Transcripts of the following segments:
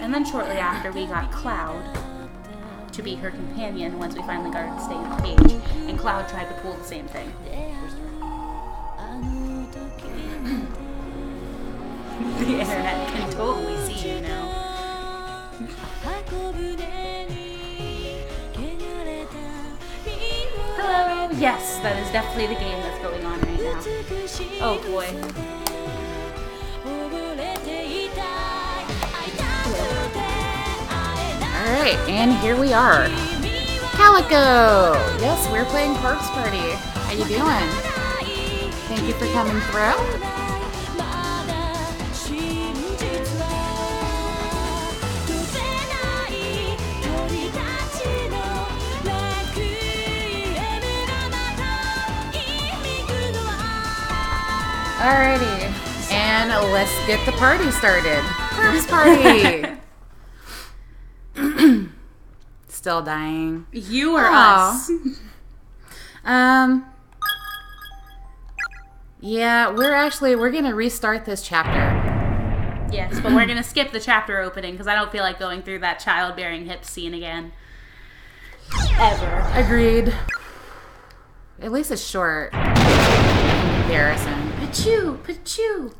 And then shortly after, we got Cloud to be her companion once we finally got her to stay in the cage. And Cloud tried to pull the same thing. The internet can totally see you now. Hello! Yes, that is definitely the game that's going on right now. Oh boy. Alright, and here we are. Calico! Yes, we're playing Corpse Party. How you doing? Thank you for coming through. Alrighty, and let's get the party started. Corpse Party! Still dying. You or us? Yeah, we're gonna restart this chapter. Yes, but we're gonna skip the chapter opening because I don't feel like going through that childbearing hips scene again. Ever. Agreed. At least it's short in comparison. Pachoo, pachoo.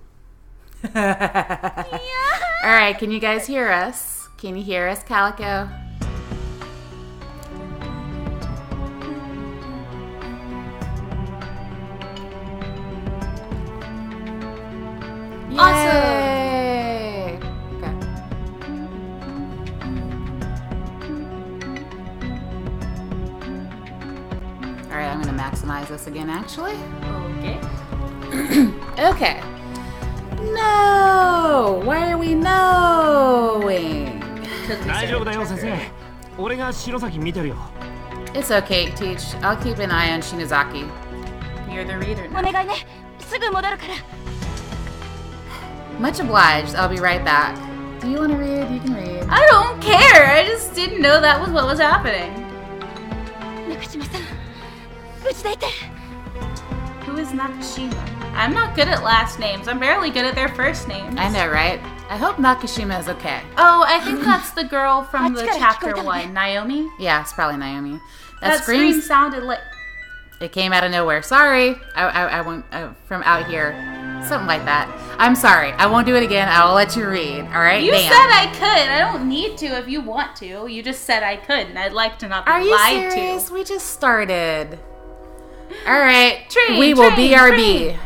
Alright, can you guys hear us? Can you hear us, Calico? Awesome! Yay! Okay. Alright, I'm going to maximize this again, actually. Okay. Okay. No! Why are we knowing? It's okay, Teach. I'll keep an eye on Shinozaki. You're the reader now. Much obliged. I'll be right back. Do you want to read? You can read. I don't care. I just didn't know that was what was happening. Who is Nakashima? I'm not good at last names. I'm barely good at their first names. I know, right? I hope Nakashima is okay. Oh, I think that's the girl from the chapter 1, Naomi. Yeah, it's probably Naomi. That scream sounded like... It came out of nowhere. Sorry. I won't... from out here. Something like that. I'm sorry. I won't do it again. I will let you read. All right? You said I could. I don't need to if you want to. You just said I could, and I'd like to not be lied to. Are you serious? We just started. All right. We will BRB.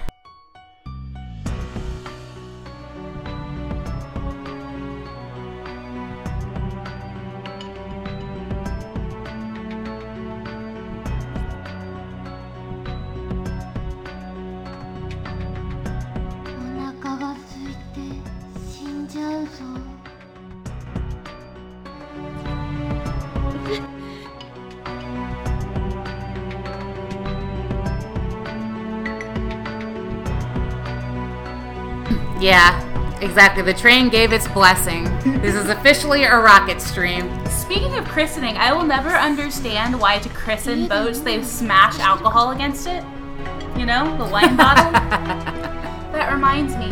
Yeah, exactly. The train gave its blessing. This is officially a rocket stream. Speaking of christening, I will never understand why to christen boats they smash alcohol against it. You know, the wine bottle. That reminds me,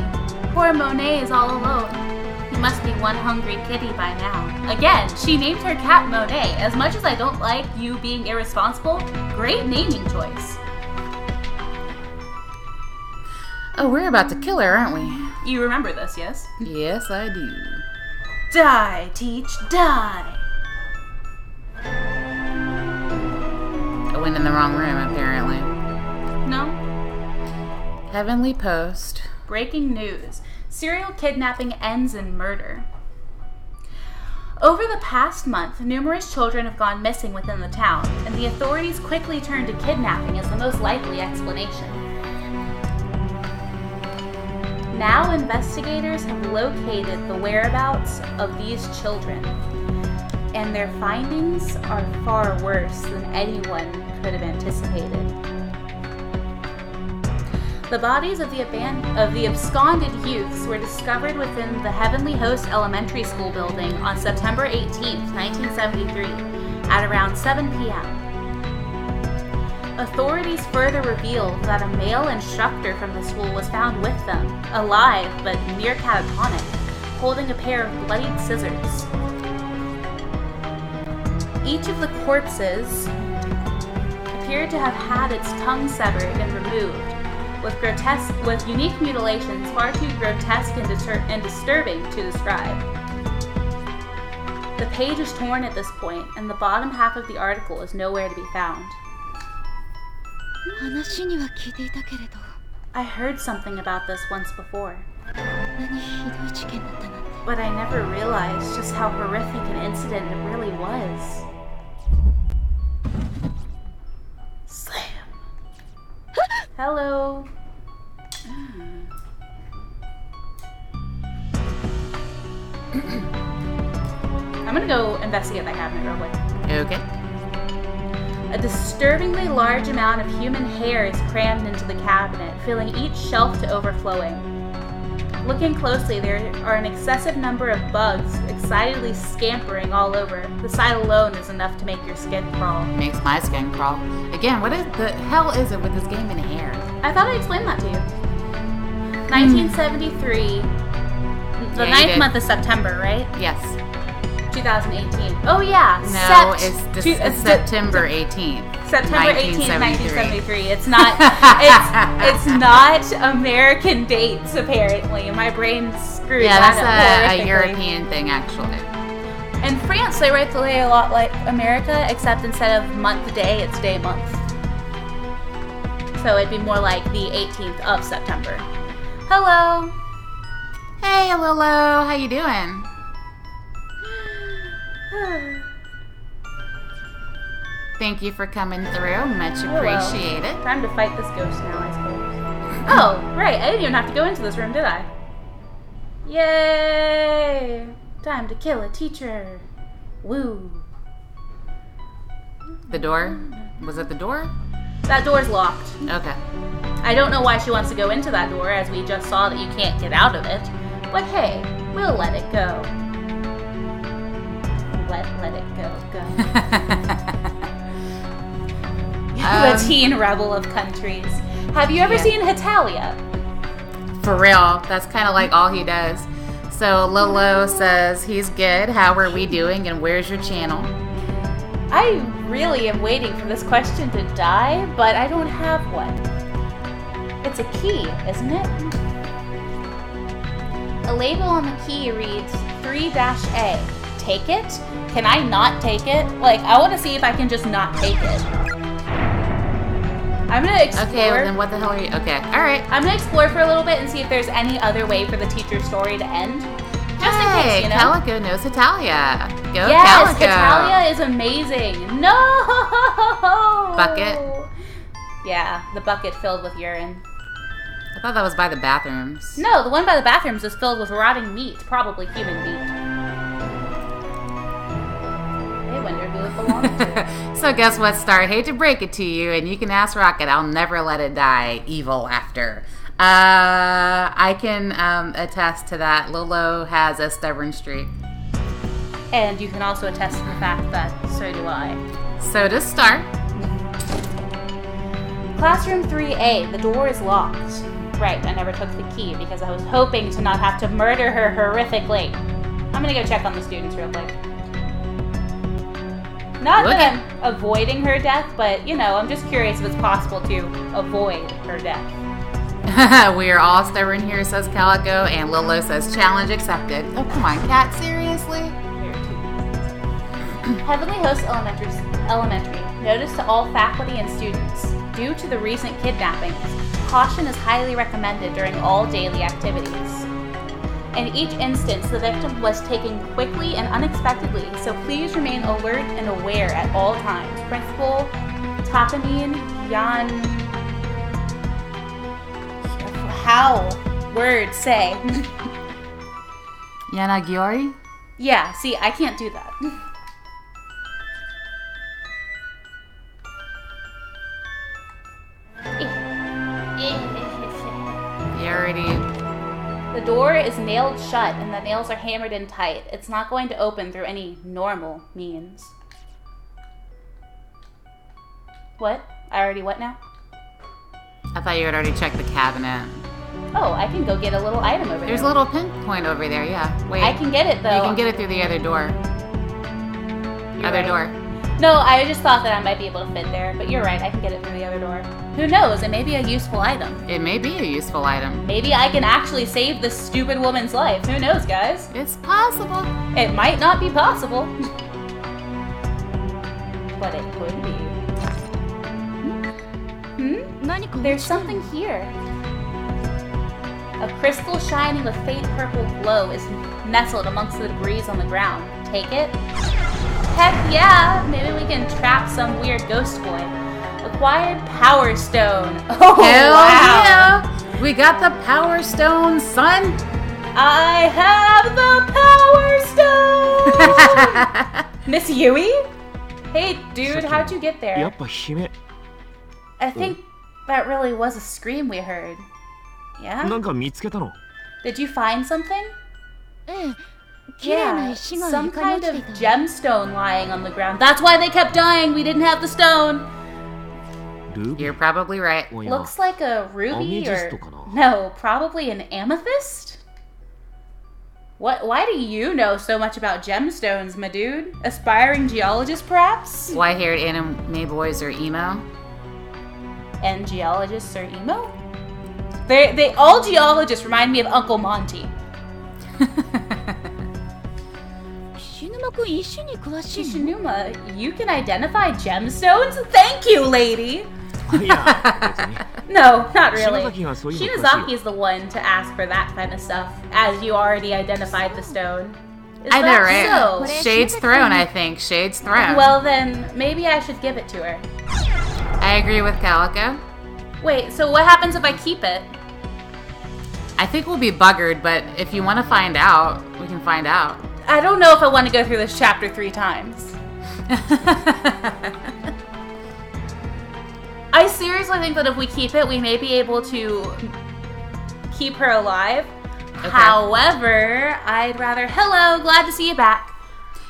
poor Monet is all alone. He must be one hungry kitty by now. Again, she named her cat Monet. As much as I don't like you being irresponsible, great naming choice. Oh, we're about to kill her, aren't we? You remember this, yes? Yes, I do. Die, Teach, die! I went in the wrong room, apparently. No? Heavenly Post. Breaking news. Serial kidnapping ends in murder. Over the past month, numerous children have gone missing within the town, and the authorities quickly turned to kidnapping as the most likely explanation. Now investigators have located the whereabouts of these children, and their findings are far worse than anyone could have anticipated. The bodies of the absconded youths were discovered within the Heavenly Host Elementary School building on September 18th, 1973, at around 7 p.m. Authorities further revealed that a male instructor from the school was found with them, alive but near catatonic, holding a pair of bloodied scissors. Each of the corpses appeared to have had its tongue severed and removed, with unique mutilations far too grotesque and disturbing to describe. The page is torn at this point, and the bottom half of the article is nowhere to be found. I heard something about this once before, but I never realized just how horrific an incident it really was. Slam. Hello. I'm gonna go investigate that cabinet real quick. Okay. A disturbingly large amount of human hair is crammed into the cabinet, filling each shelf to overflowing. Looking closely, there are an excessive number of bugs excitedly scampering all over. The sight alone is enough to make your skin crawl. Makes my skin crawl. Again, what is the hell is it with this game and hair? I thought I explained that to you. 1973. The Yeah, 9th month of September, right? Yes. 2018. Oh yeah. No, it's September 18th. September 18th, 1973. It's not. It's not American dates apparently. My brain screwed. Yeah, that that's up a European thing actually. In France, they write the day a lot like America, except instead of month day, it's day month. So it'd be more like the 18th of September. Hello. Hey, Lilo, how you doing? Thank you for coming through. Much appreciated. Time to fight this ghost now, I suppose. Oh, right. I didn't even have to go into this room, did I? Yay! Time to kill a teacher. Woo. The door? Was it the door? That door's locked. Okay. I don't know why she wants to go into that door, as we just saw that you can't get out of it. But hey, we'll let it go. Let it go. The teen rebel of countries. Have you ever seen Hitalia? For real. That's kind of like all he does. So Lolo says, he's good. How are we doing? And where's your channel? I really am waiting for this question to die, but I don't have one. It's a key, isn't it? A label on the key reads 3-A. Take it? Can I not take it? Like, I want to see if I can just not take it. I'm going to explore. Okay, well then what the hell are you? Okay, alright. I'm going to explore for a little bit and see if there's any other way for the teacher's story to end. Just in case, you know? Calico knows Italia. Go yes, Calico. Italia is amazing. No! Bucket? Yeah, the bucket filled with urine. I thought that was by the bathrooms. No, the one by the bathrooms is filled with rotting meat, probably human meat. I wonder who it belongs to. So guess what, Star? I hate to break it to you, and you can ask Rocket. I'll never let it die. Evil laughter. I can attest to that. Lolo has a stubborn streak. And you can also attest to the fact that so do I. So to start. Classroom 3A, the door is locked. Right, I never took the key because I was hoping to not have to murder her horrifically. I'm gonna go check on the students real quick. Not that I'm avoiding her death, but, you know, I'm just curious if it's possible to avoid her death. We are all stubborn here, says Calico, and Lolo says challenge accepted. Oh, come on, Cat, seriously? Heavenly Host Elementary. Notice to all faculty and students. Due to the recent kidnappings, caution is highly recommended during all daily activities. In each instance, the victim was taken quickly and unexpectedly, so please remain alert and aware at all times. Principal Takamin Yan... How? Words say. Yanagiori? Yeah, see, I can't do that. You already... The door is nailed shut and the nails are hammered in tight. It's not going to open through any normal means. What? I already what now? I thought you had already checked the cabinet. Oh, I can go get a little item over there. There's a little pinpoint over there, yeah. Wait. I can get it, though. You can get it through the other door. Door. No, I just thought that I might be able to fit there, but you're right, I can get it through the other door. Who knows, it may be a useful item. It may be a useful item. Maybe I can actually save this stupid woman's life. Who knows, guys? It's possible. It might not be possible. But it could be. There's something here. A crystal shining with faint purple glow is nestled amongst the debris on the ground. Take it? Heck yeah! Maybe we can trap some weird ghost boy. Acquired Power Stone. Oh, hell wow! Yeah! We got the Power Stone, son! I have the Power Stone! Miss Yui? Hey, dude, how'd you get there? I think that really was a scream we heard. Yeah? Did you find something? Yeah, some kind of gemstone lying on the ground. That's why they kept dying. We didn't have the stone. You're probably right. Looks like a ruby or... No, probably an amethyst? Why do you know so much about gemstones, my dude? Aspiring geologist, perhaps? White-haired anime boys are emo? And geologists are emo? They all geologists remind me of Uncle Monty. Kishinuma, you can identify gemstones? Thank you, lady! No, not really. Shinozaki is the one to ask for that kind of stuff, as you already identified the stone. I know, right? So? Shade's Throne, I think. Shade's Throne. Well, then, maybe I should give it to her. I agree with Calico. Wait, so what happens if I keep it? I think we'll be buggered, but if you want to find out, we can find out. I don't know if I want to go through this chapter 3 times. I seriously think that if we keep it, we may be able to keep her alive. Okay. However, I'd rather... Hello, glad to see you back.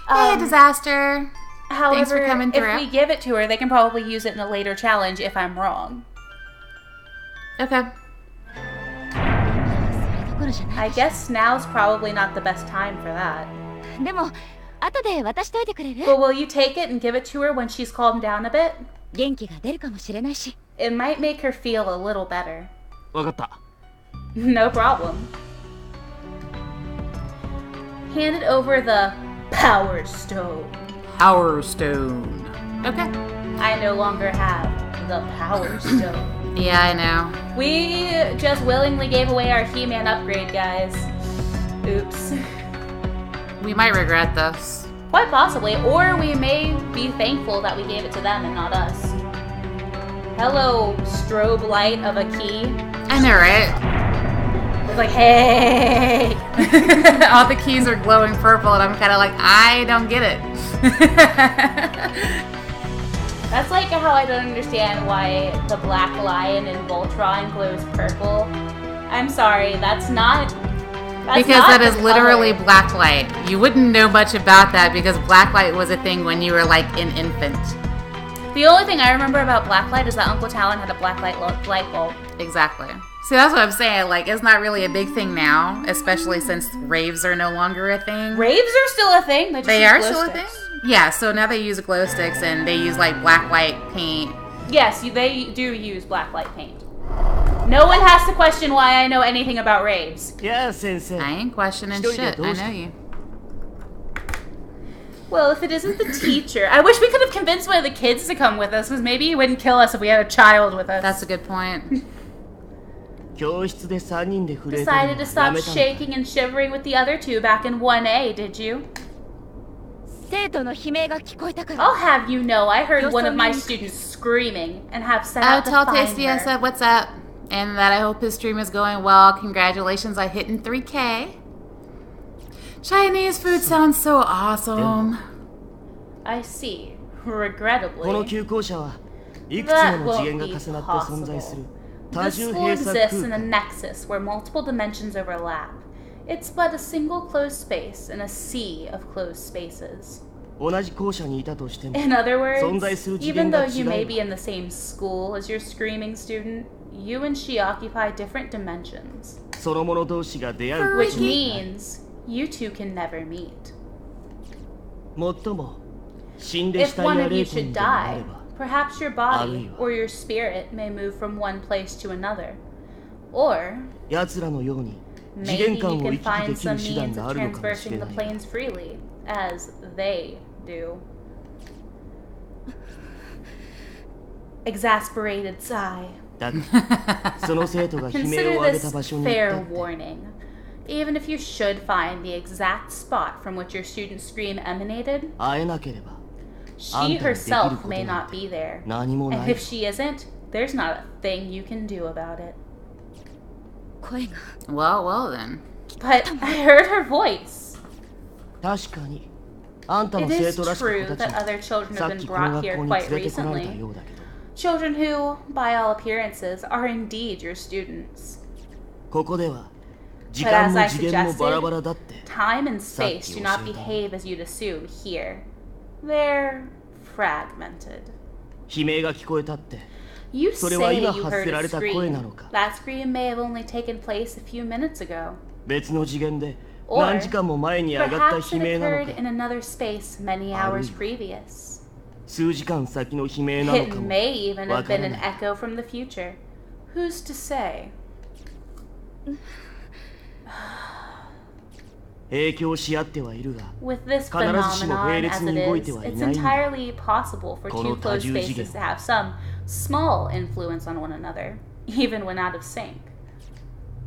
Hey, Disaster. However, thanks for coming through. If we give it to her, they can probably use it in a later challenge if I'm wrong. Okay. I guess now's probably not the best time for that. But will you take it and give it to her when she's calmed down a bit? It might make her feel a little better. No problem. Hand it over the Power Stone. Power Stone. Okay. I no longer have the Power Stone. Yeah, I know. We just willingly gave away our He-Man upgrade, guys. Oops. We might regret this. Quite possibly, or we may be thankful that we gave it to them and not us. Hello, strobe light of a key. I know, right? It's like, hey! All the keys are glowing purple, and I'm kind of like, I don't get it. That's like how I don't understand why the Black Lion in Voltron glows purple. I'm sorry, that's not... because that is literally blacklight. You wouldn't know much about that because blacklight was a thing when you were like an infant. The only thing I remember about blacklight is that Uncle Talon had a blacklight light bulb. Exactly. See, that's what I'm saying. Like, it's not really a big thing now, especially since raves are no longer a thing. Raves are still a thing. They are still a thing? Yeah, so now they use glow sticks and they use like blacklight paint. Yes, they do use blacklight paint. No one has to question why I know anything about raves. Yeah, Sensei. I ain't questioning shit. I know you. Well, if it isn't the teacher, I wish we could have convinced one of the kids to come with us, because maybe he wouldn't kill us if we had a child with us. That's a good point. Decided to stop shaking and shivering with the other two back in 1A, did you? I'll have you know, I heard one of my students screaming and have set out to tell find Tasty her. I said what's up, and that I hope his stream is going well. Congratulations on hitting 3K. Chinese food sounds so awesome. I see. Regrettably, that won't be possible. The school exists in a nexus where multiple dimensions overlap. It's but a single closed space in a sea of closed spaces. In other words, even though you may be in the same school as your screaming student, You and she occupy different dimensions. その者同士が出会う Which means you two can never meet. もっとも死んで If 死体 one や of you 霊魂 should となれ die, ば perhaps your body or your spirit may move from one place to another. Or 奴らのように次 maybe 元 you 間を can 行き来 find できる some 手段 means が of あるのかもし transversing れ the ない planes freely, as they do. Exasperated sigh. だがその生徒が悲鳴 Consider を上げた this 場所に行った fair って warning. Even if you should find the exact spot from which your student's scream emanated, 会えなければ she herself may not be there. 何も And ない if she isn't, there's not a thing you can do about it. 声が Well then. But I heard her voice. 確かにあんたの It 生 is 徒らしき true 子た that ち other children さ have っ been きこの brought 学 here 校に quite 連れてこられた recently. ようだけど Children who, by all appearances, are indeed your students. ここでは時 But 間 as も I 次元もバラバラだって time and space do not さっき教えた。 behave as you'd assume here. They're fragmented. 悲鳴が聞こえたって You そ say れは you 今発 heard せら a れた声 scream. なのか That scream may have only taken place a few minutes ago. 別の次元で Or 何時間も前に上がった perhaps 悲 it 鳴なの occurred か in another space many あるい hours は previous. 数時間先の悲鳴なの It かも may even わ have か been ら an ない echo from the future. Who's to say? 影響し合ってはいるが With this 必ずしも並 phenomenon 列 as に it 動い is, てはい it's ないんだ entirely possible for この two 多 closed 重次元 spaces to have some small influence on one another, even when out of sync.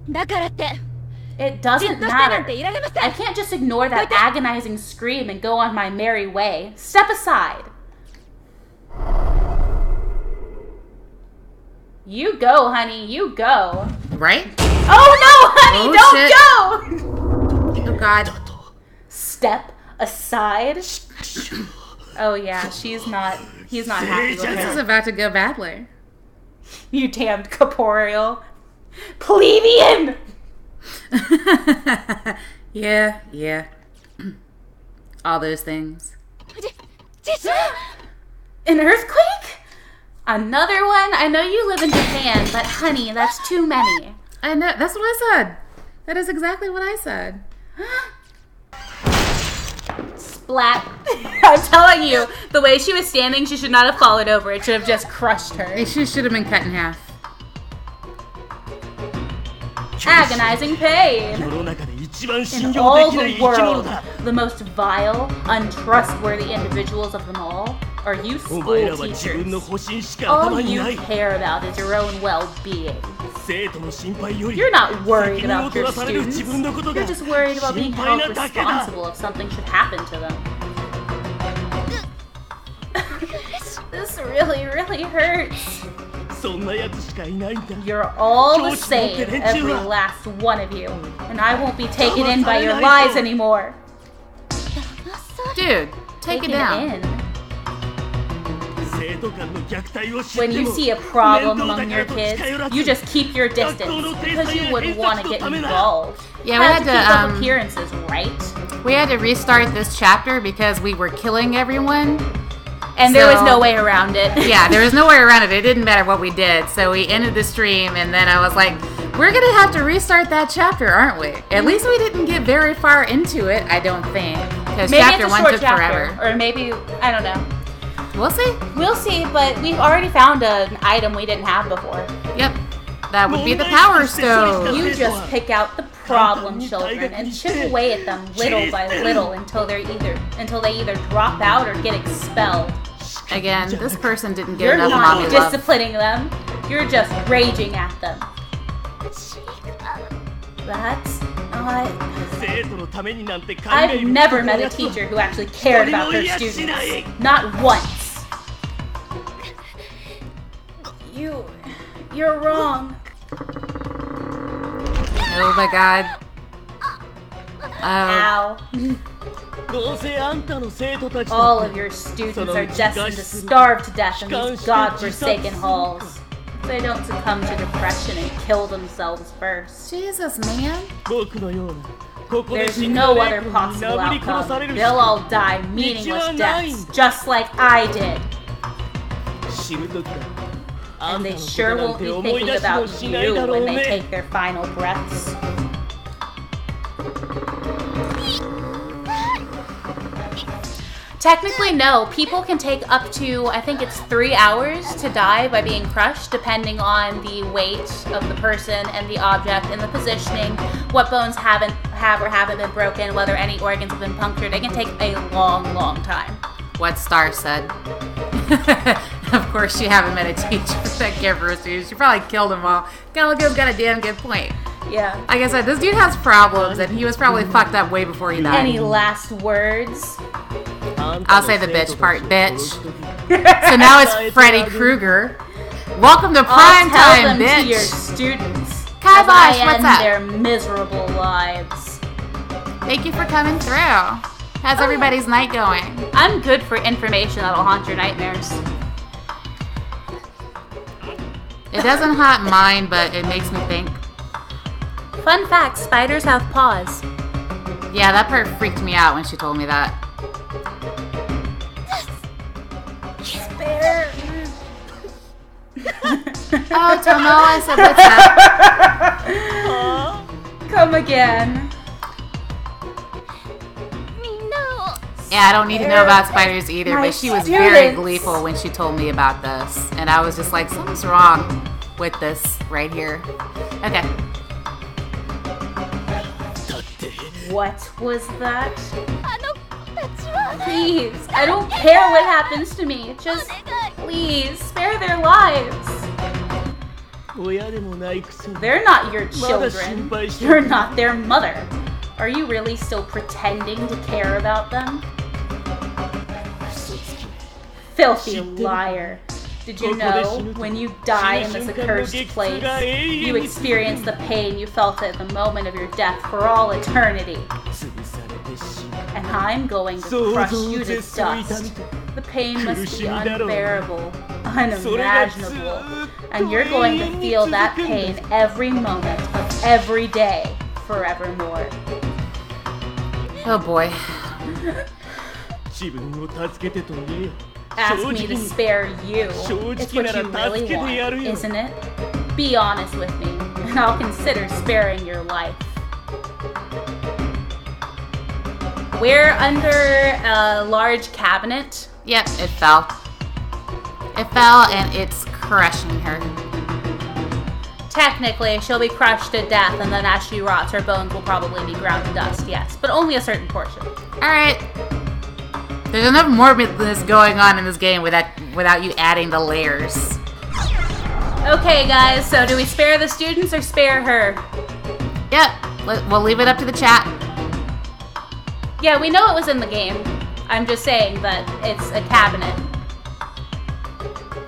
だからって It じっ doesn't としてな matter. んていられませ I ん can't just ignore that agonizing scream and go on my merry way. Step aside. You go, honey. You go. Right? Oh no, honey, Oh, don't go. Oh god. Step aside. Oh yeah, he's not happy with This is her. about to go badly. You damned corporeal. Plebeian! Yeah. All those things. 実は An earthquake? Another one? I know you live in Japan, but honey, that's too many. I know. That's what I said. That is exactly what I said. Splat. I'm telling you, the way she was standing, she should not have fallen over. It should have just crushed her. She should have been cut in half. Agonizing pain. 世の中で一番信 In 用 all できない the 生き物 world, だ the most vile, untrustworthy individuals of them all are you お school 前らは自分の teachers. 保身しか All 頭に you ない care about is your own well-being. 生徒の心配より You're not worried 責任を about 取 your らされる students. 自分のことが You're just worried about 心 being 配 held なだけだ responsible if something should happen to them. This really, really hurts. そんなやつしかいないんだ You're all the 調子乗って same, 連中 every は last one of you. And I won't be taken in by your lies anymore. Dude, take it Taken down. in. 生徒間の虐待を知っ When て you も see a problem 面倒だ among か your らと近寄ら kids, ず you just keep your distance because you wouldn't want to get involved. Yeah, we Had had to keep up to appearances, right? we had to restart this chapter because we were killing everyone. And there was So- no way around it. Yeah, there was no way around it. It didn't matter what we did. So we ended the stream, and then I was like, we're going to have to restart that chapter, aren't we? At least we didn't get very far into it, I don't think. Because Maybe chapter it's a 1 short took chapter, forever. or maybe I don't know. We'll see. We'll see, but we've already found an item we didn't have before. Yep. That would be the power stove. You just pick out the problem children and chip away at them little by little until they either drop out or get expelled. Again, this person didn't get You're enough not mommy love. disciplining them. You're just raging at them. That's not. 生徒のためになんて考え I've る never met a teacher who actually cared about her students. Not once. You're wrong. Oh my god. Ow. どうせあんたの生徒たちだ All っ of て your students are destined to starve to death in these godforsaken halls. They don't succumb to depression and kill themselves first. Jesus, man. 僕のようなここで There's 死んだ no 霊 other 魂に possible 殴り殺され outcome. るし They'll か all die meaningless deaths, just like I did. 死ぬ時だ And they sure won't be thinking about you when they take their final breaths. Technically, no. People can take up to, I think it's 3 hours to die by being crushed, depending on the weight of the person and the object and the positioning, what bones have or haven't been broken, whether any organs have been punctured. It can take a long, long time. What Star said. Of course, she haven't met a teacher that cared for her students. She probably killed them all. Calico's got a damn good point. Yeah. Like I said, this dude has problems, and he was probably fucked up way before he died. Any last words? I'll say the bitch part, bitch. So now it's Freddy Krueger. Welcome to prime time, bitch. To your students. Kibosh, what's up? Their miserable lives. Thank you for coming through. How's everybody's night going? I'm good for information that'll haunt your nightmares. It doesn't haunt mine, but it makes me think. Fun fact, spiders have paws. Yeah, that part freaked me out when she told me that. Spare. Oh, Tomo, I said what's up? Come again. Yeah, I don't need to know about spiders either, My but she was students. very gleeful when she told me about this. And I was just like, something's wrong with this right here. Okay. What was that? Please, I don't care what happens to me. Just, please, spare their lives. They're not your children. You're not their mother. Are you really still pretending to care about them? Filthy liar. Did you know when you die in this accursed place, you experience the pain you felt at the moment of your death for all eternity? And I'm going to crush you to dust. The pain must be unbearable, unimaginable, and you're going to feel that pain every moment of every day, forevermore. Oh boy. Ask me to spare you. It's what you really want, isn't it? Be honest with me, and I'll consider sparing your life. We're under a large cabinet. Yep, it fell. It fell and it's crushing her. Technically, she'll be crushed to death, and then as she rots, her bones will probably be ground to dust, yes. But only a certain portion. Alright. There's enough morbidness going on in this game without you adding the layers. Okay, guys, so do we spare the students or spare her? Yep, we'll leave it up to the chat. Yeah, we know it was in the game. I'm just saying that it's a cabinet.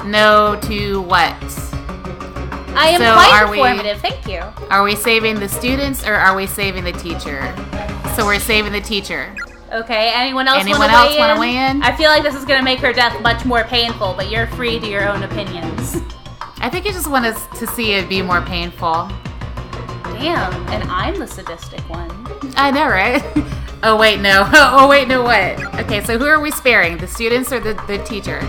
No to what? I am quite informative, thank you. Are we saving the students or are we saving the teacher? So we're saving the teacher. Okay, anyone else want to weigh in? I feel like this is going to make her death much more painful, but you're free to your own opinions. I think you just want us to see it be more painful. Damn, and I'm the sadistic one. I know, right? Oh, wait, no. Oh, wait, no, what? Okay, so who are we sparing? The students or the teacher?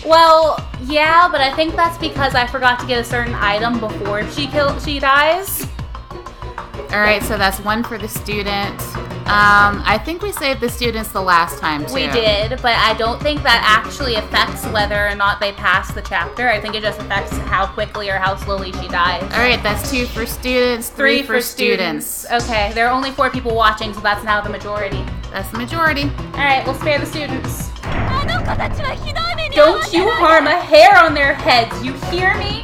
Well, yeah, but I think that's because I forgot to get a certain item before she dies. Alright, so that's one for the student. I think we saved the students the last time, too. We did, but I don't think that actually affects whether or not they pass the chapter. I think it just affects how quickly or how slowly she dies. Alright, that's 2 for students, 3 for students. Okay, there are only 4 people watching, so that's now the majority. That's the majority. Alright, we'll spare the students. Don't you harm a hair on their heads, you hear me?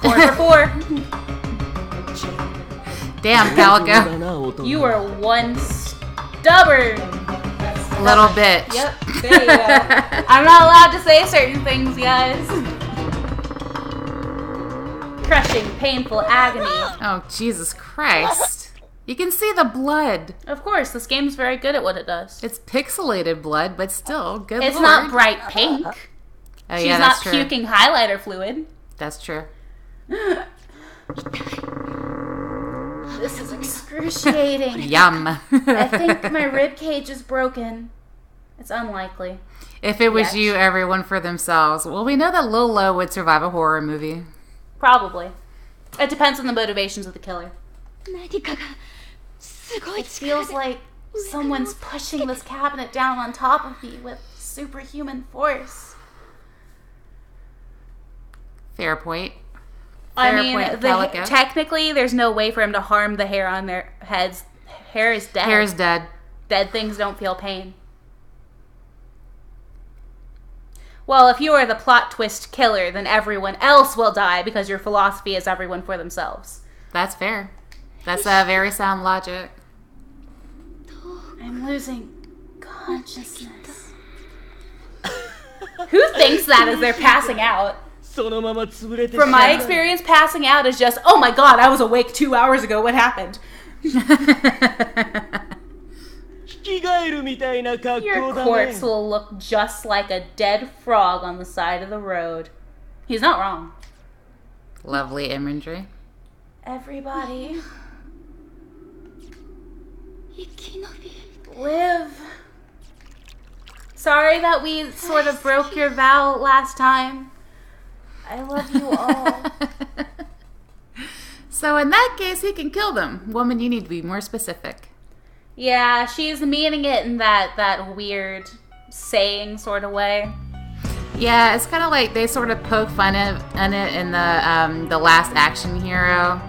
4 for 4. Damn, Calico. You are one stubborn. Little bitch. Yep, there you go. I'm not allowed to say certain things, guys. Crushing, painful agony. Oh, Jesus Christ. You can see the blood. Of course, this game's very good at what it does. It's pixelated blood, but still, good It's Lord. not bright pink. Oh, She's yeah, not that's true. puking highlighter fluid. That's true. This is excruciating. Yum. I think my rib cage is broken. It's unlikely. If it was Yes. you, everyone for themselves. Well, we know that Lil Lo would survive a horror movie. Probably. It depends on the motivations of the killer. 何かがすごい It 力 feels で like someone's pushing this cabinet down on top of me with superhuman force. Fair point. I Fair mean, point, Calico. technically, there's no way for him to harm the hair on their heads. Hair is dead. Hair is dead. Dead things don't feel pain. Well, if you are the plot twist killer, then everyone else will die because your philosophy is everyone for themselves. That's fair. That's a very sound logic. I'm losing consciousness. Who thinks that as they're passing out? そのまま潰れてし From ま my う experience, passing out is just, oh my god, I was awake 2 hours ago, what happened? 生き返るみたいな格 Your 好だね corpse will look just like a dead frog on the side of the road. He's not wrong. Lovely imagery. Everybody, 生き延び live. Sorry that we sort of broke your vow last time. I love you all. So in that case, he can kill them. Woman, you need to be more specific. Yeah, she's meaning it in that weird saying sort of way. Yeah, it's kind of like they sort of poke fun at it in the Last Action Hero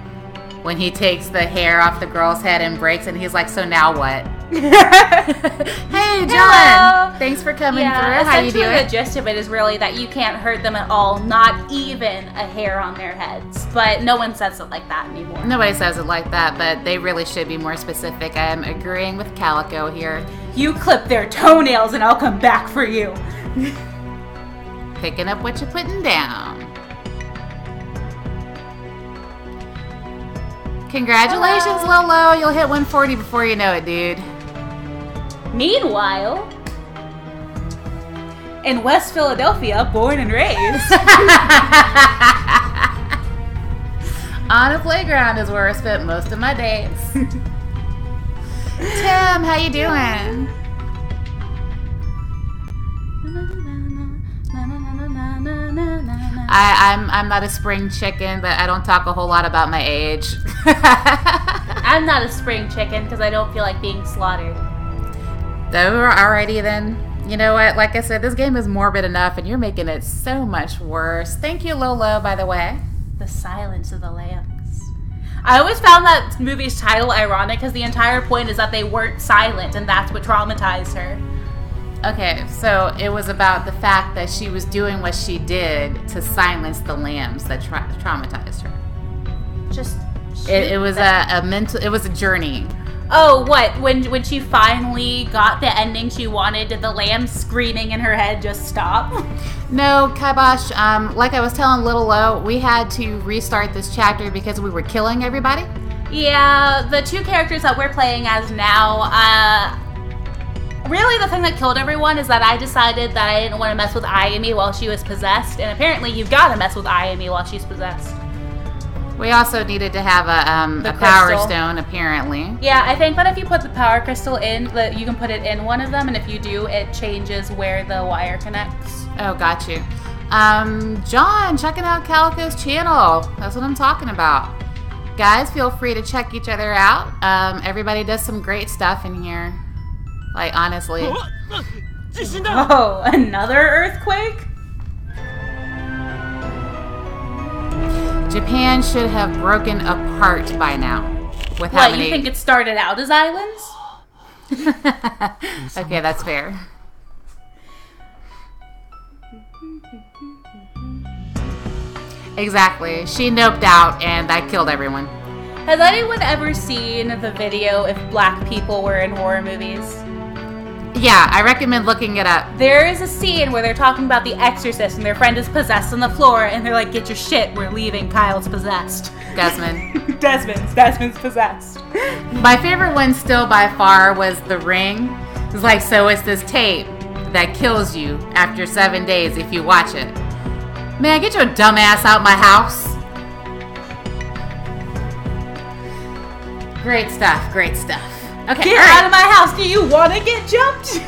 when he takes the hair off the girl's head and breaks it, and he's like, so now what? Hey, John! Hello! Thanks for coming Yeah, through. How you essentially doing? the gist of it is really that you can't hurt them at all, not even a hair on their heads. But no one says it like that anymore. Nobody says it like that, but they really should be more specific. I am agreeing with Calico here. You clip their toenails and I'll come back for you. Picking up what you're putting down. Congratulations, Lolo. You'll hit 140 before you know it, dude. Meanwhile, in West Philadelphia, born and raised. On a playground is where I spent most of my days. Tim, how you doing? I'm not a spring chicken, but I don't talk a whole lot about my age. I'm not a spring chicken because I don't feel like being slaughtered. Alrighty then. You know what? Like I said, this game is morbid enough, and you're making it so much worse. Thank you, Lolo, by the way. The Silence of the Lambs. I always found that movie's title ironic because the entire point is that they weren't silent, and that's what traumatized her. Okay, so it was about the fact that she was doing what she did to silence the lambs that traumatized her. Just It was a mental. It was a journey. Oh, what? When she finally got the ending she wanted, did the lamb screaming in her head just stop? No, Kibosh, like I was telling Little Lo, we had to restart this chapter because we were killing everybody. Yeah, the two characters that we're playing as now, really the thing that killed everyone is that I decided that I didn't want to mess with Ayumi while she was possessed, and apparently you've got to mess with Ayumi while she's possessed. We also needed to have a power crystal. stone, apparently. Yeah, I think that if you put the power crystal in, that you can put it in one of them, and if you do, it changes where the wire connects. Oh, got you. John, checking out Calico's channel. That's what I'm talking about. Guys, feel free to check each other out. Everybody does some great stuff in here. Like, honestly. 地震だ Oh, another earthquake? Japan should have broken apart by now. With how What, many... you think it started out as islands? Okay, that's fair. Exactly. She noped out and I killed everyone. Has anyone ever seen the video if black people were in horror movies? Yeah, I recommend looking it up. There is a scene where they're talking about The Exorcist and their friend is possessed on the floor and they're like, get your shit, we're leaving, Kyle's possessed. Desmond. Desmond's possessed. My favorite one still by far was The Ring. It's like, so it's this tape that kills you after 7 days if you watch it. Man, get your dumb ass out my house. Great stuff, great stuff. Okay, Get out of my house. Do you want to get jumped?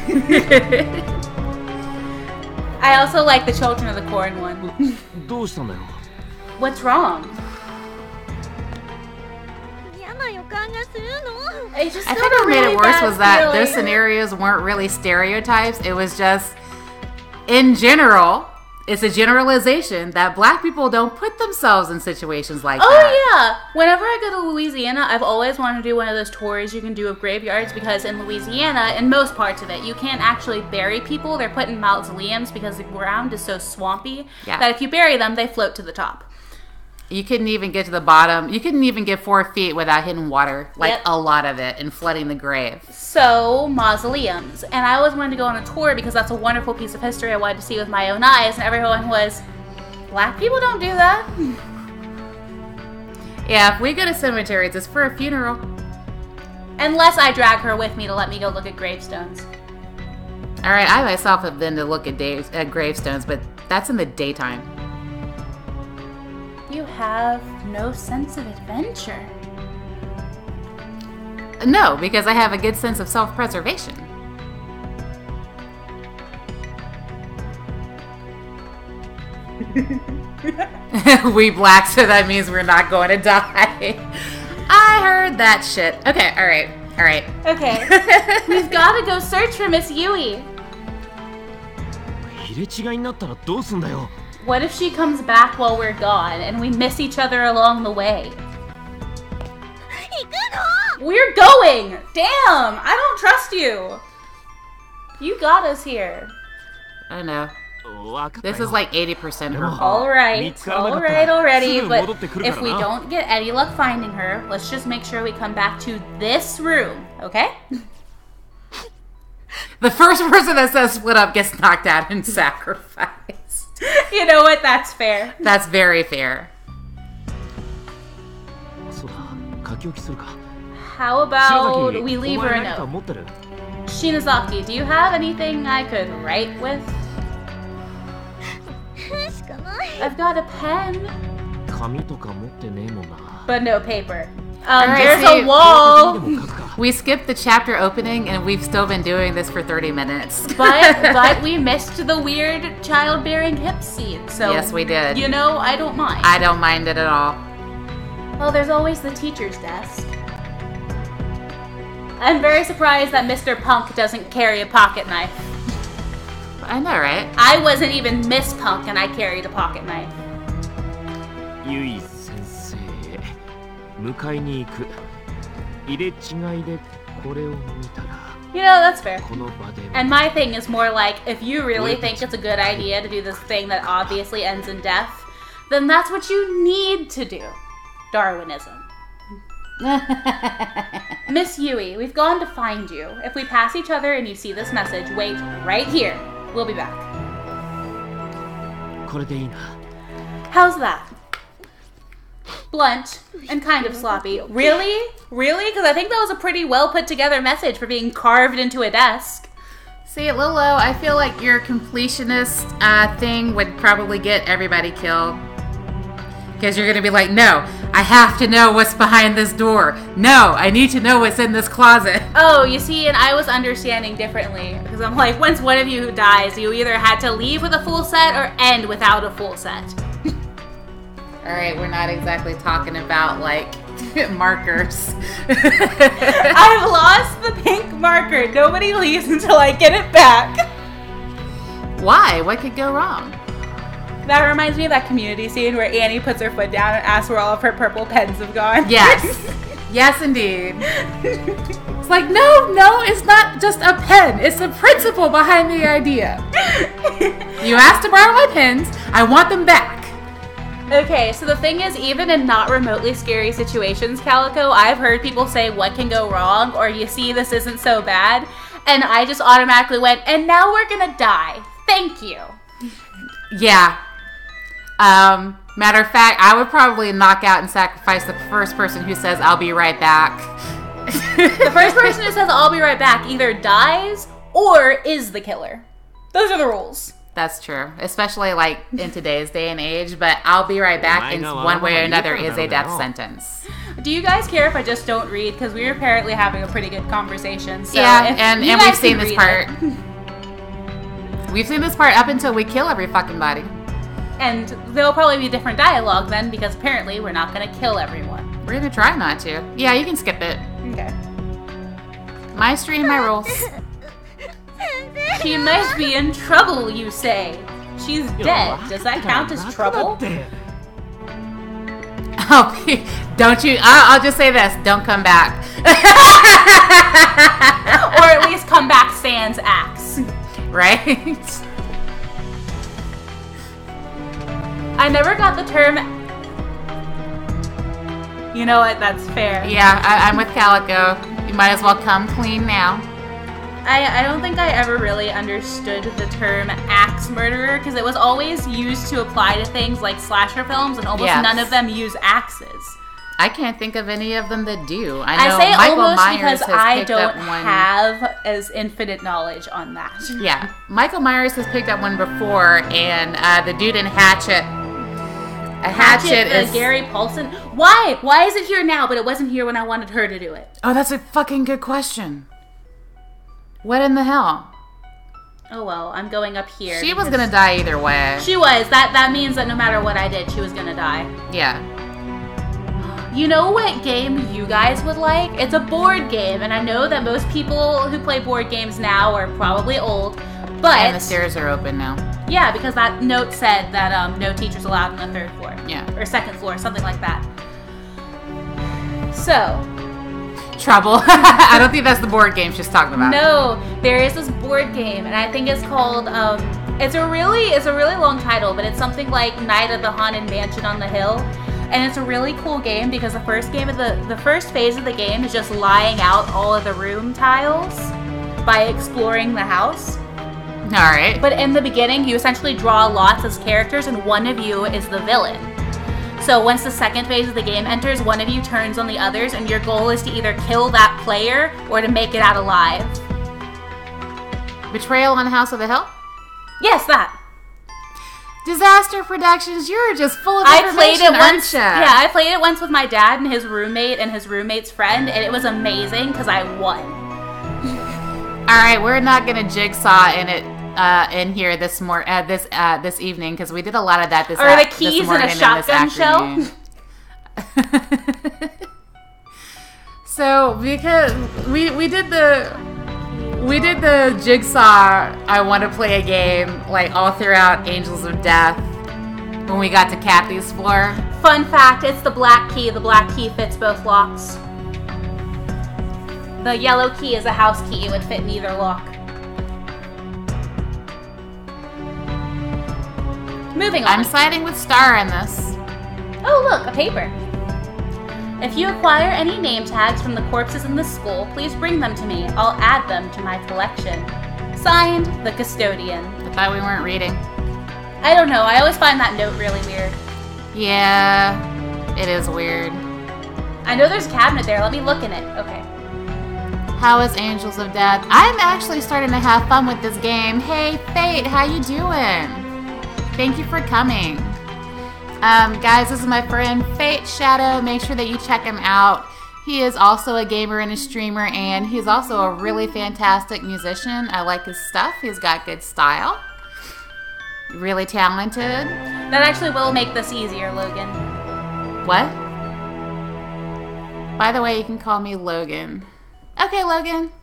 I also like the Children of the Corn one. どうしたんだよ What's wrong? 嫌な予感がするの。 I just I got think a what made really it worse bad was that feeling. those scenarios weren't really stereotypes. It was just, in general, it's a generalization that black people don't put themselves in situations like that. Oh yeah! Whenever I go to Louisiana, I've always wanted to do one of those tours you can do of graveyards because in Louisiana, in most parts of it, you can't actually bury people. They're put in mausoleums because the ground is so swampy that if you bury them, they float to the top. You couldn't even get to the bottom. You couldn't even get 4 feet without hitting water, like a lot of it, and flooding the grave. So, mausoleums. And I always wanted to go on a tour because that's a wonderful piece of history I wanted to see with my own eyes, and everyone was, black people don't do that. Yeah, if we go to cemeteries, it's for a funeral. Unless I drag her with me to let me go look at gravestones. Alright, I myself have been to look at gravestones, but that's in the daytime. You have no sense of adventure. No, because I have a good sense of self-preservation. We black, so that means we're not going to die. I heard that shit. Okay, alright. Okay. We've got to go search for Miss Yui. 入れ違いになったらどうすんだよ What if she comes back while we're gone and we miss each other along the way? 行くの。 We're going! Damn! I don't trust you! You got us here. I don't know. わかったよ This is like 80% her fault. Alright already, but すぐ戻ってくるからな。 if we don't get any luck finding her, let's just make sure we come back to this room, okay? The first person that says split up gets knocked out and sacrificed. You know what? That's fair. That's very fair. そうだ書き置きするか How 白 about 崎 we お leave 前 her a 何か note? 持ってる Shinozaki, do you have anything I could write with? しかない。 I've got a pen, 紙とか持ってねえもんな but no paper. Alright, There's see, a wall, でも書くか We skipped the chapter opening and we've still been doing this for 30 minutes. but we missed the weird childbearing hip scene. So Yes, we did. You know, I don't mind. I don't mind it at all. Well, there's always the teacher's desk. I'm very surprised that Mr. Punk doesn't carry a pocket knife. I know, right? I wasn't even Miss Punk and I carried a pocket knife. ゆい先生迎えに行く入れ違いでこれを見たら You know, that's fair. この場で And my thing is more like, if you really think it's a good idea to do this thing that obviously ends in death, then that's what you need to do. Darwinism. Miss Yui, we've gone to find you. If we pass each other and you see this message, wait right here. We'll be back. これでいいな How's that? Blunt and kind of sloppy. Really? Really? Because I think that was a pretty well put together message for being carved into a desk. See, Lilo, I feel like your completionist thing would probably get everybody killed. Because you're going to be like, no, I have to know what's behind this door. No, I need to know what's in this closet. Oh, you see, and I was understanding differently. Because I'm like, once one of you dies, you either had to leave with a full set or end without a full set. Alright, we're not exactly talking about, like, markers. I've lost the pink marker. Nobody leaves until I get it back. Why? What could go wrong? That reminds me of that Community scene where Annie puts her foot down and asks where all of her purple pens have gone. Yes. Yes, indeed. It's like, no, it's not just a pen. It's the principle behind the idea. You asked to borrow my pens. I want them back. Okay, so the thing is, even in not remotely scary situations, Calico, I've heard people say, what can go wrong? Or you see, this isn't so bad. And I just automatically went, and now we're gonna die. Thank you. Yeah. Matter of fact, I would probably knock out and sacrifice the first person who says, I'll be right back. The first person who says, I'll be right back, either dies or is the killer. Those are the rules. That's true. Especially, like, in today's day and age. But I'll be right back in one way or another is a death sentence. Do you guys care if I just don't read? Because we're apparently having a pretty good conversation. So yeah, and we've seen this part. It. We've seen this part up until we kill every fucking body. And there'll probably be different dialogue then, because apparently we're not going to kill everyone. We're going to try not to. Yeah, you can skip it. Okay. My stream, my rules. She must be in trouble, you say. She's dead. Does that count as trouble? Oh, don't you... I'll just say this. Don't come back. Or at least come back sans axe. Right? I never got the term... You know what? That's fair. Yeah, I'm with Calico. You might as well come clean now. I don't think I ever really understood the term axe murderer, because it was always used to apply to things like slasher films, and almost none of them use axes. I can't think of any of them that do. I know say Michael almost Myers because has I picked don't up one. have as infinite knowledge on that. Yeah, Michael Myers has picked up one before, and the dude in Hatchet. Hatchet is Gary Paulson. Why? Why is it here now, but it wasn't here when I wanted her to do it? Oh, that's a fucking good question. What in the hell? Oh well, I'm going up here. She was gonna die either way. She was. That means that no matter what I did, she was gonna die. Yeah. You know what game you guys would like? It's a board game, and I know that most people who play board games now are probably old, but... And the stairs are open now. Yeah, because that note said that no teachers allowed on the 3rd floor. Yeah. Or 2nd floor, something like that. So... Trouble. I don't think that's the board game she's talking about. No, there is this board game, and I think it's called, it's a really long title, but it's something like Night of the Haunted Mansion on the Hill. And it's a really cool game because the first phase of the game is just lying out all of the room tiles by exploring the house. Alright. But in the beginning, you essentially draw lots as characters, and one of you is the villain. So once the 2nd phase of the game enters, one of you turns on the others, and your goal is to either kill that player or to make it out alive. Betrayal on House of the Hill? Yes, that. Disaster Productions, you're just full of information, I played it once. aren't ya? Yeah, I played it once with my dad and his roommate and his roommate's friend, and it was amazing because I won. All right, we're not gonna jigsaw in here this evening because we did a lot of that this morning. Are the keys in a shotgun shell? So because we did the jigsaw, I want to play a game like all throughout Angels of Death when we got to Kathy's floor. Fun fact, it's the black key. The black key fits both locks. The yellow key is a house key. It would fit in either lock. Moving on. I'm siding with Star in this. Oh look, a paper. If you acquire any name tags from the corpses in the school, please bring them to me. I'll add them to my collection. Signed, the custodian. I thought we weren't reading. I don't know. I always find that note really weird. Yeah, it is weird. I know there's a cabinet there. Let me look in it. Okay. How is Angels of Death? I'm actually starting to have fun with this game. Hey, Fate, how you doing? Thank you for coming. Guys, this is my friend Fate Shadow. Make sure that you check him out. He is also a gamer and a streamer, and he's also a really fantastic musician. I like his stuff. He's got good style. Really talented. That actually will make this easier, Logan. What? By the way, you can call me Logan. Okay, Logan.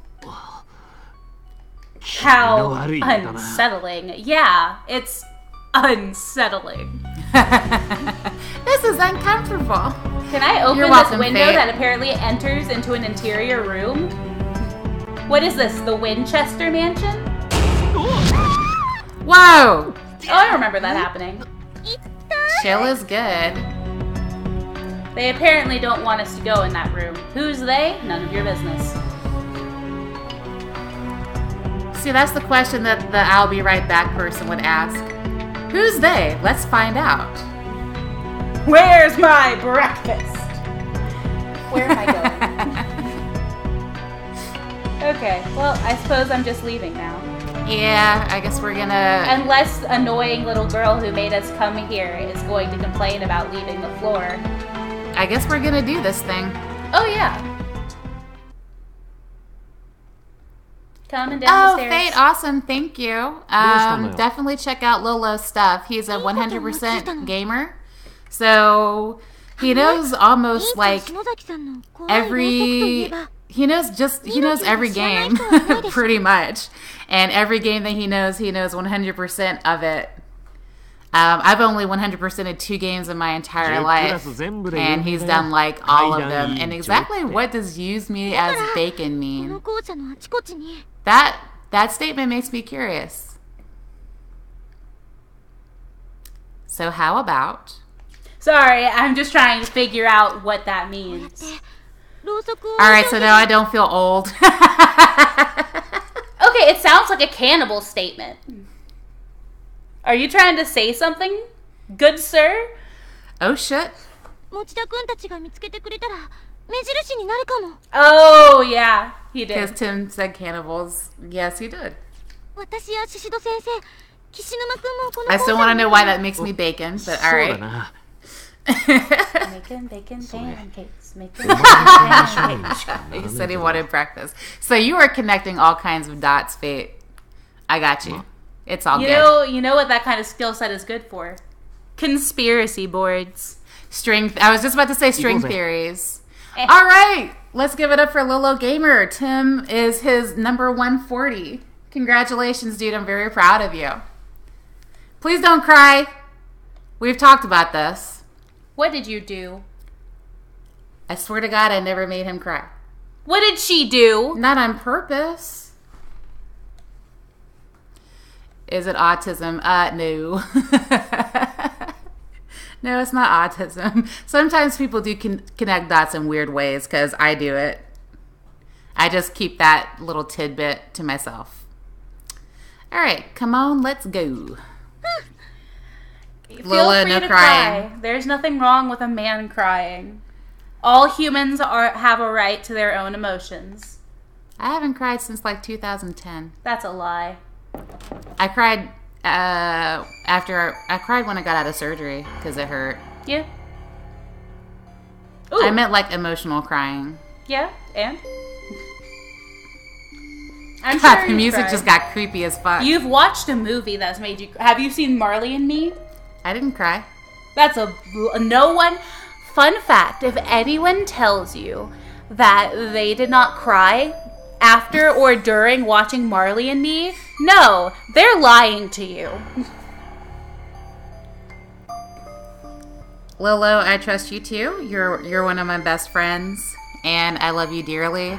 How unsettling. Yeah, it's unsettling. This is uncomfortable. Can I open this window that apparently enters into an interior room? What is this, the Winchester Mansion? Whoa! Oh, I remember that happening. Chill is good. They apparently don't want us to go in that room. Who's they? None of your business. See, that's the question that the I'll be right back person would ask. Who's they? Let's find out. Where's my breakfast? Where am I going? Okay, well, I suppose I'm just leaving now. Yeah, I guess we're gonna... Unless annoying little girl who made us come here is going to complain about leaving the floor. I guess we're gonna do this thing. Oh, yeah. Coming down Oh, the stairs. Fate, awesome, thank you. Definitely check out Lolo's stuff. He's a 100% gamer. So he knows almost like every... He knows every game, pretty much. And every game that he knows 100% of it. I've only 100%ed 2 games in my entire life, and he's done like all of them. And exactly what does use me as bacon mean? That statement makes me curious. So how about... Sorry, I'm just trying to figure out what that means. Alright, so now I don't feel old. Okay, it sounds like a cannibal statement. Are you trying to say something, good sir? Oh shit. Oh, yeah, he did. Because Tim said cannibals. Yes, he did. I still want to know why that makes me bacon, but alright. Making bacon pancakes. Making bacon pancakes. He said he wanted breakfast. So you are connecting all kinds of dots, Fate. I got you. It's all good. You know what that kind of skill set is good for? Conspiracy boards. I was just about to say string theories. All right, let's give it up for Lolo Gamer. Tim is his number 140. Congratulations, dude. I'm very proud of you. Please don't cry. We've talked about this. What did you do? I swear to God, I never made him cry. What did she do? Not on purpose. Is it autism? No. No, it's not autism. Sometimes people do connect dots in weird ways because I do it. I just keep that little tidbit to myself. All right, come on, let's go. Lola, no crying. Cry. There's nothing wrong with a man crying. All humans have a right to their own emotions. I haven't cried since like 2010. That's a lie. I cried I cried when I got out of surgery because it hurt. Yeah. Ooh. I meant like emotional crying. Yeah, and? I'm God, the music just got creepy as fuck. You've watched a movie that's made you... Have you seen Marley and Me? I didn't cry. That's no one... Fun fact, if anyone tells you that they did not cry after or during watching Marley and Me, no, they're lying to you. Lolo, I trust you too. You're one of my best friends, and I love you dearly.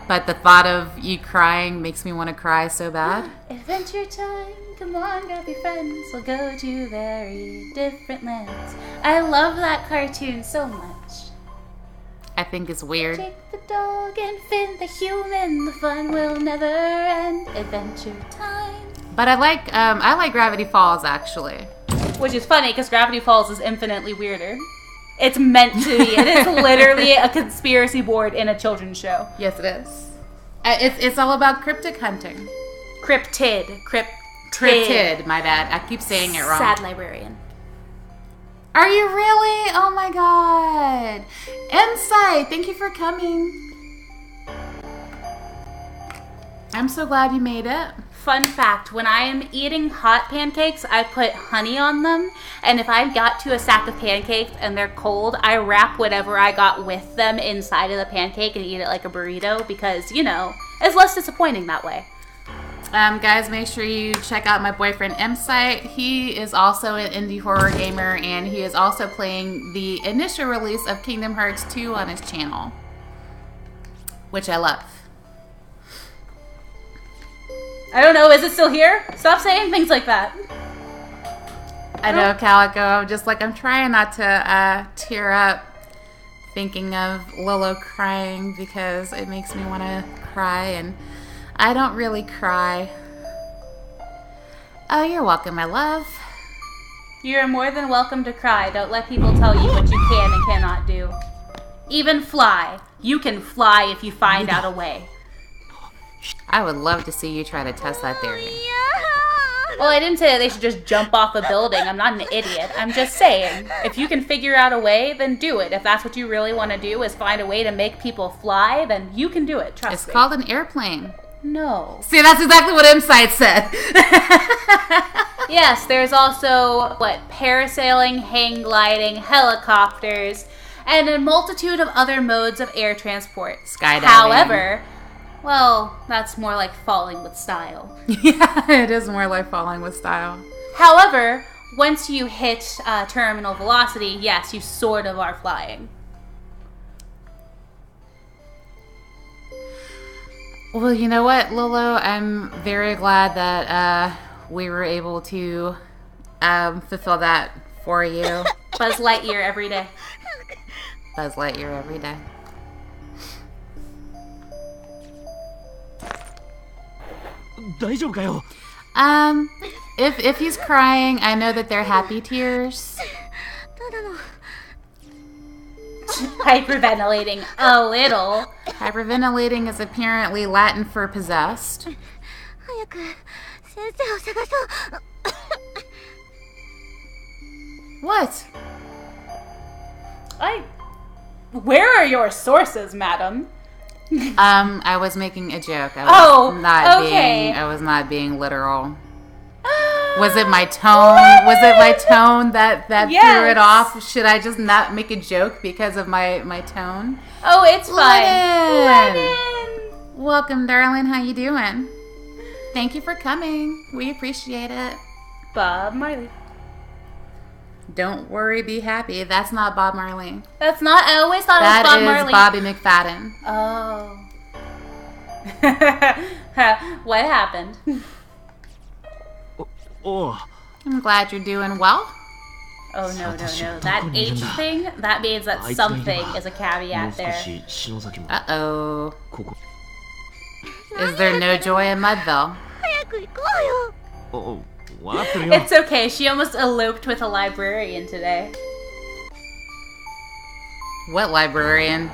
But the thought of you crying makes me want to cry so bad. Adventure time, come on, grab your friends. We'll go to very different lands. I love that cartoon so much. I think it's weird. Take the dog and Finn the human. The fun will never end. Adventure time. But I like Gravity Falls actually. Which is funny because Gravity Falls is infinitely weirder. It's meant to be. It is literally a conspiracy board in a children's show. Yes, it is. It's all about cryptic hunting. Cryptid. Cryptid, my bad. I keep saying it wrong. Sad librarian. Are you really? Oh my god. Insight, thank you for coming. I'm so glad you made it. Fun fact, when I am eating hot pancakes, I put honey on them. And if I got to a sack of pancakes and they're cold, I wrap whatever I got with them inside of the pancake and eat it like a burrito because, you know, it's less disappointing that way. Guys, make sure you check out my boyfriend Insight. He is also an indie horror gamer, and he is also playing the initial release of Kingdom Hearts 2 on his channel, which I love. I don't know, is it still here? Stop saying things like that. I know, Calico. I'm trying not to tear up thinking of Lolo crying because it makes me want to cry, and I don't really cry. Oh, you're welcome, my love. You're more than welcome to cry. Don't let people tell you what you can and cannot do. Even fly. You can fly if you find out a way. I would love to see you try to test that theory. Well, I didn't say that they should just jump off a building. I'm not an idiot. I'm just saying, if you can figure out a way, then do it. If that's what you really want to do, is find a way to make people fly, then you can do it. Trust me. It's called an airplane. No. See, that's exactly what Insight said. Yes, there's also, parasailing, hang gliding, helicopters, and a multitude of other modes of air transport. Skydiving. However, well, that's more like falling with style. Yeah, it is more like falling with style. However, once you hit terminal velocity, yes, you sort of are flying. Well, you know what, Lolo? I'm very glad that we were able to fulfill that for you. Buzz Lightyear every day. Buzz Lightyear every day. If he's crying, I know that they're happy tears. Hyperventilating a little. Hyperventilating is apparently Latin for possessed. What? Where are your sources, madam? I was making a joke. I was not being literal. Was it my tone? Lennon! Was it my tone that Yes. threw it off? Should I just not make a joke because of my tone? Oh, it's fine. Lennon! Welcome, darling. How you doing? Thank you for coming. We appreciate it. Bob Marley. Don't worry, be happy. That's not Bob Marley. That's not. I always thought it was Bob Marley. That is Bobby McFadden. Oh. What happened? Oh. I'm glad you're doing well. Oh, no. That H thing, that means that something is a caveat there. Uh-oh. Is there no joy in Mudville? It's okay. She almost eloped with a librarian today. What librarian?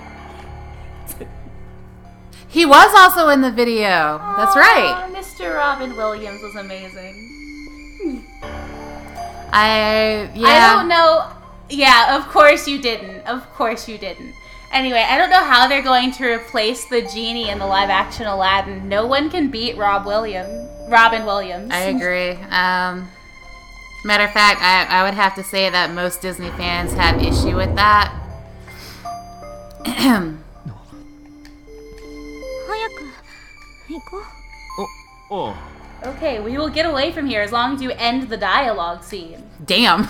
He was also in the video. That's right. Mr. Robin Williams was amazing. I don't know. Yeah, of course you didn't. Anyway, I don't know how they're going to replace the genie in the live-action Aladdin. No one can beat Robin Williams. I agree. Matter of fact, I would have to say that most Disney fans have issue with that. Oh. Okay, we will get away from here as long as you end the dialogue scene. Damn.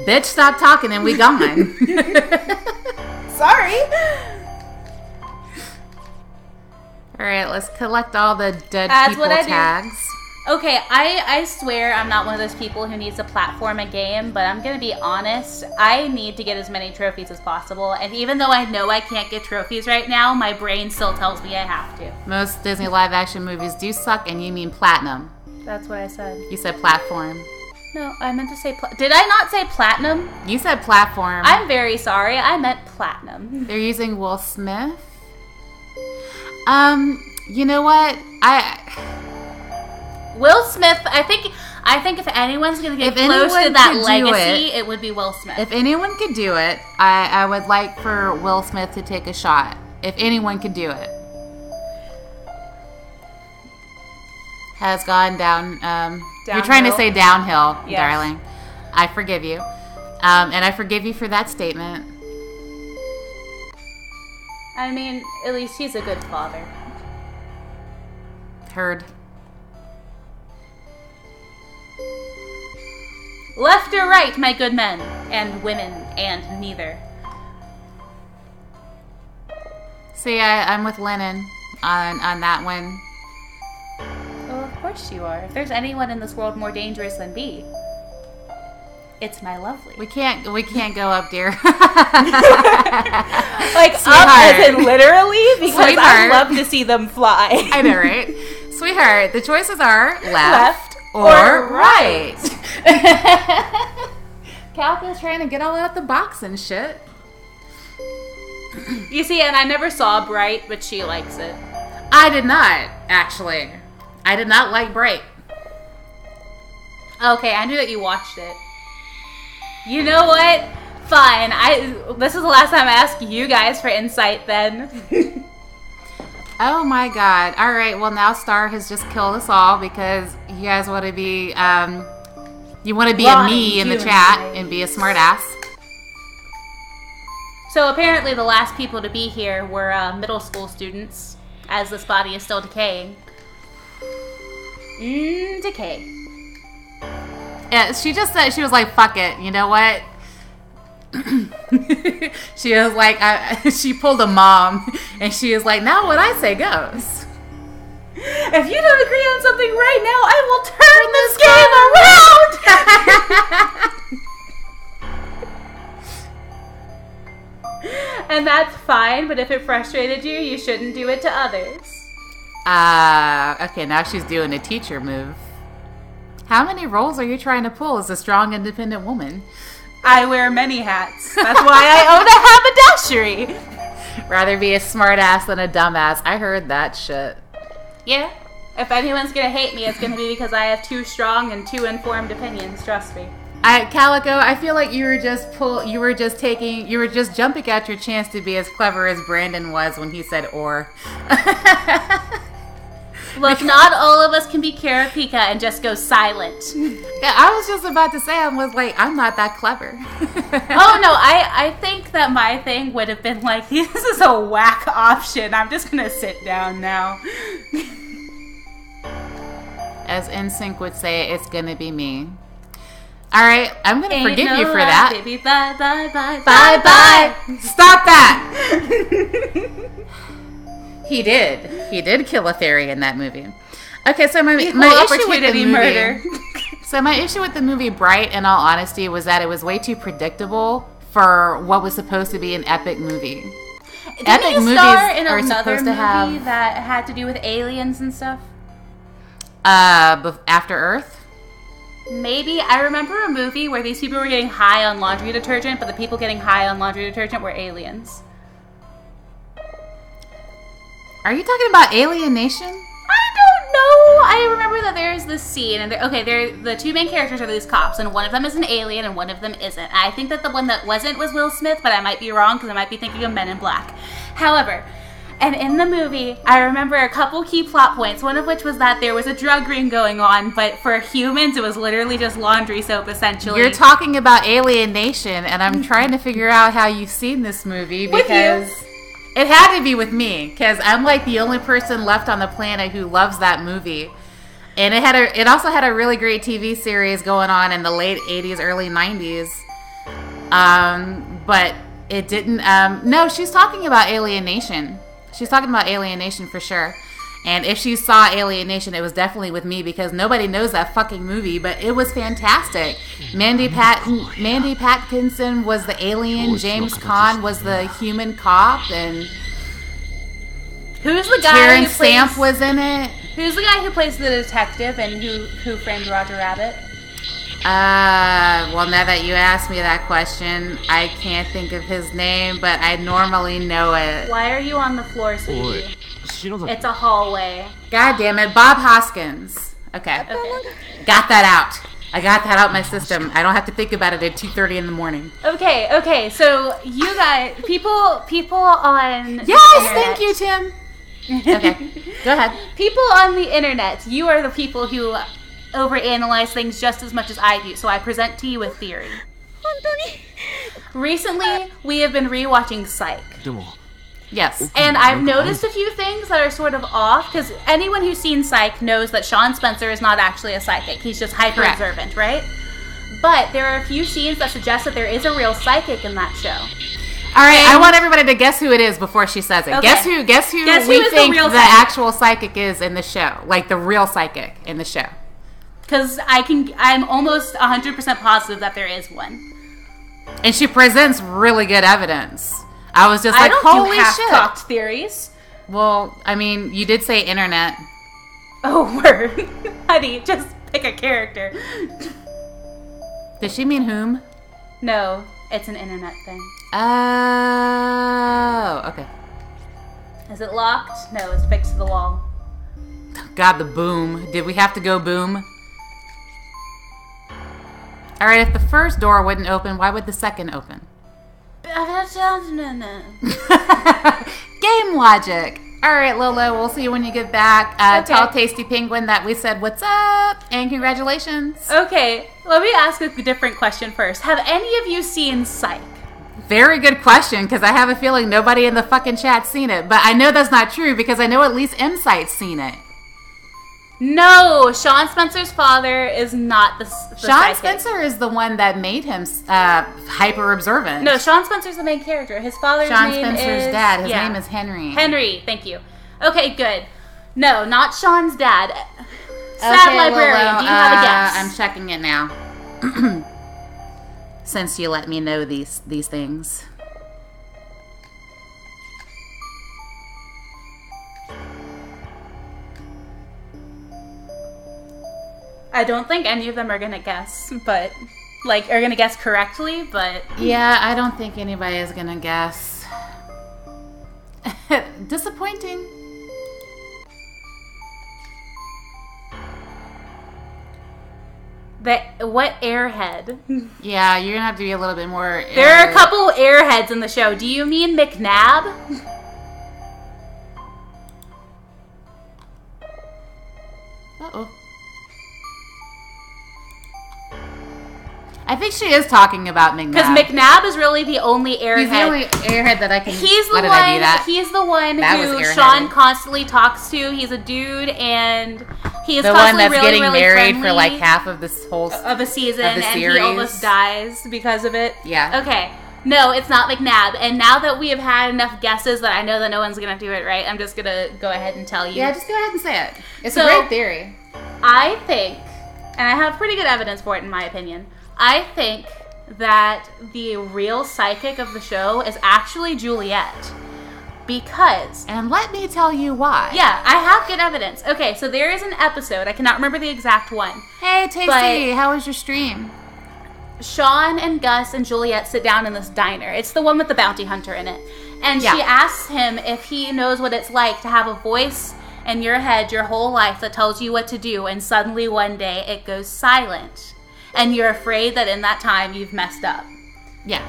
Bitch, stop talking and we gone. Sorry. Alright, let's collect all the dead That's people what I do. tags. Okay, I swear I'm not one of those people who needs to platform a game, but I'm gonna be honest, I need to get as many trophies as possible, and even though I know I can't get trophies right now, my brain still tells me I have to. Most Disney live action movies do suck, and you mean platinum. That's what I said. You said platform. No, I meant to say did I not say platinum? You said platform. I'm very sorry, I meant platinum. They're using Will Smith. You know what? Will Smith, I think if anyone's going to get close to that legacy, it would be Will Smith. If anyone could do it, I would like for Will Smith to take a shot. If anyone could do it. Has gone down. You're trying to say downhill, yes. Darling. I forgive you. And I forgive you for that statement. I mean, at least he's a good father. Heard. Left or right, my good men, and women, and neither. See, I'm with Lennon on that one. Well, of course you are. If there's anyone in this world more dangerous than me, it's my lovely. We can't go up, dear. Like Sweetheart. up as in literally? Because Sweetheart. I love to see them fly. I know, right? Sweetheart, the choices are left or right. Calca's trying to get all out the box and shit. You see, and I never saw Bright, but she likes it. I did not, actually. I did not like Bright. Okay, I knew that you watched it. You know what? Fine. This is the last time I ask you guys for insight then. Oh my god. Alright, well now Star has just killed us all because you guys want to be, you want to be a me in the chat and be a smart ass. So apparently the last people to be here were middle school students, as this body is still decaying. Decay. Yeah, she just said, she was like, fuck it, you know what? She was like, she pulled a mom, and she was like, now what I say goes. If you don't agree on something right now, I will turn this game around! And that's fine, but if it frustrated you, you shouldn't do it to others. Okay, now she's doing a teacher move. How many roles are you trying to pull as a strong, independent woman? I wear many hats. That's why I own a haberdashery. Rather be a smart ass than a dumbass. I heard that shit. Yeah. If anyone's gonna hate me, it's gonna be because I have two strong and two informed opinions. Trust me. Calico, I feel like you were just jumping at your chance to be as clever as Brandon was when he said "or." Look, not all of us can be Karapika and just go silent. Yeah, I was just about to say, I'm not that clever. Oh no, I think that my thing would have been like, this is a whack option. I'm just gonna sit down now. As NSYNC would say, it's gonna be me. Alright, I'm gonna forgive you for that. Baby, bye, bye, bye, bye, bye. Stop that! He did kill a fairy in that movie. Okay, so my issue with the movie, so my issue with the movie Bright, in all honesty, was that it was way too predictable for what was supposed to be an epic movie. Didn't you star in another movie that had to do with aliens and stuff? After Earth? Maybe. I remember a movie where these people were getting high on laundry detergent, but the people getting high on laundry detergent were aliens. Are you talking about Alien Nation? I don't know. I remember that there's this scene, and the two main characters are these cops, and one of them is an alien, and one of them isn't. I think that the one that wasn't was Will Smith, but I might be wrong because I might be thinking of Men in Black. However, and in the movie, I remember a couple key plot points, one of which was that there was a drug ring going on, but for humans, it was literally just laundry soap, essentially. You're talking about Alien Nation, and I'm trying to figure out how you've seen this movie because it had to be with me, because I'm like the only person left on the planet who loves that movie. And it also had a really great TV series going on in the late 80s, early 90s. But it didn't, no, she's talking about Alien Nation. She's talking about Alien Nation for sure. And if she saw Alien Nation, it was definitely with me because nobody knows that fucking movie, but it was fantastic. Mandy Patinkin was the alien, James Caan was the human cop, and who's the guy Terrence Stamp was in it. Who's the guy who plays the detective and who framed Roger Rabbit? Well, now that you asked me that question, I can't think of his name, but I normally know it. Why are you on the floor, sweetie? It's a hallway. God damn it, Bob Hoskins. Okay. Got that out. I got that out my system. I don't have to think about it at 2:30 in the morning. Okay. So you guys, people on yes, thank you, Tim. Okay, go ahead. People on the internet, you are the people who overanalyze things just as much as I do. So I present to you a theory. Recently, we have been rewatching Psych. Yes. And I've noticed a few things that are sort of off, because anyone who's seen Psych knows that Sean Spencer is not actually a psychic. He's just hyper-observant, right? But there are a few scenes that suggest that there is a real psychic in that show. All right, I want everybody to guess who it is before she says it. Okay. Guess who we think the actual psychic is in the show. Like the real psychic in the show. Because I'm almost 100% positive that there is one. And she presents really good evidence. I was just like, holy shit. I don't do half-cocked theories. Well, I mean, you did say internet. Oh, word. Honey, just pick a character. Does she mean whom? No, it's an internet thing. Oh, okay. Is it locked? No, it's fixed to the wall. God, the boom. Did we have to go boom? All right, if the first door wouldn't open, why would the second open? Game logic. All right, Lolo, we'll see you when you get back. Okay. Tell Tasty Penguin that we said what's up and congratulations. Okay, let me ask a different question first. Have any of you seen Psych? Very good question, because I have a feeling nobody in the fucking chat's seen it. But I know that's not true because I know at least M-Site's seen it. No, Sean Spencer's father is not the Sean psychic. Spencer is the one that made him hyper observant. No, Sean Spencer's the main character. His father's Sean name Spencer's is... dad. His name is Henry. Henry, thank you. Okay, good. No, not Sean's dad. Sad librarian, Lolo, do you have a guess? I'm checking it now. Since you let me know these things. I don't think any of them are gonna guess, but are gonna guess correctly, but Yeah, I don't think anybody is gonna guess. Disappointing. what airhead? Yeah, you're gonna have to be a little bit more. There are a couple airheads in the show. Do you mean McNabb? Uh-oh. I think she is talking about McNabb. Because McNabb is really the only airhead. He's the only airhead that I can. He's the Why did one. I do that? He's the one That was who airheaded. Sean constantly talks to. He's a dude, and he is The one constantly that's really, getting really married friendly for like half of this whole of a season, of the and he series. almost dies because of it. Yeah. Okay. No, it's not McNabb. And now that we have had enough guesses that I know that no one's gonna do it right, I'm just gonna go ahead and tell you. Yeah, just go ahead and say it. It's So- a great theory. I think, and I have pretty good evidence for it in my opinion, I think that the real psychic of the show is actually Juliet. Because... And let me tell you why. Yeah, I have good evidence. Okay, so there is an episode, I cannot remember the exact one. Hey, Tasty, But- how was your stream? Sean and Gus and Juliet sit down in this diner. It's the one with the bounty hunter in it. And Yeah. she asks him if he knows what it's like to have a voice in your head your whole life that tells you what to do, and suddenly one day it goes silent. And you're afraid that in that time you've messed up. Yeah.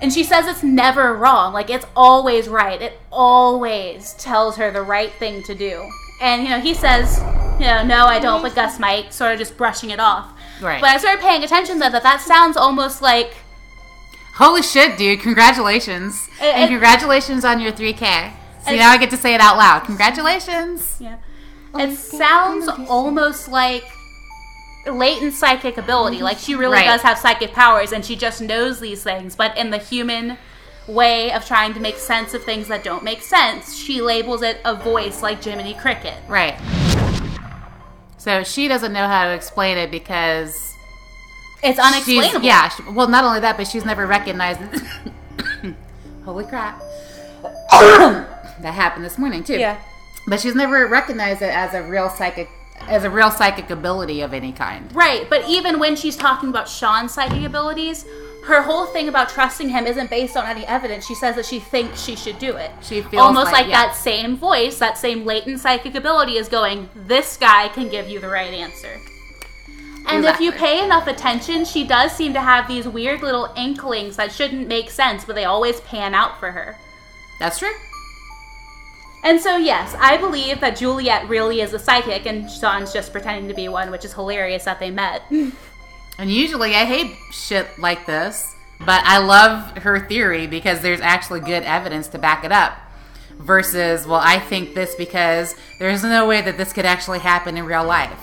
And she says it's never wrong. Like, it's always right. It always tells her the right thing to do. And, he says, no, I don't, but Gus might, sort of just brushing it off. Right. But I started paying attention to that sounds almost like... Holy shit, dude. Congratulations. And congratulations on your 3K. See, now I get to say it out loud. Congratulations. Yeah. It sounds almost like latent psychic ability. Like, she really Right. does have psychic powers, and she just knows these things. But in the human way of trying to make sense of things that don't make sense, she labels it a voice like Jiminy Cricket. Right. So she doesn't know how to explain it because... It's unexplainable. Well, not only that, but she's never recognized it. Holy crap. That happened this morning, too. Yeah. But she's never recognized it as a real psychic ability of any kind. Right, but even when she's talking about Sean's psychic abilities, her whole thing about trusting him isn't based on any evidence. She says that she thinks she should do it. She feels almost like yeah. that same voice, that same latent psychic ability is going, this guy can give you the right answer. And Exactly. if you pay enough attention, she does seem to have these weird little inklings that shouldn't make sense, but they always pan out for her. That's true. And so, yes, I believe that Juliet really is a psychic, and Sean's just pretending to be one, which is hilarious that they met. And usually I hate shit like this, but I love her theory because there's actually good evidence to back it up. Versus, well, I think this because there's no way that this could actually happen in real life.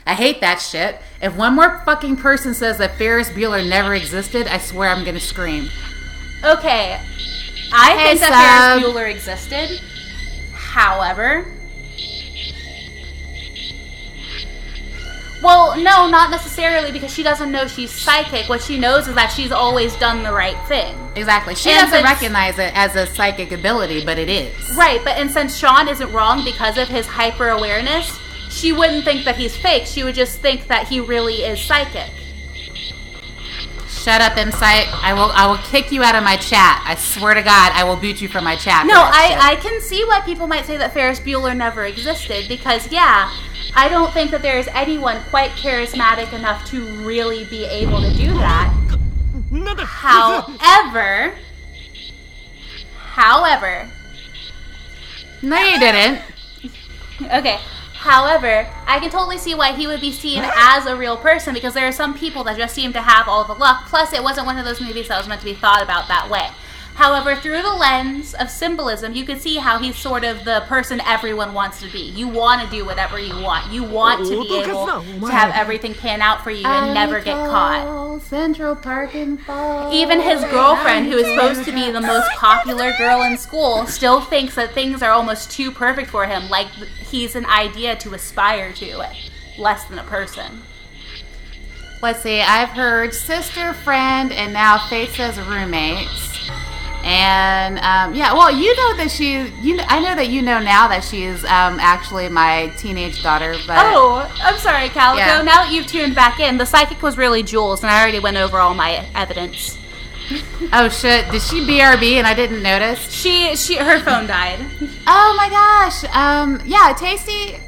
I hate that shit. If one more fucking person says that Ferris Bueller never existed, I swear I'm gonna scream. Okay, I Hey, think that sub. Ferris Bueller existed. However... Well, no, not necessarily, because she doesn't know she's psychic. What she knows is that she's always done the right thing. Exactly. She And doesn't since- recognize it as a psychic ability, but it is. Right, and since Sean isn't wrong because of his hyper-awareness, she wouldn't think that he's fake. She would just think that he really is psychic. Shut up, Insight. I will kick you out of my chat. I swear to God, I will boot you from my chat. No, I can see why people might say that Ferris Bueller never existed, because, yeah, I don't think that there is anyone quite charismatic enough to really be able to do that. However... No, you didn't. Okay. However, I can totally see why he would be seen as a real person, because there are some people that just seem to have all the luck. Plus, it wasn't one of those movies that was meant to be thought about that way. However, through the lens of symbolism, you can see how he's sort of the person everyone wants to be. You want to do whatever you want. You want to be able to have everything pan out for you and never get caught. Central Park and Falls. Even his girlfriend, who is supposed to be the most popular girl in school, still thinks that things are almost too perfect for him, like he's an idea to aspire to, less than a person. Let's see, I've heard sister, friend, and now Faith says roommates. And yeah, well, you know that I know that you know now that she's actually my teenage daughter. But oh, I'm sorry, Calico. Yeah. Now that you've tuned back in, the psychic was really Jules, and I already went over all my evidence. Oh shit! Did she BRB and I didn't notice? Her phone died. Oh my gosh! Yeah, Tasty.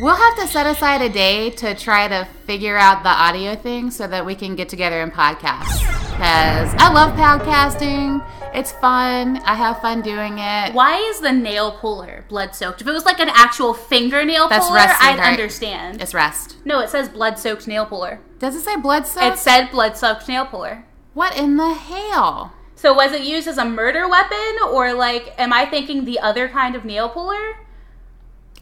We'll have to set aside a day to try to figure out the audio thing so that we can get together and podcast. Because I love podcasting. It's fun. I have fun doing it. Why is the nail puller blood-soaked? If it was like an actual fingernail puller, I'd understand. It's rust. No, it says blood-soaked nail puller. Does it say blood-soaked? It said blood-soaked nail puller. What in the hell? So was it used as a murder weapon? Or like, am I thinking the other kind of nail puller?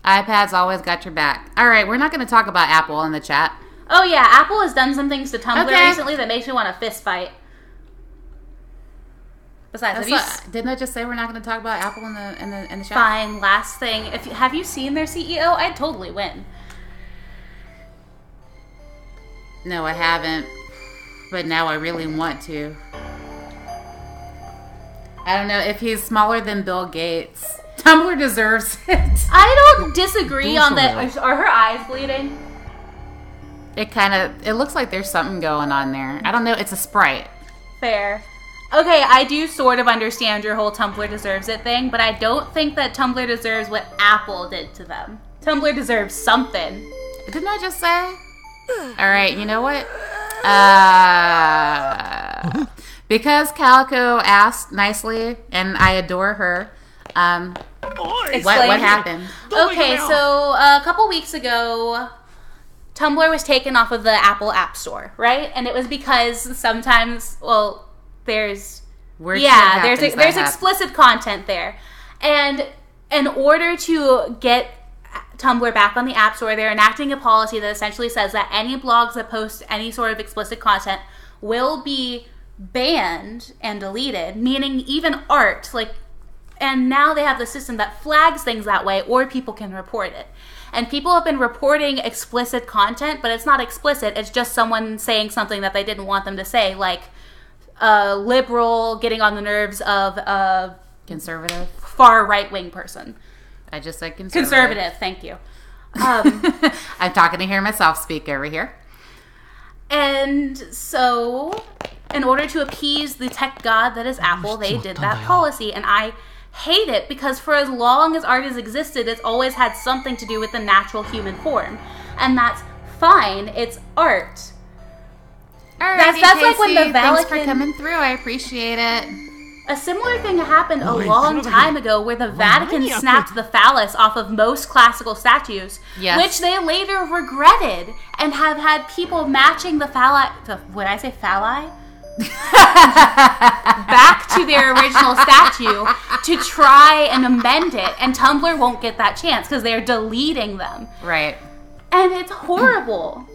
iPad's always got your back. All right, we're not going to talk about Apple in the chat. Oh yeah, Apple has done some things to Tumblr recently that makes me want to fist fight. Besides, didn't I just say we're not going to talk about Apple in the chat? Fine. Last thing, have you seen their CEO? I'd totally win. No, I haven't. But now I really want to. I don't know if he's smaller than Bill Gates. Tumblr deserves it. I don't disagree on that. Are her eyes bleeding? It looks like there's something going on there. I don't know. It's a Sprite. Fair. Okay, I do sort of understand your whole Tumblr deserves it thing, but I don't think that Tumblr deserves what Apple did to them. Tumblr deserves something. Didn't I just say? All right, you know what? Because Calico asked nicely, and I adore her, what happened? Okay, so a couple weeks ago, Tumblr was taken off of the Apple App Store, right? And it was because sometimes, well... There's explicit content there, and in order to get Tumblr back on the App Store, they're enacting a policy that essentially says that any blogs that post any sort of explicit content will be banned and deleted, meaning even art. And now they have the system that flags things that way, or people can report it. And people have been reporting explicit content, but it's not explicit. It's just someone saying something that they didn't want them to say, like a liberal getting on the nerves of a conservative, far right-wing person. I just said conservative. Conservative, thank you. I'm talking to hear myself speak over here. And so, in order to appease the tech god that is Apple, they did that policy. And I hate it because for as long as art has existed, it's always had something to do with the natural human form. And that's fine. It's art. Alrighty, that's like when the Vatican... Thanks for coming through. I appreciate it. A similar thing happened a long time ago where the Vatican snapped the phallus off of most classical statues, which they later regretted and have had people matching the phalli... Would I say phalli? back to their original statue to try and amend it, and Tumblr won't get that chance because they're deleting them. Right. And it's horrible.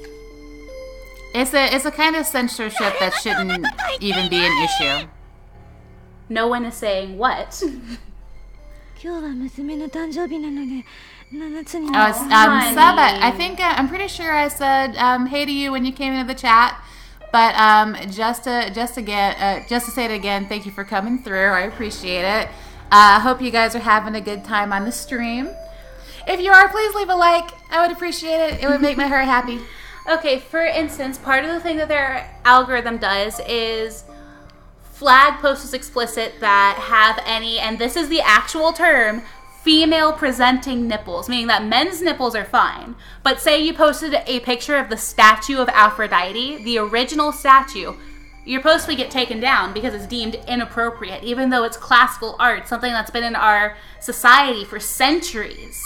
It's a kind of censorship that shouldn't even be an issue. No one is saying what. Sub, I think I'm pretty sure I said hey to you when you came into the chat, but just to say it again, thank you for coming through. I appreciate it. I hope you guys are having a good time on the stream. If you are, please leave a like. I would appreciate it. It would make my heart happy. Okay, for instance, part of the thing that their algorithm does is flag posts explicit that have any, and this is the actual term, female presenting nipples, meaning that men's nipples are fine. But say you posted a picture of the statue of Aphrodite, the original statue, your post would get taken down because it's deemed inappropriate, even though it's classical art, something that's been in our society for centuries.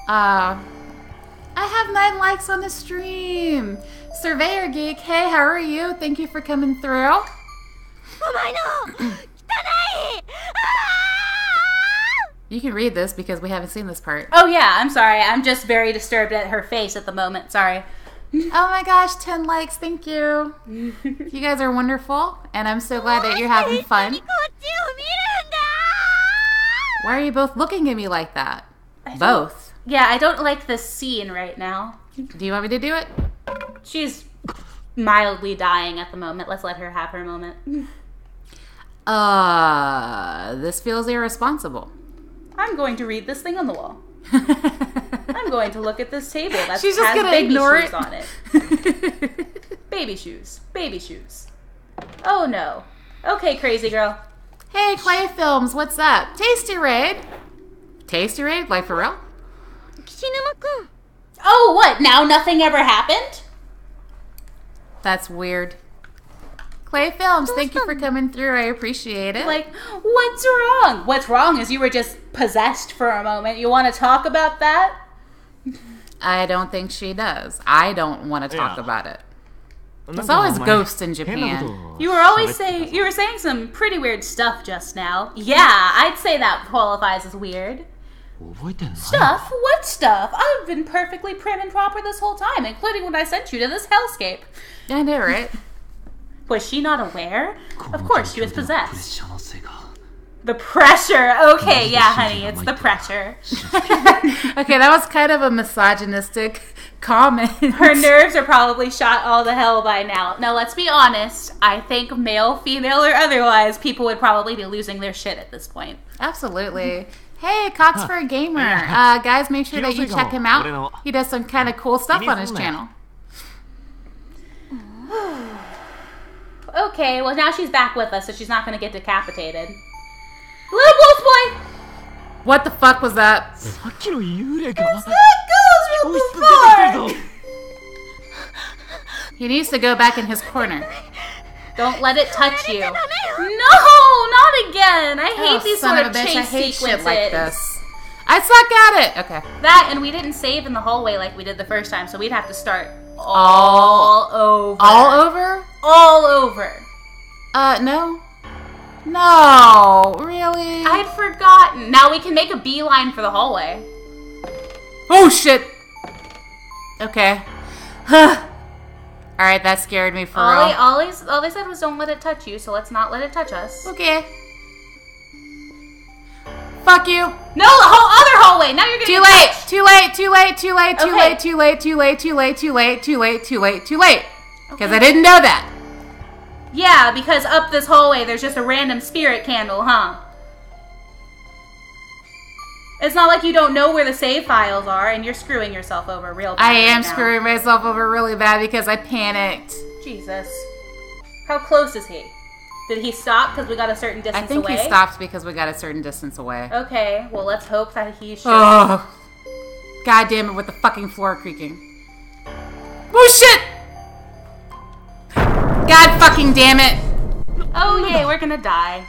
I have 9 likes on the stream. Surveyor Geek, hey, how are you? Thank you for coming through. お前の汚い You can read this because we haven't seen this part. Oh yeah, I'm sorry. I'm just very disturbed at her face at the moment. Sorry. Oh my gosh, 10 likes, thank you. You guys are wonderful, and I'm so glad that you're having fun. こっちを見るんだ Why are you both looking at me like that? Both. Yeah, I don't like this scene right now. Do you want me to do it? She's mildly dying at the moment. Let's let her have her moment. This feels irresponsible. I'm going to read this thing on the wall. I'm going to look at this table that She's just has gonna baby ignore shoes it. on it. Baby shoes. Baby shoes. Oh no. Okay, crazy girl. Hey, Clay Films, what's up? Tasty Raid. Tasty Raid? Like for real? 岸沼くん Oh, what? Now nothing ever happened? That's weird. Clay Films, thank you for coming through. I appreciate it. Like, what's wrong? What's wrong is you were just possessed for a moment. You want to talk about that? I don't think she does. I don't want to talk Yeah. about it. なん It's か always お前 ghosts in 変なこと Japan. You were always saying, you were saying some pretty weird stuff just now. Yeah, I'd say that qualifies as weird. 覚えてんの Stuff? What stuff? I've been perfectly prim and proper this whole time, including when I sent you to this hellscape. I know, right? Was she not aware? Of course, she was この状況でのプレッ possessed. シャーのせいが The pressure. Okay, yeah, honey, it's the pressure. Okay, that was kind of a misogynistic comment. Her nerves are probably shot all to hell by now. Now, let's be honest. I think male, female, or otherwise, people would probably be losing their shit at this point. Absolutely. Hey, Cox for a Gamer. Guys, make sure that you check him out. He does some kind of cool stuff on his channel. Okay, well, now she's back with us, so she's not going to get decapitated. Little wolf boy! What the fuck was that? さっきの幽霊が That goes 教 with 室 the 出て bar! くるぞ He needs to go back in his corner. Don't let it touch you. No, not again! I hate Oh, these son sort of of a bitch, I chase hate sequences. shit like this. I suck at it! Okay. That, and we didn't save in the hallway like we did the first time, so we'd have to start all over. All over? All over. No. No, really? I'd forgotten. Now we can make a beeline for the hallway. Oh shit! Okay. Alright, that scared me for real. All they said was don't let it touch you, so let's not let it touch us. Okay. Fuck you! No, the whole other hallway! Now you're gonna Too get late! touched. Too late! Too late! Too late! Too Okay. late! Too late! Too late! Too late! Too late! Too late! Too late! Too late! Because I didn't know that. Yeah, because up this hallway there's just a random spirit candle, huh? It's not like you don't know where the save files are and you're screwing yourself over real bad. I am right now. screwing myself over really bad because I panicked. Jesus. How close is he? Did he stop because we got a certain distance I think away? he stopped because we got a certain distance away. Okay, well let's hope that he should. Oh. God damn it with the fucking floor creaking. Oh shit! God fucking damn it. Oh yay, we're gonna die.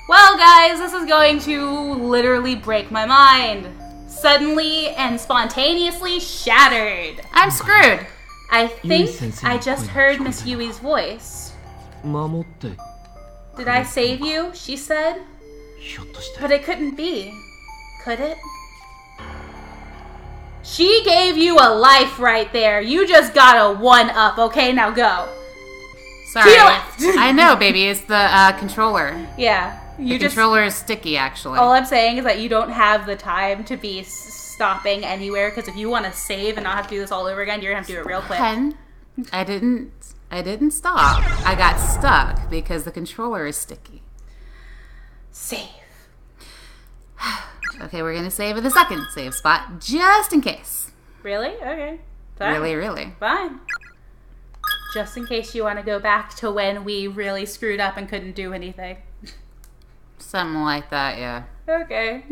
Well guys, this is going to literally break my mind. Suddenly and spontaneously shattered. I'm screwed. I think Yui-sensei I just heard Miss Yui's voice. 守って Did I save you? She said. ひょっとして But it couldn't be. Could it? She gave you a life right there. You just got a 1-up, okay? Now go. Sorry. To your left. I know, baby. It's the controller. Yeah. You The just. controller is sticky, actually. All I'm saying is that you don't have the time to be stopping anywhere, because if you want to save and not have to do this all over again, you're going to have to do it real quick. Pen, I didn't stop. I got stuck because the controller is sticky. Save. Okay, we're gonna save at the second save spot, just in case. Really? Okay. Fine. Really, really. Fine. Just in case you want to go back to when we really screwed up and couldn't do anything. Something like that, yeah. Okay.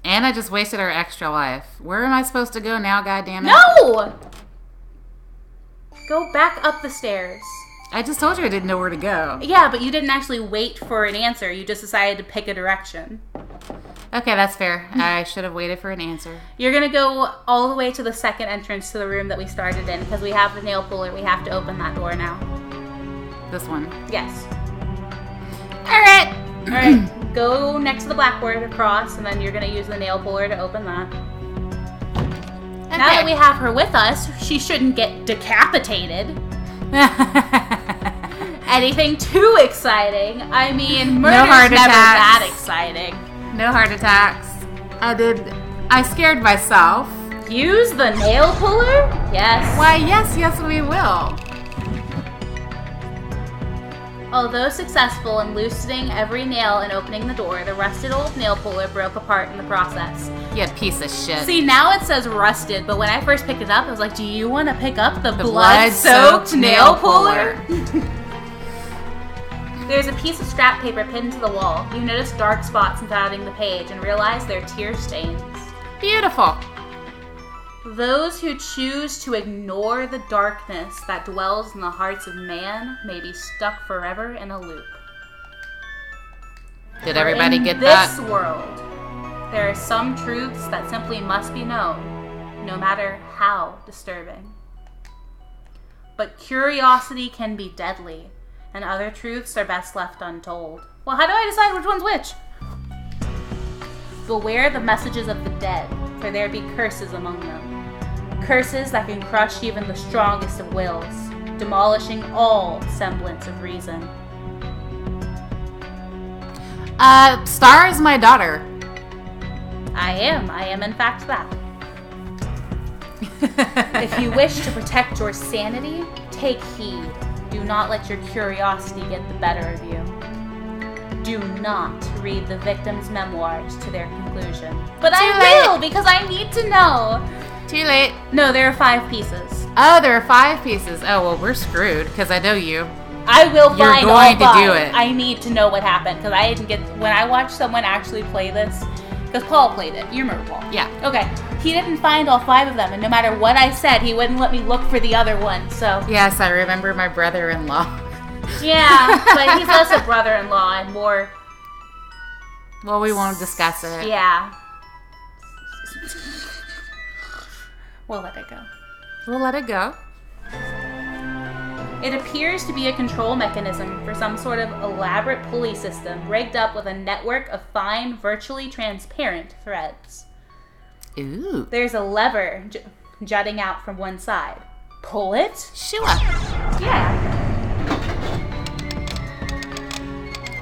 And I just wasted our extra life. Where am I supposed to go now, goddammit? No! Go back up the stairs. I just told you I didn't know where to go. Yeah, but you didn't actually wait for an answer. You just decided to pick a direction. Okay, that's fair. I should have waited for an answer. You're going to go all the way to the second entrance to the room that we started in because we have the nail puller. We have to open that door now. This one. Yes. Alright. Alright, go next to the blackboard across, and then you're going to use the nail puller to open that. Okay. Now that we have her with us, she shouldn't get decapitated. Anything too exciting. I mean, murder's heart never attacks. that exciting. No heart attacks. I scared myself. Use the nail puller? Yes. Why, yes, we will. Although successful in loosening every nail and opening the door, the rusted old nail puller broke apart in the process. You piece of shit. See, now it says rusted, but when I first picked it up, I was like, do you want to pick up the blood-soaked blood-soaked nail puller? There's a piece of scrap paper pinned to the wall. You notice dark spots enfounding the page and realize they're tear stains. Beautiful. Those who choose to ignore the darkness that dwells in the hearts of man may be stuck forever in a loop. Did everybody get this that? In this world, there are some truths that simply must be known, no matter how disturbing. But curiosity can be deadly, and other truths are best left untold. Well, how do I decide which one's which? Beware the messages of the dead, for there be curses among them. Curses that can crush even the strongest of wills, demolishing all semblance of reason. Star is my daughter. I am in fact that. If you wish to protect your sanity, take heed. Do not let your curiosity get the better of you. Do not read the victim's memoirs to their conclusion. But I will, because I need to know. Too late. No, there are 5 pieces. Oh, there are 5 pieces. Oh, well, we're screwed, because I know you. I will find all 5. You're going to do it. I need to know what happened, because I didn't get... When I watched someone actually play this, because Paul played it. You remember Paul? Yeah. Okay. He didn't find all 5 of them, and no matter what I said, he wouldn't let me look for the other one, so... Yes, I remember my brother-in-law. Yeah, but he's less a brother-in-law and more... Well, we won't discuss it. Yeah. We'll let it go. We'll let it go. It appears to be a control mechanism for some sort of elaborate pulley system rigged up with a network of fine, virtually transparent threads. Ooh. There's a lever jutting out from one side. Pull it? Sure. Yeah.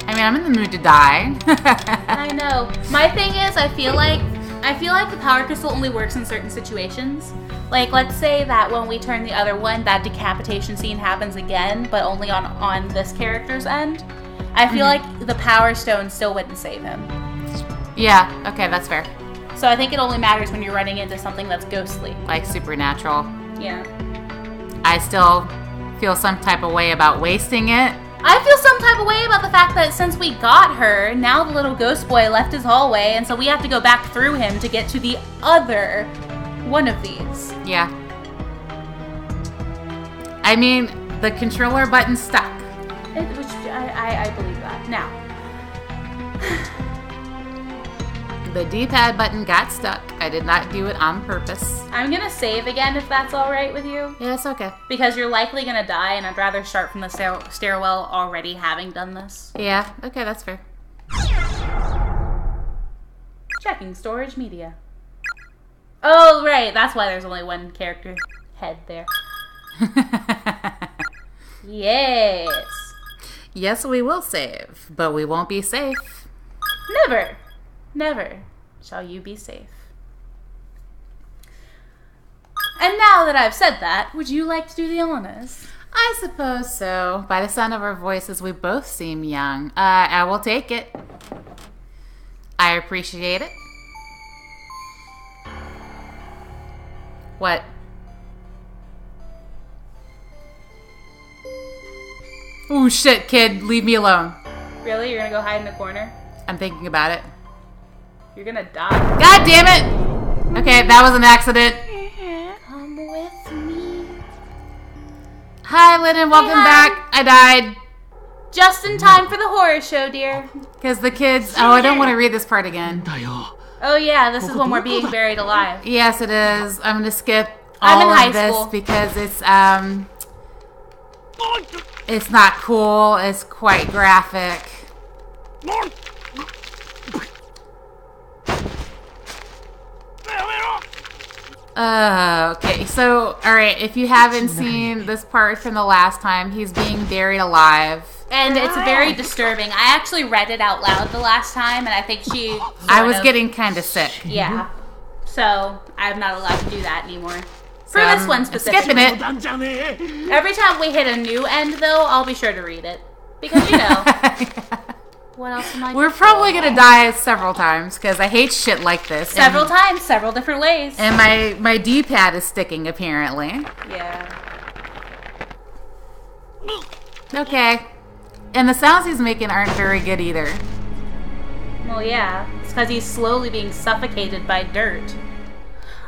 I mean, I'm in the mood to die. I know. My thing is, I feel like the power crystal only works in certain situations. Like, let's say that when we turn the other one, that decapitation scene happens again, but only on this character's end. I feel like the power stone still wouldn't save him. Yeah, okay, that's fair. So I think it only matters when you're running into something that's ghostly. Like supernatural. Yeah. I still feel some type of way about wasting it. I feel some type of way about the fact that since we got her, now the little ghost boy left his hallway, and so we have to go back through him to get to the other one of these. Yeah. I mean, the controller button stuck. Which I believe that. Now. The D-pad button got stuck. I did not do it on purpose. I'm gonna save again if that's alright with you. Yeah, it's okay. Because you're likely gonna die, and I'd rather start from the stairwell already having done this. Yeah, okay, that's fair. Checking storage media. Oh, right, that's why there's only one character head there. Yes. Yes, we will save, but we won't be safe. Never, never shall you be safe. And now that I've said that, would you like to do the honors? I suppose so. By the sound of our voices, we both seem young. I will take it. I appreciate it. What? Oh shit, kid, leave me alone. Really? You're gonna go hide in the corner? I'm thinking about it. You're gonna die. God damn it! Okay, that was an accident. Come with me. Hi, Lennon, welcome hi. back. I died. Just in time for the horror show, dear. Because the kids... Oh, I don't want to read this part again. Oh yeah, this is when we're being buried alive. Yes, it is. I'm going to skip I'm all in high of this school. because it's not cool. It's quite graphic. Okay, so, alright, if you haven't seen this part from the last time, he's being buried alive. And it's very disturbing. I actually read it out loud the last time, and I think she I was getting kind of sick. Yeah. So, I'm not allowed to do that anymore. So For this I'm one specifically. skipping it. Every time we hit a new end, though, I'll be sure to read it. Because, you know, what else am I We're probably going to die several times because I hate shit like this. Several times, several different ways. And my D-pad is sticking, apparently. Yeah. Okay. And the sounds he's making aren't very good either. Well, yeah. It's because he's slowly being suffocated by dirt.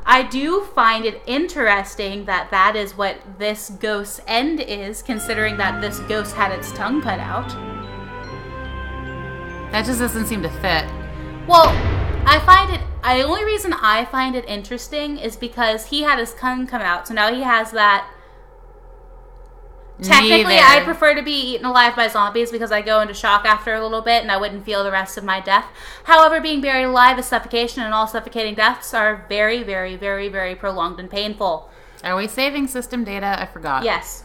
I do find it interesting that that is what this ghost's end is, considering that this ghost had its tongue cut out. That just doesn't seem to fit. Well, the only reason I find it interesting is because he had his tongue come out, so now he has that. Technically, Neither. I prefer to be eaten alive by zombies because I go into shock after a little bit and I wouldn't feel the rest of my death. However, being buried alive is suffocation, and all suffocating deaths are very, very, very, very prolonged and painful. Are we saving system data? I forgot. Yes.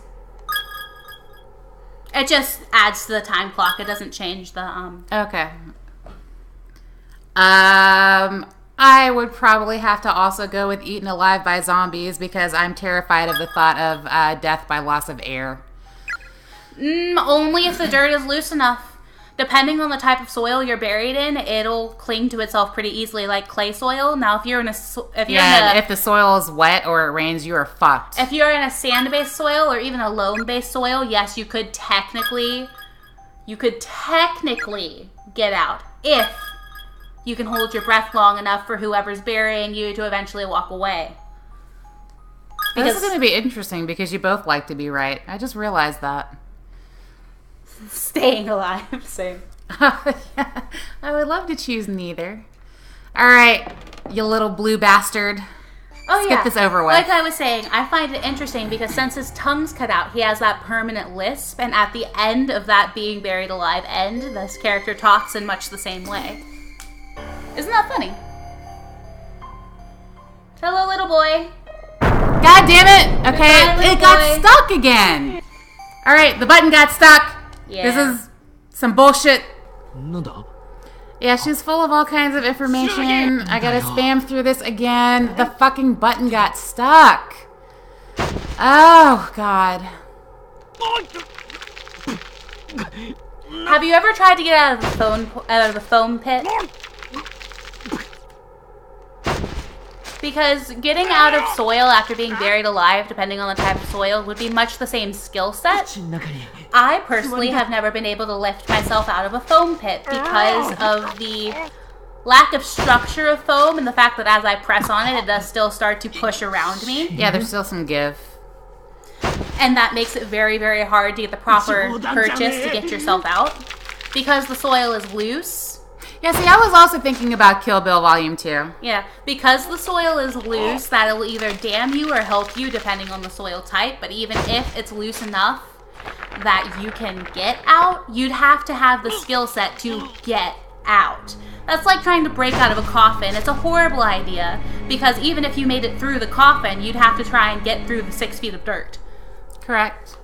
It just adds to the time clock. It doesn't change the, Okay. I would probably have to also go with eaten alive by zombies because I'm terrified of the thought of death by loss of air. Only if the dirt is loose enough. Depending on the type of soil you're buried in, it'll cling to itself pretty easily, like clay soil. Now, if you're in a if the soil is wet or it rains, you are fucked. If you're in a sand-based soil or even a loam-based soil, yes, you could technically get out if you can hold your breath long enough for whoever's burying you to eventually walk away. This is going to be interesting because you both like to be right. I just realized that. Staying alive, same. Yeah. I would love to choose neither. All right, you little blue bastard. Oh, Let's yeah. get this over with. Like I was saying, I find it interesting because since his tongue's cut out, he has that permanent lisp, and at the end of that being buried alive end, this character talks in much the same way. Isn't that funny? Hello, little boy. God damn it! Okay, Goodbye, little it got boy. stuck again. All right, the button got stuck. Yeah. This is some bullshit. なんだ Yeah, she's full of all kinds of information. I gotta spam through this again. The fucking button got stuck. Oh, God. Have you ever tried to get out of the foam pit? Because getting out of soil after being buried alive, depending on the type of soil, would be much the same skill set. I personally have never been able to lift myself out of a foam pit because of the lack of structure of foam and the fact that as I press on it, it does still start to push around me. Yeah, there's still some give. And that makes it very, very hard to get the proper purchase to get yourself out. Because the soil is loose. Yeah, see, I was also thinking about Kill Bill Volume 2. Yeah, because the soil is loose, that'll either damn you or help you depending on the soil type. But even if it's loose enough that you can get out, you'd have to have the skill set to get out. That's like trying to break out of a coffin. It's a horrible idea because even if you made it through the coffin, you'd have to try and get through the 6 feet of dirt. Correct.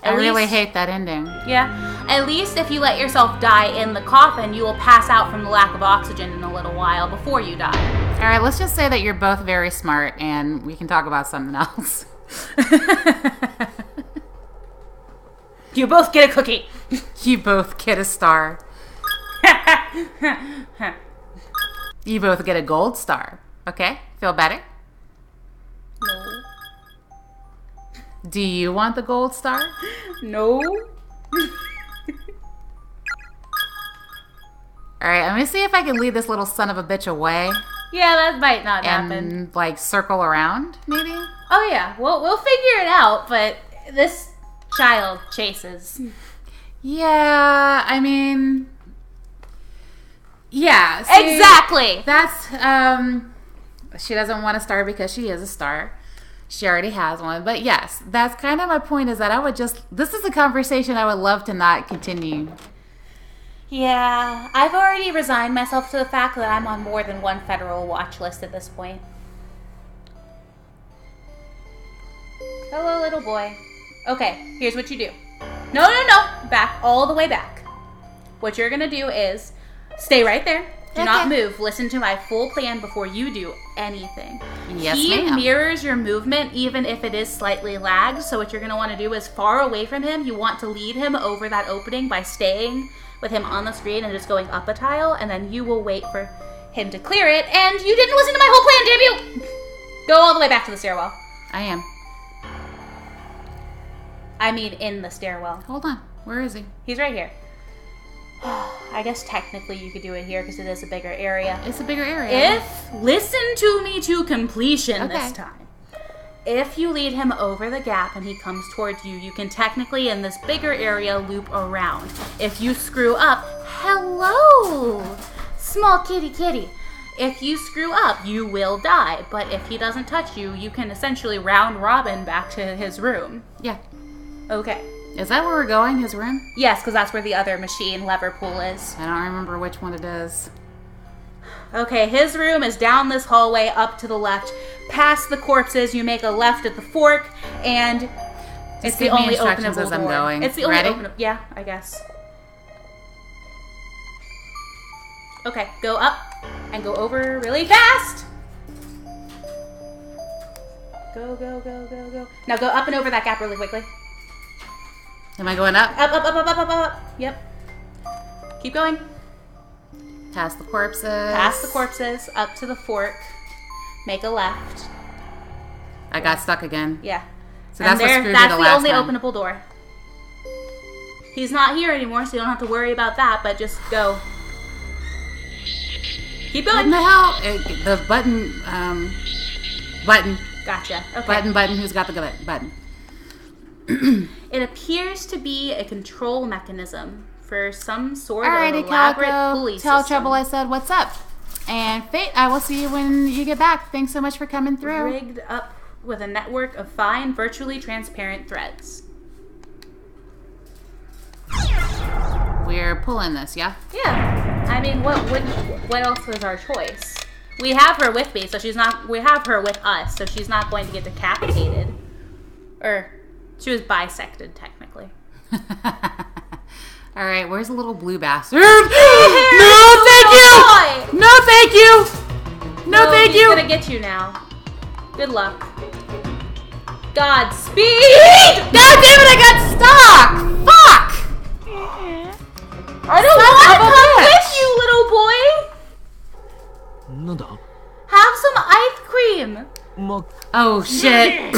I really hate that ending. Yeah. At least if you let yourself die in the coffin, you will pass out from the lack of oxygen in a little while before you die. All right, let's just say that you're both very smart and we can talk about something else. You both get a cookie. You both get a star. You both get a gold star. Okay, feel better? No. Do you want the gold star? No. Alright, let me see if I can lead this little son of a bitch away. Yeah, that might not happen. And, like, circle around, maybe? Oh yeah, we'll figure it out, but this child chases. Yeah, I mean... Yeah. See, Exactly! That's, she doesn't want a star because she is a star. She already has one. But yes, that's kind of my point, is that I would just... This is a conversation I would love to not continue. Yeah, I've already resigned myself to the fact that I'm on more than one federal watch list at this point. Hello, little boy. Okay, here's what you do. No. Back, all the way back. What you're gonna do is stay right there. Do not move. Listen to my full plan before you do anything. Yes, He ma'am. mirrors your movement even if it is slightly lagged. So what you're gonna want to do is far away from him. You want to lead him over that opening by staying with him on the screen and just going up a tile, and then you will wait for him to clear it. And you didn't listen to my whole plan, damn you! Go all the way back to the stairwell. I am. I mean, in the stairwell. Hold on. Where is he? He's right here. I guess technically you could do it here because it is a bigger area. It's a bigger area. Listen to me to completion Okay. this time. If you lead him over the gap and he comes towards you, you can technically, in this bigger area, loop around. If you screw up, hello, small kitty. If you screw up, you will die. But if he doesn't touch you, you can essentially round robin back to his room. Yeah. Okay. Is that where we're going? His room? Yes, because that's where the other machine lever pool is. I don't remember which one it is. Okay, his room is down this hallway, up to the left. Past the corpses, you make a left at the fork, and it's the give me only instructions openable as I'm door. going. It's the only Ready? openable. Yeah, I guess. Okay, go up and go over really fast. Go. Now go up and over that gap really quickly. Am I going up? Up. Yep. Keep going. Past the corpses. Past the corpses, up to the fork. Make a left. I got stuck again. Yeah. So that's what screwed me that's the the last only time. openable door. He's not here anymore, so you don't have to worry about that, but just go. Keep What going. in the hell? The button, button. Gotcha. Okay. Button, who's got the button? It appears to be a control mechanism for some sort of Alrighty, elaborate Calico. pulley Tell system. Trouble I said what's up. And Fate, I will see you when you get back. Thanks so much for coming through. Rigged up with a network of fine, virtually transparent threads. We're pulling this, yeah? Yeah. I mean, what else was our choice? We have her with me, so she's not. We have her with us, so she's not going to get decapitated. Or she was bisected, technically. All right, where's the little blue bastard? No, thank you! No, thank you! No, thank he's you! gonna get you now. Good luck. Godspeed! God damn it, I got stuck! Fuck! I don't want to come with you, little boy! なんだ Have some ice cream! ま、 Oh shit.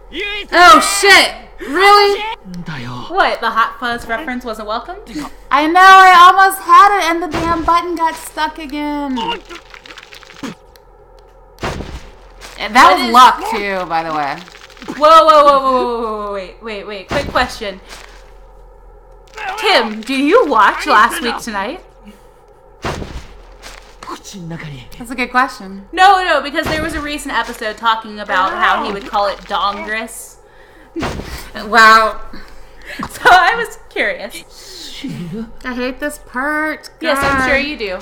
唯一 Oh shit! Really? だよ What, the Hot Fuzz reference wasn't welcome? I know, I almost had it and the damn button got stuck again. And that was luck too, by the way. Whoa, wait, quick question. Tim, do you watch Last Week Tonight? 口の中に That's a good question. No, because there was a recent episode talking about how he would call it dongress. Wow. So I was curious. 死ぬ I hate this part. Yes, I'm God. sure you do.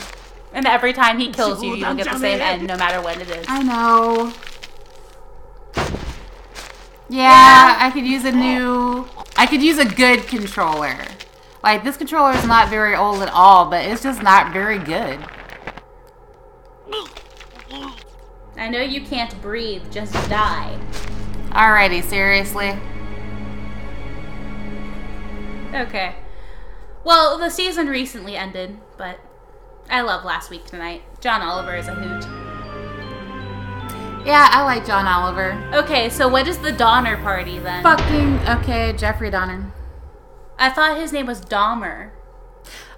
And every time he kills you, you'll get the same end no matter when it is. I know. Yeah, I could use a good controller. Like, this controller is not very old at all, but it's just not very good. I know you can't breathe, just die. Alrighty, seriously. Okay. Well, the season recently ended, but I love Last Week Tonight. John Oliver is a hoot. Yeah, I like John Oliver. Okay, so what is the Donner Party then? Okay, Jeffrey Donner. I thought his name was Dahmer.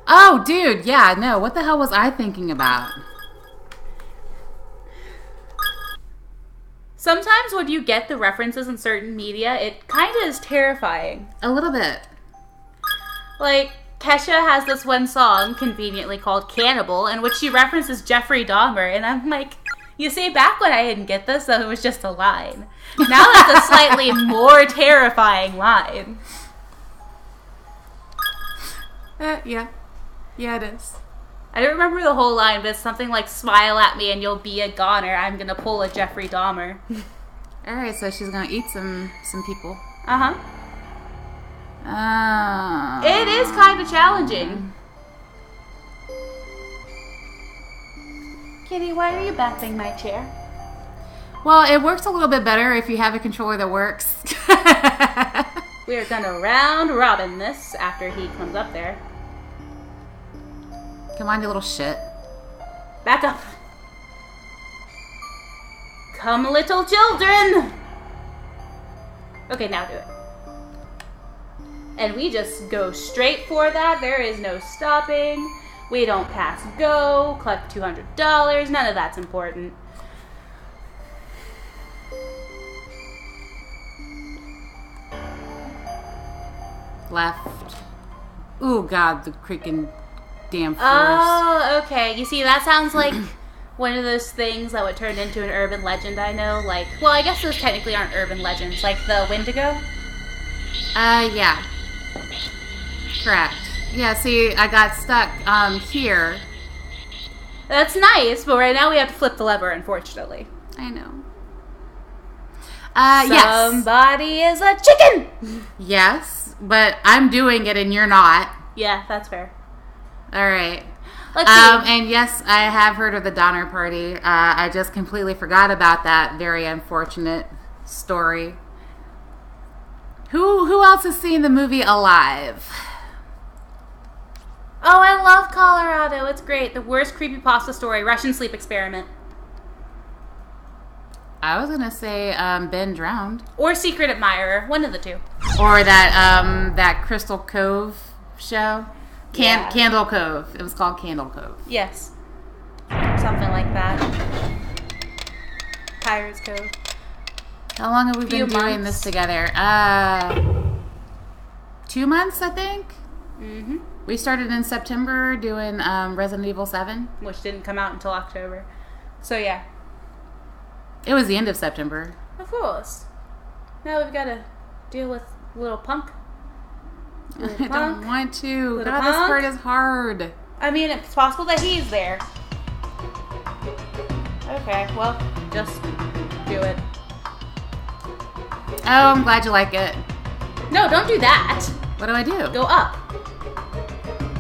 Oh, dude, yeah, no. What the hell was I thinking about? Sometimes when you get the references in certain media, it kind of is terrifying. A little bit. Like, Kesha has this one song, conveniently called Cannibal, in which she references Jeffrey Dahmer, and I'm like, you see, back when I didn't get this, though, it was just a line. Now that's a slightly more terrifying line. Yeah. Yeah, it is. I don't remember the whole line, but it's something like, smile at me and you'll be a goner. I'm gonna pull a Jeffrey Dahmer. Alright, so she's gonna eat some people. Uh-huh. It is kind of challenging. Kitty, why are you bapping my chair? Well, it works a little bit better if you have a controller that works. We are gonna round robin this after he comes up there. Come on, you little shit. Back up. Come, little children. Okay, now do it. And we just go straight for that. There is no stopping. We don't pass go, collect $200. None of that's important. Left. Ooh, God, the freaking damn forest. Oh, okay. You see, that sounds like one of those things that would turn into an urban legend I know. Like, well, I guess those technically aren't urban legends. Like the Wendigo? Yeah. Correct. Yeah, see, I got stuck, here. That's nice, but right now we have to flip the lever, unfortunately. I know. Yes. Somebody is a chicken! Yes, but I'm doing it and you're not. Yeah, that's fair. Alright. Let's see. And yes, I have heard of the Donner Party. I just completely forgot about that very unfortunate story. Who else has seen the movie Alive? Oh, I love Colorado. It's great. The worst creepypasta story, Russian sleep experiment. I was gonna say Ben Drowned. Or Secret Admirer. One of the two. Or that Crystal Cove show. Candle Cove. It was called Candle Cove. Yes. Something like that. Pirates Cove. How long have we been doing this together? 2 months, I think. Mm-hmm. We started in September doing Resident Evil 7. Which didn't come out until October. So, yeah. It was the end of September. Of course. Now we've got to deal with little punk. I don't want to. Little God, this punk. part is hard. I mean, it's possible that he's there. Okay, well, just do it. Oh, I'm glad you like it. No, don't do that. What do I do? Go up.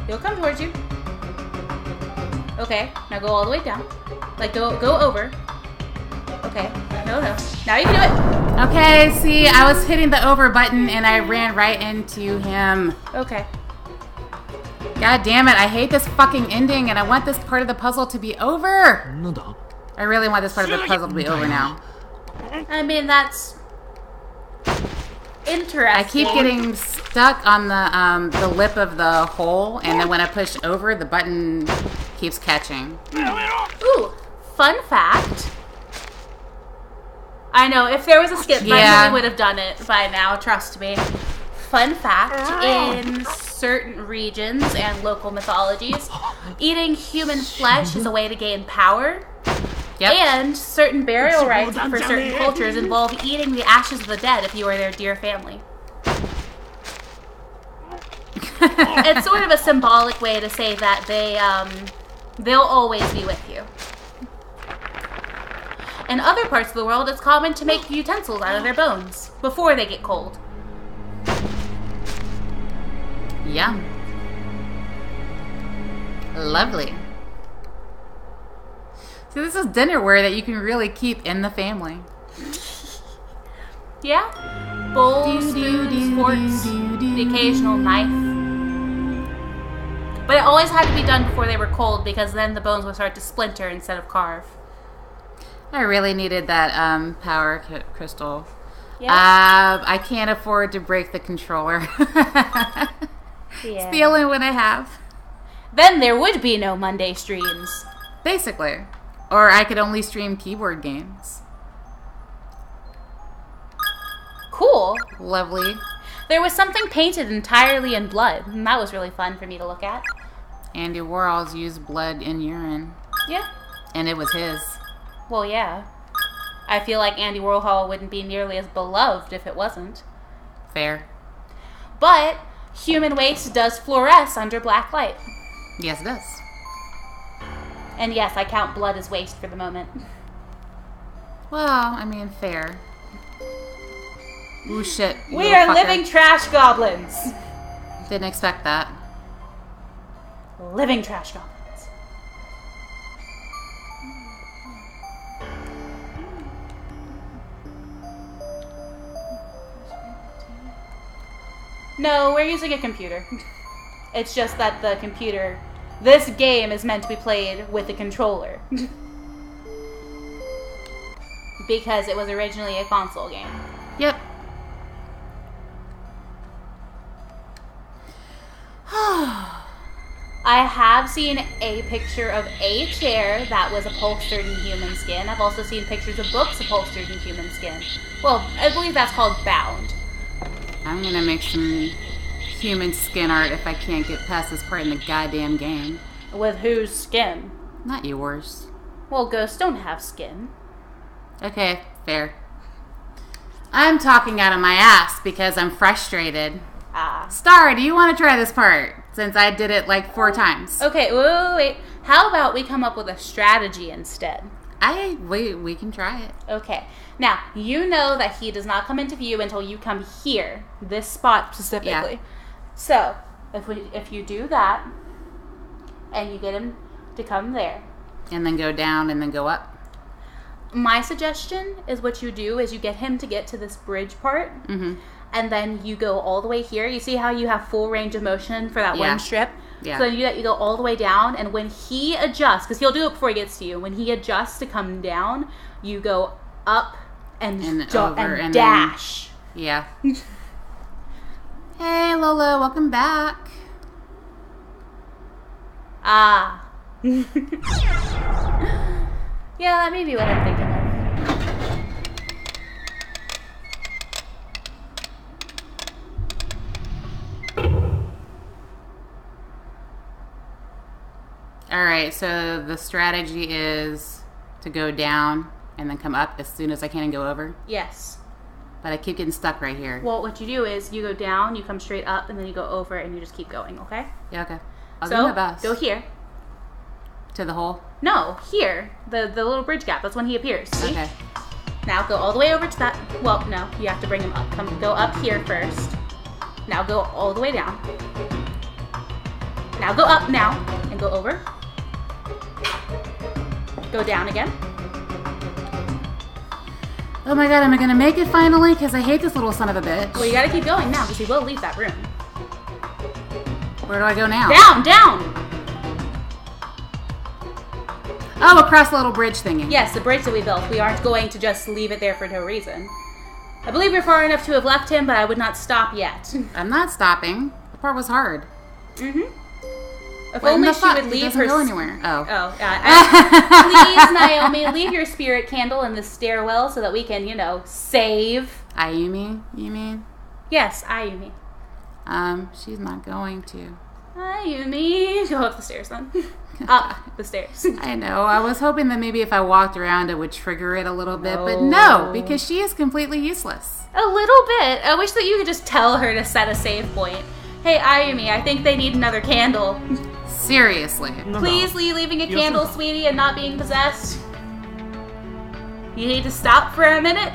He'll come towards you. Okay, now go all the way down. Like, go over. Okay, no. Now you can do it. Okay, see, I was hitting the over button and I ran right into him. Okay. God damn it, I hate this fucking ending and I want this part of the puzzle to be over. I really want this part of the puzzle to be over now. I mean, that's interesting. I keep getting stuck on the lip of the hole, and then when I push over, the button keeps catching. Ooh, fun fact. I know, if there was a skip, I really would have done it by now, trust me. Fun fact, in certain regions and local mythologies, eating human flesh is a way to gain power. Yep. And certain burial rites for certain cultures involve eating the ashes of the dead if you are their dear family. It's sort of a symbolic way to say that they'll always be with you. In other parts of the world, it's common to make utensils out of their bones before they get cold. Yum. Lovely. So this is dinnerware that you can really keep in the family. Yeah? Bowls, spoons, forks, the occasional knife. But it always had to be done before they were cold because then the bones would start to splinter instead of carve. I really needed that power crystal. Yeah. I can't afford to break the controller. Yeah. It's the only one I have. Then there would be no Monday streams. Basically. Or I could only stream keyboard games. Cool. Lovely. There was something painted entirely in blood, and that was really fun for me to look at. Andy Warhol's used blood and urine. Yeah. And it was his. Well, yeah. I feel like Andy Warhol wouldn't be nearly as beloved if it wasn't. Fair. But human waste does fluoresce under black light. Yes, it does. And yes, I count blood as waste for the moment. Well, I mean, fair. Ooh, shit. We are living trash goblins. Didn't expect that. Living trash goblins. No, we're using a computer. It's just that the computer... This game is meant to be played with a controller. Because it was originally a console game. Yep. I have seen a picture of a chair that was upholstered in human skin. I've also seen pictures of books upholstered in human skin. Well, I believe that's called bound. I'm gonna make some human skin art if I can't get past this part in the goddamn game. With whose skin? Not yours. Well, ghosts don't have skin. Okay, fair. I'm talking out of my ass because I'm frustrated. Ah. Star, do you want to try this part? Since I did it like 4 times. Okay, wait. How about we come up with a strategy instead? We can try it. Okay. Now, you know that he does not come into view until you come here. This spot specifically. Yeah. So, if you do that, and you get him to come there. And then go down and then go up. My suggestion is what you do is you get him to get to this bridge part. Mm-hmm. And then you go all the way here. You see how you have full range of motion for that one strip? Yeah. So you go all the way down, and when he adjusts, because he'll do it before he gets to you, when he adjusts to come down, you go up and over and dash. Then, yeah. Hey, Lola, welcome back. Ah. Yeah, that may be what I'm thinking of. Alright, so the strategy is to go down and then come up as soon as I can and go over. Yes. But I keep getting stuck right here. Well, what you do is you go down, you come straight up, and then you go over, and you just keep going, okay? Yeah, okay. I'll do my best. Go here. To the hole? No, here. The little bridge gap. That's when he appears. See? Okay. Now go all the way over to that. Well, no. You have to bring him up. Go up here first. Now go all the way down. Now go up now. And go over. Go down again. Oh my god, am I gonna make it finally? Because I hate this little son of a bitch. Well, you gotta keep going now, because he will leave that room. Where do I go now? Down, down! Oh, across the little bridge thingy. Yes, the bridge that we built. We aren't going to just leave it there for no reason. I believe we're far enough to have left him, but I would not stop yet. I'm not stopping. The part was hard. Mm-hmm. If What in only the she fuck? would It leave doesn't her... go anywhere. Oh. Please, Naomi, leave your spirit candle in the stairwell so that we can, save. Ayumi, you mean? Yes, Ayumi. She's not going to. Ayumi. Go up the stairs then. Up the stairs. I know. I was hoping that maybe if I walked around it would trigger it a little bit, but no, because she is completely useless. A little bit. I wish that you could just tell her to set a save point. Hey, Ayumi, I think they need another candle. Seriously. Please, are you leaving a candle, sweetie, and not being possessed? You need to stop for a minute?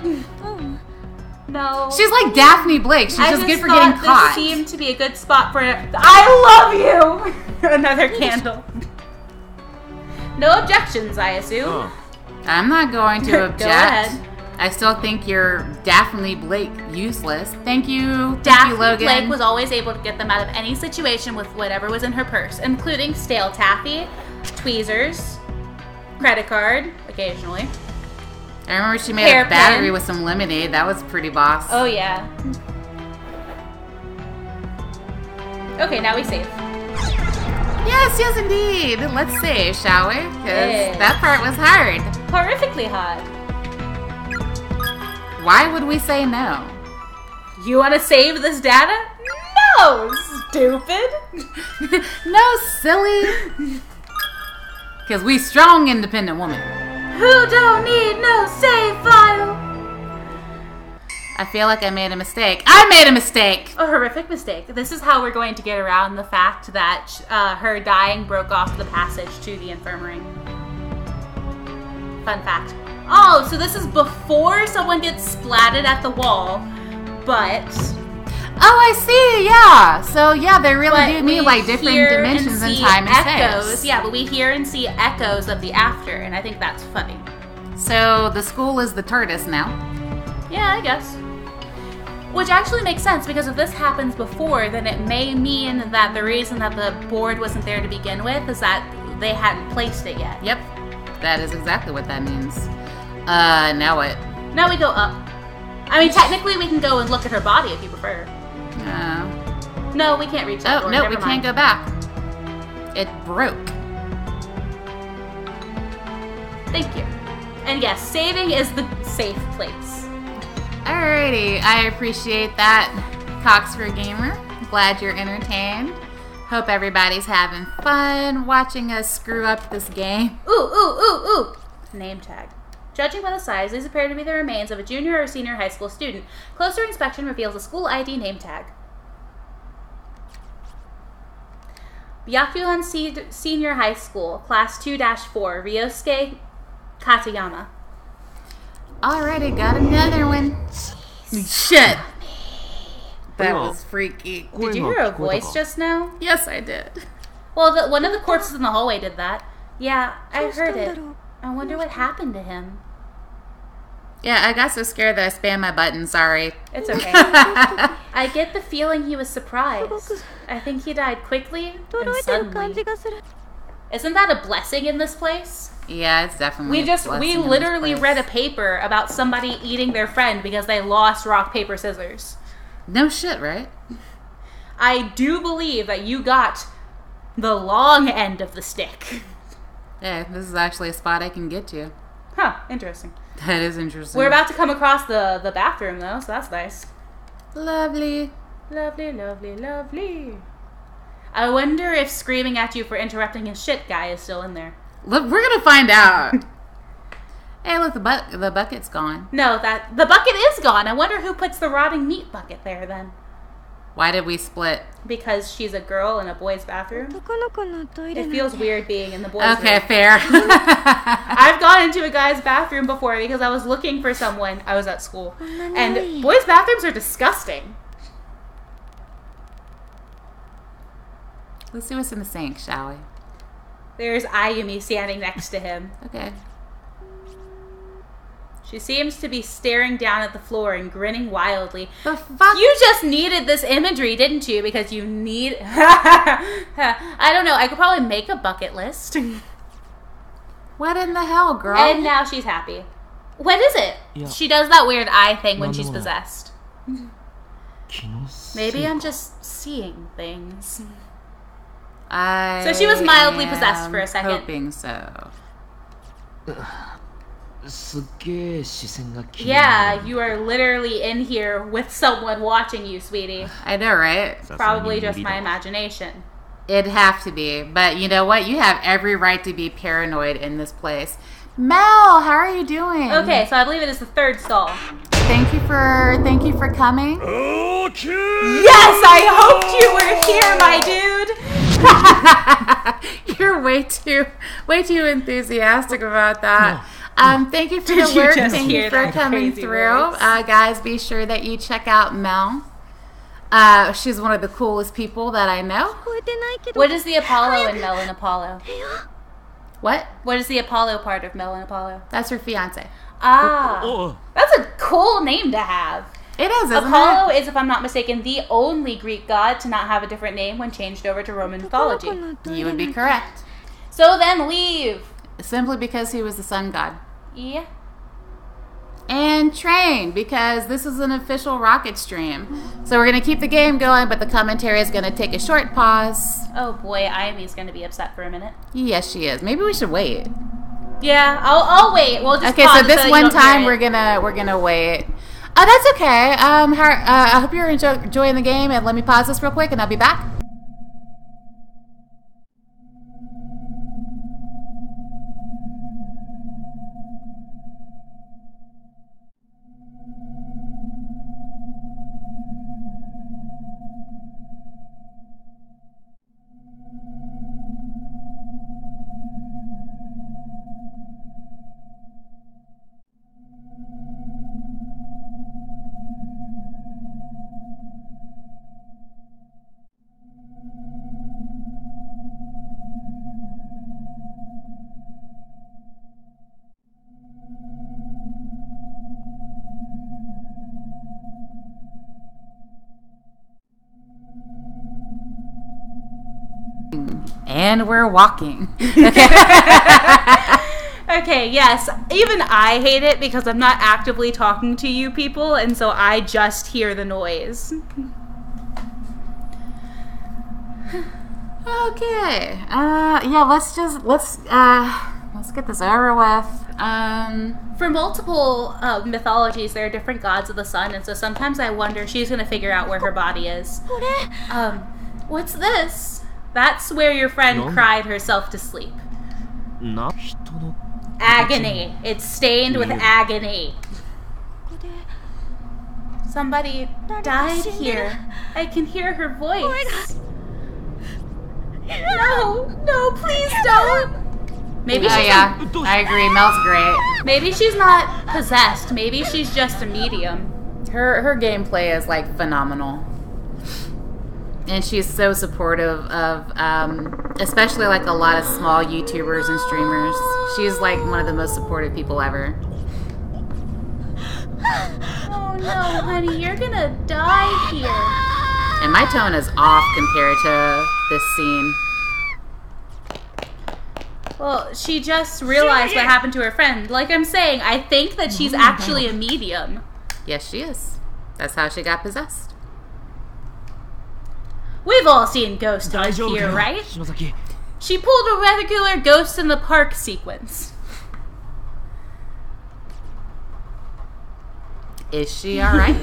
No. She's like Daphne Blake. She's just good for getting caught. This seemed to be a good spot for it. I love you! Another candle. No objections, I assume. Oh. I'm not going to object. Go ahead. I still think you're Daphne Blake useless. Thank you, Daphne Logan. Blake was always able to get them out of any situation with whatever was in her purse, including stale taffy, tweezers, credit card, occasionally. I remember she made a battery with some lemonade. That was pretty boss. Oh, yeah. Okay, now we save. Yes, indeed. Let's save, shall we? Because that part was hard. Horrifically hard. Why would we say no? You want to save this data? No, stupid. No, silly. Because we strong, independent woman. Who don't need no save file? I feel like I made a mistake. I made a mistake! A horrific mistake. This is how we're going to get around the fact that her dying broke off the passage to the infirmary. Fun fact. Oh, so this is before someone gets splatted at the wall, but... Oh, I see, yeah. So, yeah, they really do need, like, different dimensions in time and space. Yeah, but we hear and see echoes of the after, and I think that's funny. So, the school is the TARDIS now. Yeah, I guess. Which actually makes sense, because if this happens before, then it may mean that the reason that the board wasn't there to begin with is that they hadn't placed it yet. Yep. That is exactly what that means. Now what? Now we go up. I mean, technically we can go and look at her body if you prefer. No, we can't reach that door. No, we can't go back. It broke. Thank you. And yes, saving is the safe place. Alrighty, I appreciate that, Coxford Gamer. Glad you're entertained. Hope everybody's having fun watching us screw up this game. Ooh. Name tag. Judging by the size, these appear to be the remains of a junior or senior high school student. Closer inspection reveals a school ID name tag. Byakuan Senior High School, Class 2-4, Ryosuke Katayama. Alrighty, got another one. Shit. That was freaky. Did you hear a voice just now? Yes, I did. Well, one of the corpses in the hallway did that. Yeah, I heard it. I wonder what happened to him. Yeah, I got so scared that I spammed my button. Sorry. It's okay. I get the feeling he was surprised. I think he died quickly and suddenly. Isn't that a blessing in this place? Yeah, it's definitely. We literally read a paper about somebody eating their friend because they lost rock, paper, scissors. No shit, right? I do believe that you got the long end of the stick. Yeah, this is actually a spot I can get to. Huh, interesting. That is interesting. We're about to come across the bathroom, though, so that's nice. Lovely. Lovely, lovely, lovely. I wonder if screaming at you for interrupting his shit guy is still in there. Look, we're gonna find out. Hey, look, the bucket's gone. No, the bucket is gone. I wonder who puts the rotting meat bucket there, then. Why did we split? Because she's a girl in a boy's bathroom. It feels weird being in the boys' room. Okay, fair. I've gone into a guy's bathroom before because I was looking for someone. I was at school. And boys' bathrooms are disgusting. Let's see what's in the sink, shall we? There's Ayumi standing next to him. Okay. She seems to be staring down at the floor and grinning wildly. The fuck? You just needed this imagery, didn't you? Because you need... I don't know. I could probably make a bucket list. What in the hell, girl? And now she's happy. What is it? Yeah. She does that weird eye thing when she's possessed. Maybe I'm just seeing things. So she was mildly possessed for a second. Hoping so. Yeah, you are literally in here with someone watching you, sweetie. I know, right? Probably just my imagination. It'd have to be. But you know what? You have every right to be paranoid in this place. Mel, how are you doing? Okay, so I believe it is the third stall. Thank you for coming. Okay. Yes, I hoped you were here, my dude. You're way too enthusiastic about that. Thank you for the work. Thank you for coming through. Guys, be sure that you check out Mel. She's one of the coolest people that I know. What is the Apollo in Mel and Apollo? What? What is the Apollo part of Mel and Apollo? That's her fiance. Ah, Oh, that's a cool name to have. It is, isn't Apollo it? is, if I'm not mistaken, the only Greek god to not have a different name when changed over to Roman mythology. You would be correct. So then leave. Simply because he was the sun god. Yeah. And train, because this is an official rocket stream. So we're going to keep the game going, but the commentary is going to take a short pause. Oh boy, Ayami's going to be upset for a minute. Yes, she is. Maybe we should wait. Yeah, I'll wait. We'll just Okay, pause so this you one don't hear time it. we're gonna wait. Oh, that's okay. I hope you're enjoying the game, and let me pause this real quick, and I'll be back. And we're walking. Okay, yes. Even I hate it because I'm not actively talking to you people, and so I just hear the noise. Okay. Yeah. Let's get this over with. For multiple mythologies, there are different gods of the sun, and so sometimes I wonder she's going to figure out where her body is. What's this? That's where your friend No. cried herself to sleep. な人の Agony. It's stained with agony. Somebody died here. I can hear her voice. No, please don't. Maybe Oh she's yeah, I agree. Mel's great. maybe she's not possessed. Maybe she's just a medium. Her gameplay is like phenomenal, and she's so supportive of, especially like a lot of small YouTubers and streamers. She's like one of the most supportive people ever. Oh no, honey, you're gonna die here. And my tone is off compared to this scene. Well, she just realized what happened to her friend. Like I'm saying, I think that she's actually a medium. Yes, she is. That's how she got possessed. We've all seen Ghost 大 Hunt 丈夫か here, よ right? 篠崎 She pulled a regular Ghost in the Park sequence. Is she alright?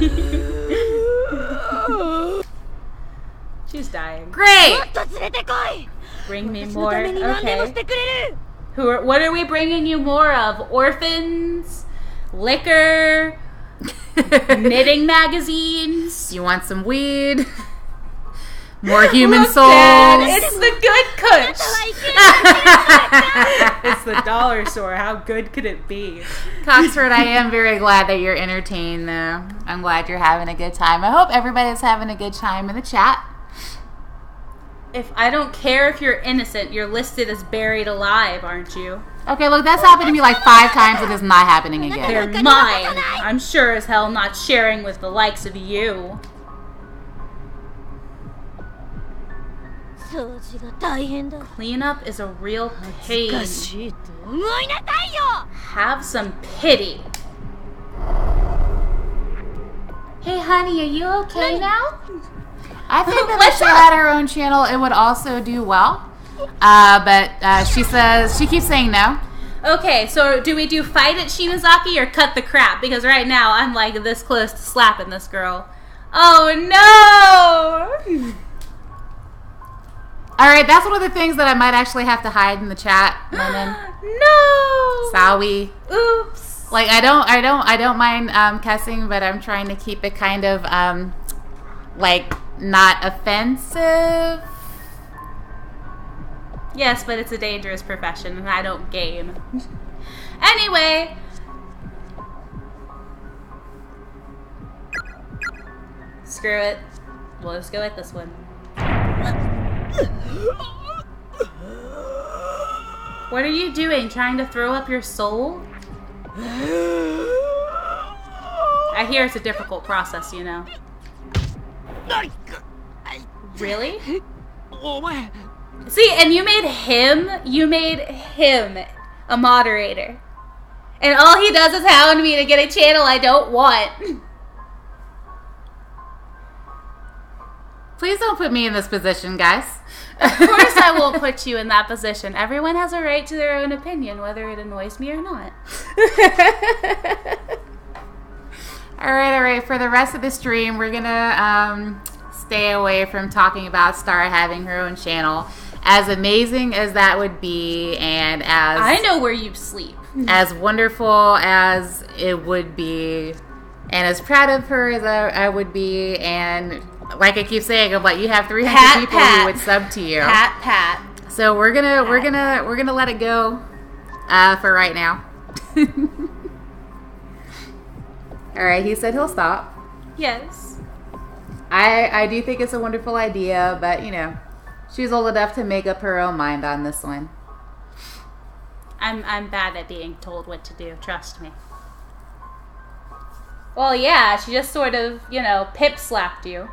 She's dying. Great! もっと連れてこい Bring me 私の more. ために何でもし Okay. てくれる What are we bringing you more of? Orphans? Liquor? Knitting magazines? You want some weed? More human Look, souls? Dad, it's the good kush. はいけ It's the dollar store. How good could it be? Coxford, I am very glad that you're entertained, though. I'm glad you're having a good time. I hope everybody's having a good time in the chat. If I don't care if you're innocent, you're listed as buried alive, aren't you? Okay, look, that's happened to me like 5 times, and it's not happening again. They're mine. I'm sure as hell not sharing with the likes of you. 掃除が大変だ Cleanup is a real pain. 難しいと思いなさいよ Have some pity. Hey, honey, are you okay now? I think that if What's she up? had her own channel, it would also do well. But she keeps saying no. Okay, so do we do fight at Shinozaki or cut the crap? Because right now I'm like this close to slapping this girl. Oh no! All right, that's one of the things that I might actually have to hide in the chat, Lennon. No! Sorry. Oops. Like I don't mind cussing, but I'm trying to keep it kind of like not offensive. Yes, but it's a dangerous profession and I don't game. Anyway. Screw it. We'll just go with this one. What are you doing? Trying to throw up your soul? I hear it's a difficult process, you know. Really? See, and you made him a moderator. And all he does is hound me to get a channel I don't want. Please don't put me in this position, guys. Of course I won't put you in that position. Everyone has a right to their own opinion, whether it annoys me or not. All right. For the rest of the stream, we're gonna stay away from talking about Star having her own channel. As amazing as that would be, and as I know where you sleep, as wonderful as it would be, and as proud of her as I would be, and like I keep saying, I'm like, you have 300 people who would sub to you. Pat. So we're gonna let it go for right now. All right, he said he'll stop. Yes. I do think it's a wonderful idea, but you know, she's old enough to make up her own mind on this one. I'm bad at being told what to do, trust me. Well, yeah, she just sort of, you know, pip slapped you.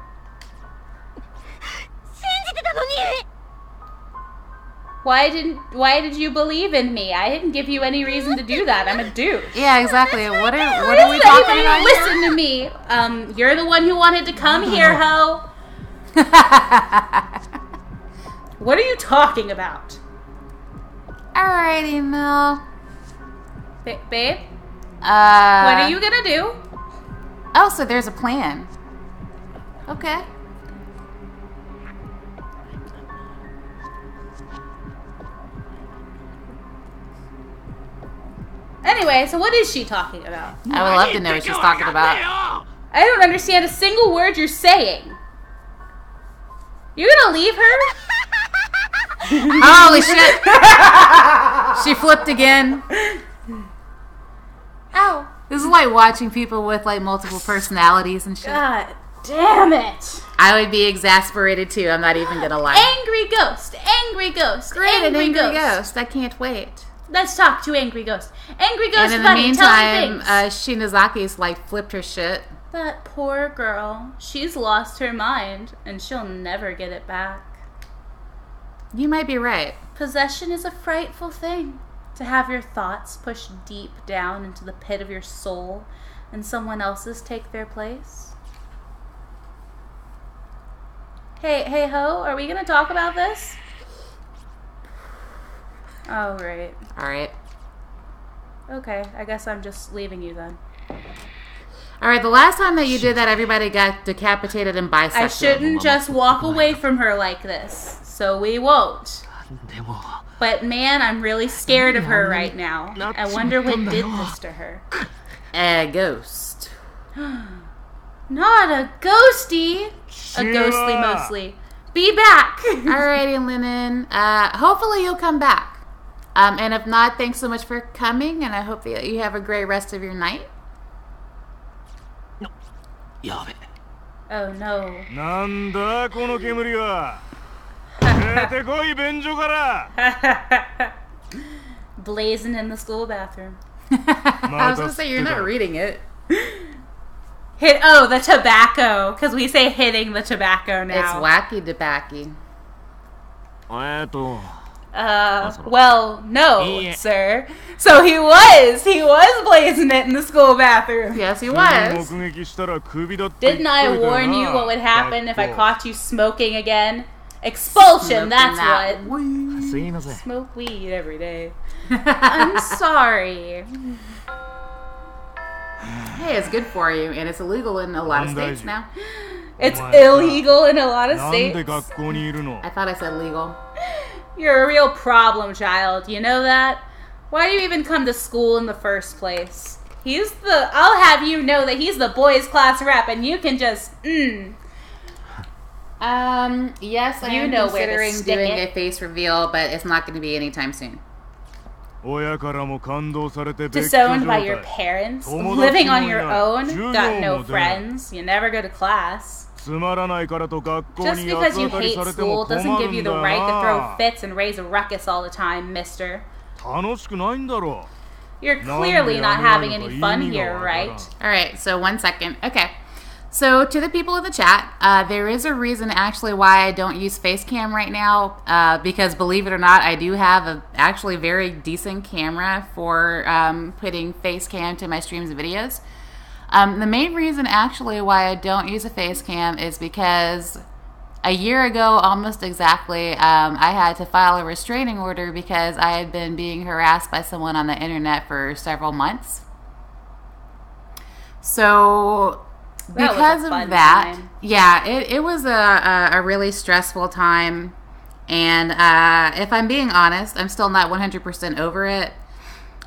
Why did you believe in me? I didn't give you any reason to do that. I'm a douche. Yeah, exactly. What are we talking about? Listen to me. You're the one who wanted to come here, ho. What are you talking about? Alrighty, Mel. Babe? What What are you gonna do? Oh, so there's a plan. Okay. Anyway, so what is she talking about? I would love to know what she's talking about. I don't understand a single word you're saying. You're gonna leave her? Holy shit! She flipped again. Ow. This is like watching people with like multiple personalities and shit. God damn it. I would be exasperated too. I'm not even gonna lie. Angry ghost. Angry ghost. Great, an angry angry ghost. I can't wait. Let's talk to Angry Ghost. Angry Ghost, And in the buddy, tell me meantime, things. Shinazaki's like flipped her shit. That poor girl. She's lost her mind, and she'll never get it back. You might be right. Possession is a frightful thing. To have your thoughts pushed deep down into the pit of your soul, and someone else's take their place. Hey ho, are we gonna talk about this? Oh, right. Alright. Okay, I guess I'm just leaving you then. Alright, the last time that you did that, everybody got decapitated and bisected. I shouldn't just walk away from her like this, so we won't. But man, I'm really scared of her right now. I wonder what did this to her. A ghost. Not a ghosty. A ghostly mostly. Be back. Alrighty, Lennon. Hopefully you'll come back. And if not, thanks so much for coming, and I hope that you have a great rest of your night. Oh no. なんだこの煙は。出てこい便所から。 Blazing in the school bathroom. I was gonna say, you're not reading it. The tobacco. Because we say hitting the tobacco now. It's wacky debacky. Well, no, sir. So he was blazing it in the school bathroom. Yes, he was. Didn't I warn you what would happen if I caught you smoking again? Expulsion, that's what. Smoke weed every day. I'm sorry. Hey, it's good for you, and it's illegal in a lot of states now. It's illegal in a lot of states. I thought I said legal. You're a real problem, child. You know that? Why do you even come to school in the first place? I'll have you know that he's the boys' class rep, and you can just, Yes, I am know considering doing a face reveal, but it's not going to be anytime soon. Disowned by your parents, living on your own, got no friends, you never go to class. Just because you hate school doesn't give you the right to throw fits and raise a ruckus all the time, mister. You're clearly not having any fun here, right? All right, so 1 second. Okay. So to the people in the chat, there is a reason actually why I don't use face cam right now, because believe it or not, I do have a actually very decent camera for putting face cam to my streams and videos. The main reason actually why I don't use a face cam is because a year ago, almost exactly, I had to file a restraining order because I had been being harassed by someone on the internet for several months. So because of that, yeah, it was a really stressful time. And if I'm being honest, I'm still not 100% over it.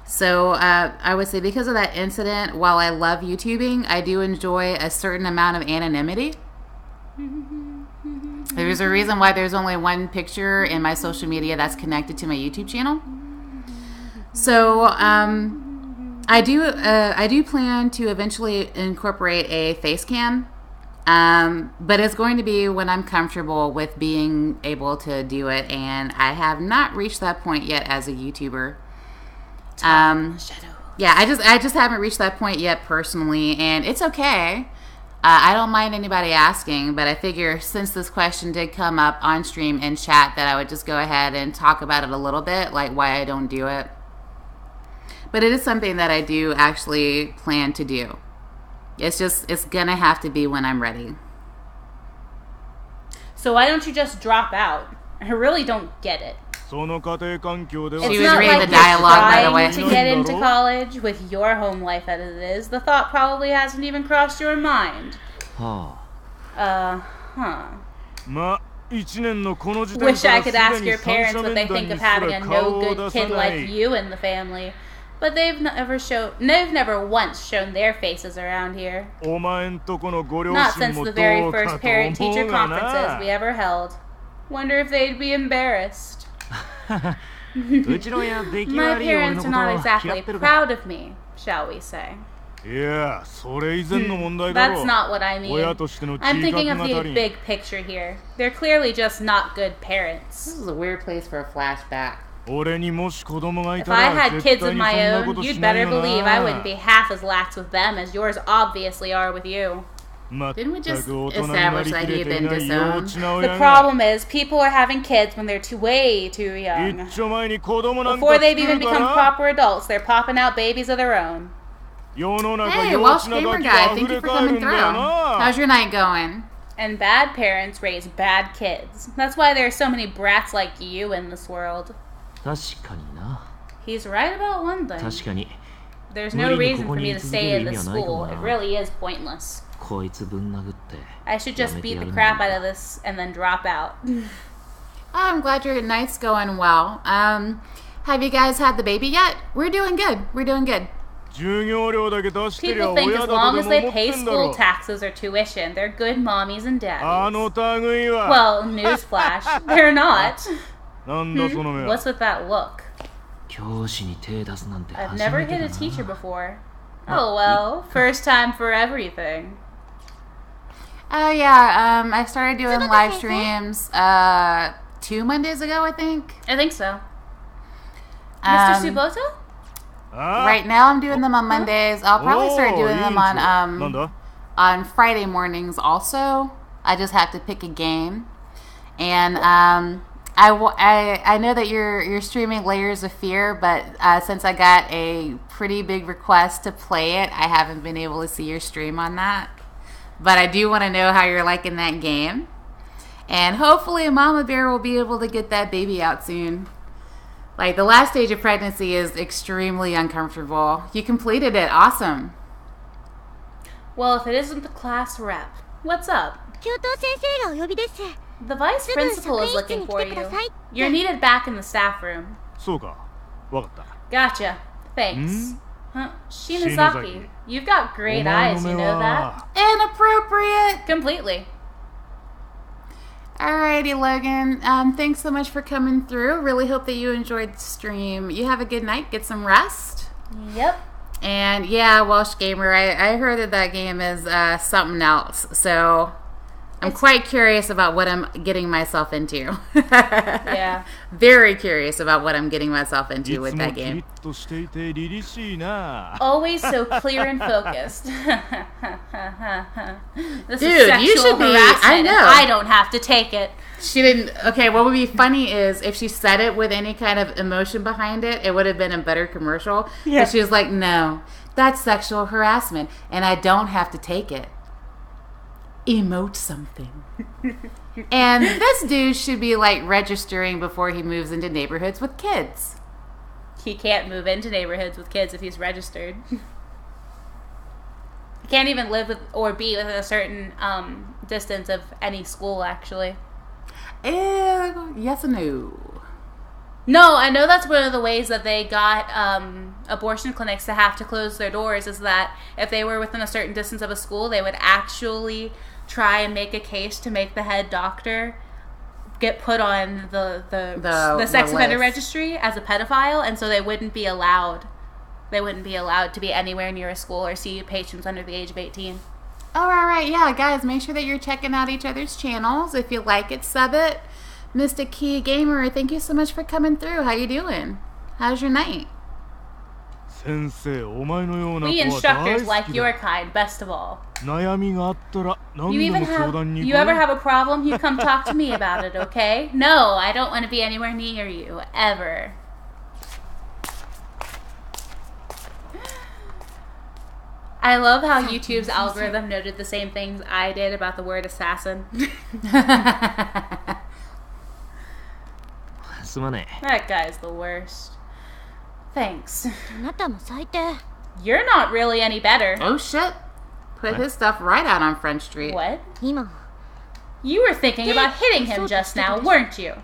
So I would say because of that incident, while I love YouTubing, I do enjoy a certain amount of anonymity. There's a reason why there's only one picture in my social media that's connected to my YouTube channel. So I do plan to eventually incorporate a face cam, but it's going to be when I'm comfortable with being able to do it, and I have not reached that point yet as a YouTuber. Yeah, I just haven't reached that point yet personally, and it's okay. I don't mind anybody asking, but I figure since this question did come up on stream and chat that I would just go ahead and talk about it a little bit, like why I don't do it. But it is something that I do actually plan to do. It's gonna have to be when I'm ready. So why don't you just drop out? I really don't get it. She was reading the dialogue, by the way. To get into college with your home life as it is, the thought probably hasn't even crossed your mind. Wish I could ask your parents what they think of having a no-good kid like you in the family, but they've never once shown their faces around here. Not since the very first parent-teacher conferences we ever held. Wonder if they'd be embarrassed. My parents are not exactly proud of me, shall we say. That's not what I mean. I'm thinking of the big picture here. They're clearly just not good parents. This is a weird place for a flashback. If I had kids of my own, you'd better believe I wouldn't be half as lax with them as yours obviously are with you. Didn't we just establish that he had been disowned? The problem is, people are having kids when they're way too young. Before they've even become proper adults, they're popping out babies of their own. Hey, Welsh Gamer Guy, thank you for coming through. How's your night going? And bad parents raise bad kids. That's why there are so many brats like you in this world. He's right about one thing. There's no reason for me to stay in this school. It really is pointless. I should just beat the crap out of this and then drop out. I'm glad your night's going well. Have you guys had the baby yet? We're doing good. We're doing good. People think as long as they pay school taxes or tuition, they're good mommies and daddies. Well, newsflash, they're not. What's with that look? I've never hit a teacher before. Oh well, first time for everything. Oh yeah, I started doing live streams 2 Mondays ago, I think. I think so. Mr. Subota? Right now I'm doing them on Mondays. I'll probably start doing them on Friday mornings also. I just have to pick a game. And I know that you're streaming Layers of Fear, but since I got a pretty big request to play it, I haven't been able to see your stream on that. But I do want to know how you're liking that game. And hopefully Mama Bear will be able to get that baby out soon. Like, the last stage of pregnancy is extremely uncomfortable. You completed it. Awesome. Well, if it isn't the class rep, what's up? The vice principal is looking for you. You're needed back in the staff room. Gotcha. Thanks. Shinozaki, you've got great eyes, you know that? Inappropriate. Completely. Alrighty, Logan. Thanks so much for coming through. Really hope that you enjoyed the stream. You have a good night. Get some rest. Yep. And yeah, Welsh Gamer, I heard that game is something else. So I'm quite curious about what I'm getting myself into. Yeah. Very curious about what I'm getting myself い into つ with も that キリ game. ッとしていて凛々しいな。 Always so clear and focused. This Dude, is sexual you should be- harassment. I and know. I don't have to take it. She didn't. Okay, what would be funny is if she said it with any kind of emotion behind it, it would have been a better commercial. Yeah. But she was like, no, that's sexual harassment, and I don't have to take it. Emote something. And this dude should be like registering before he moves into neighborhoods with kids. He can't move into neighborhoods with kids if he's registered. He can't even live with or be within a certain distance of any school, actually. Yes and no. No, I know that's one of the ways that they got abortion clinics to have to close their doors, is that if they were within a certain distance of a school, they would actually try and make a case to make the head doctor get put on the sex offender list. registry as a pedophile, and so they wouldn't be allowed. They wouldn't be allowed to be anywhere near a school or see patients under the age of 18. Oh, right. Yeah, guys, make sure that you're checking out each other's channels. If you like it, sub it. Mr. Key Gamer, thank you so much for coming through. How you doing? How's your night? 先生、お前のような We 子は大 instructors 好 like き your だ。 kind best of all. 悩みがあったら何 You で even も相談に have 来 you い。 ever have a problem, you come talk to me about it, okay? No, I don't want to be anywhere near you ever. I love how YouTube's algorithm noted the same things I did about the word assassin. すまね That guy's the worst. Thanks. あなたも最低。 You're not really any better. Oh, shit. Put his stuff right out on French Street. What? 今、 You were thinking about hitting him just now, weren't you?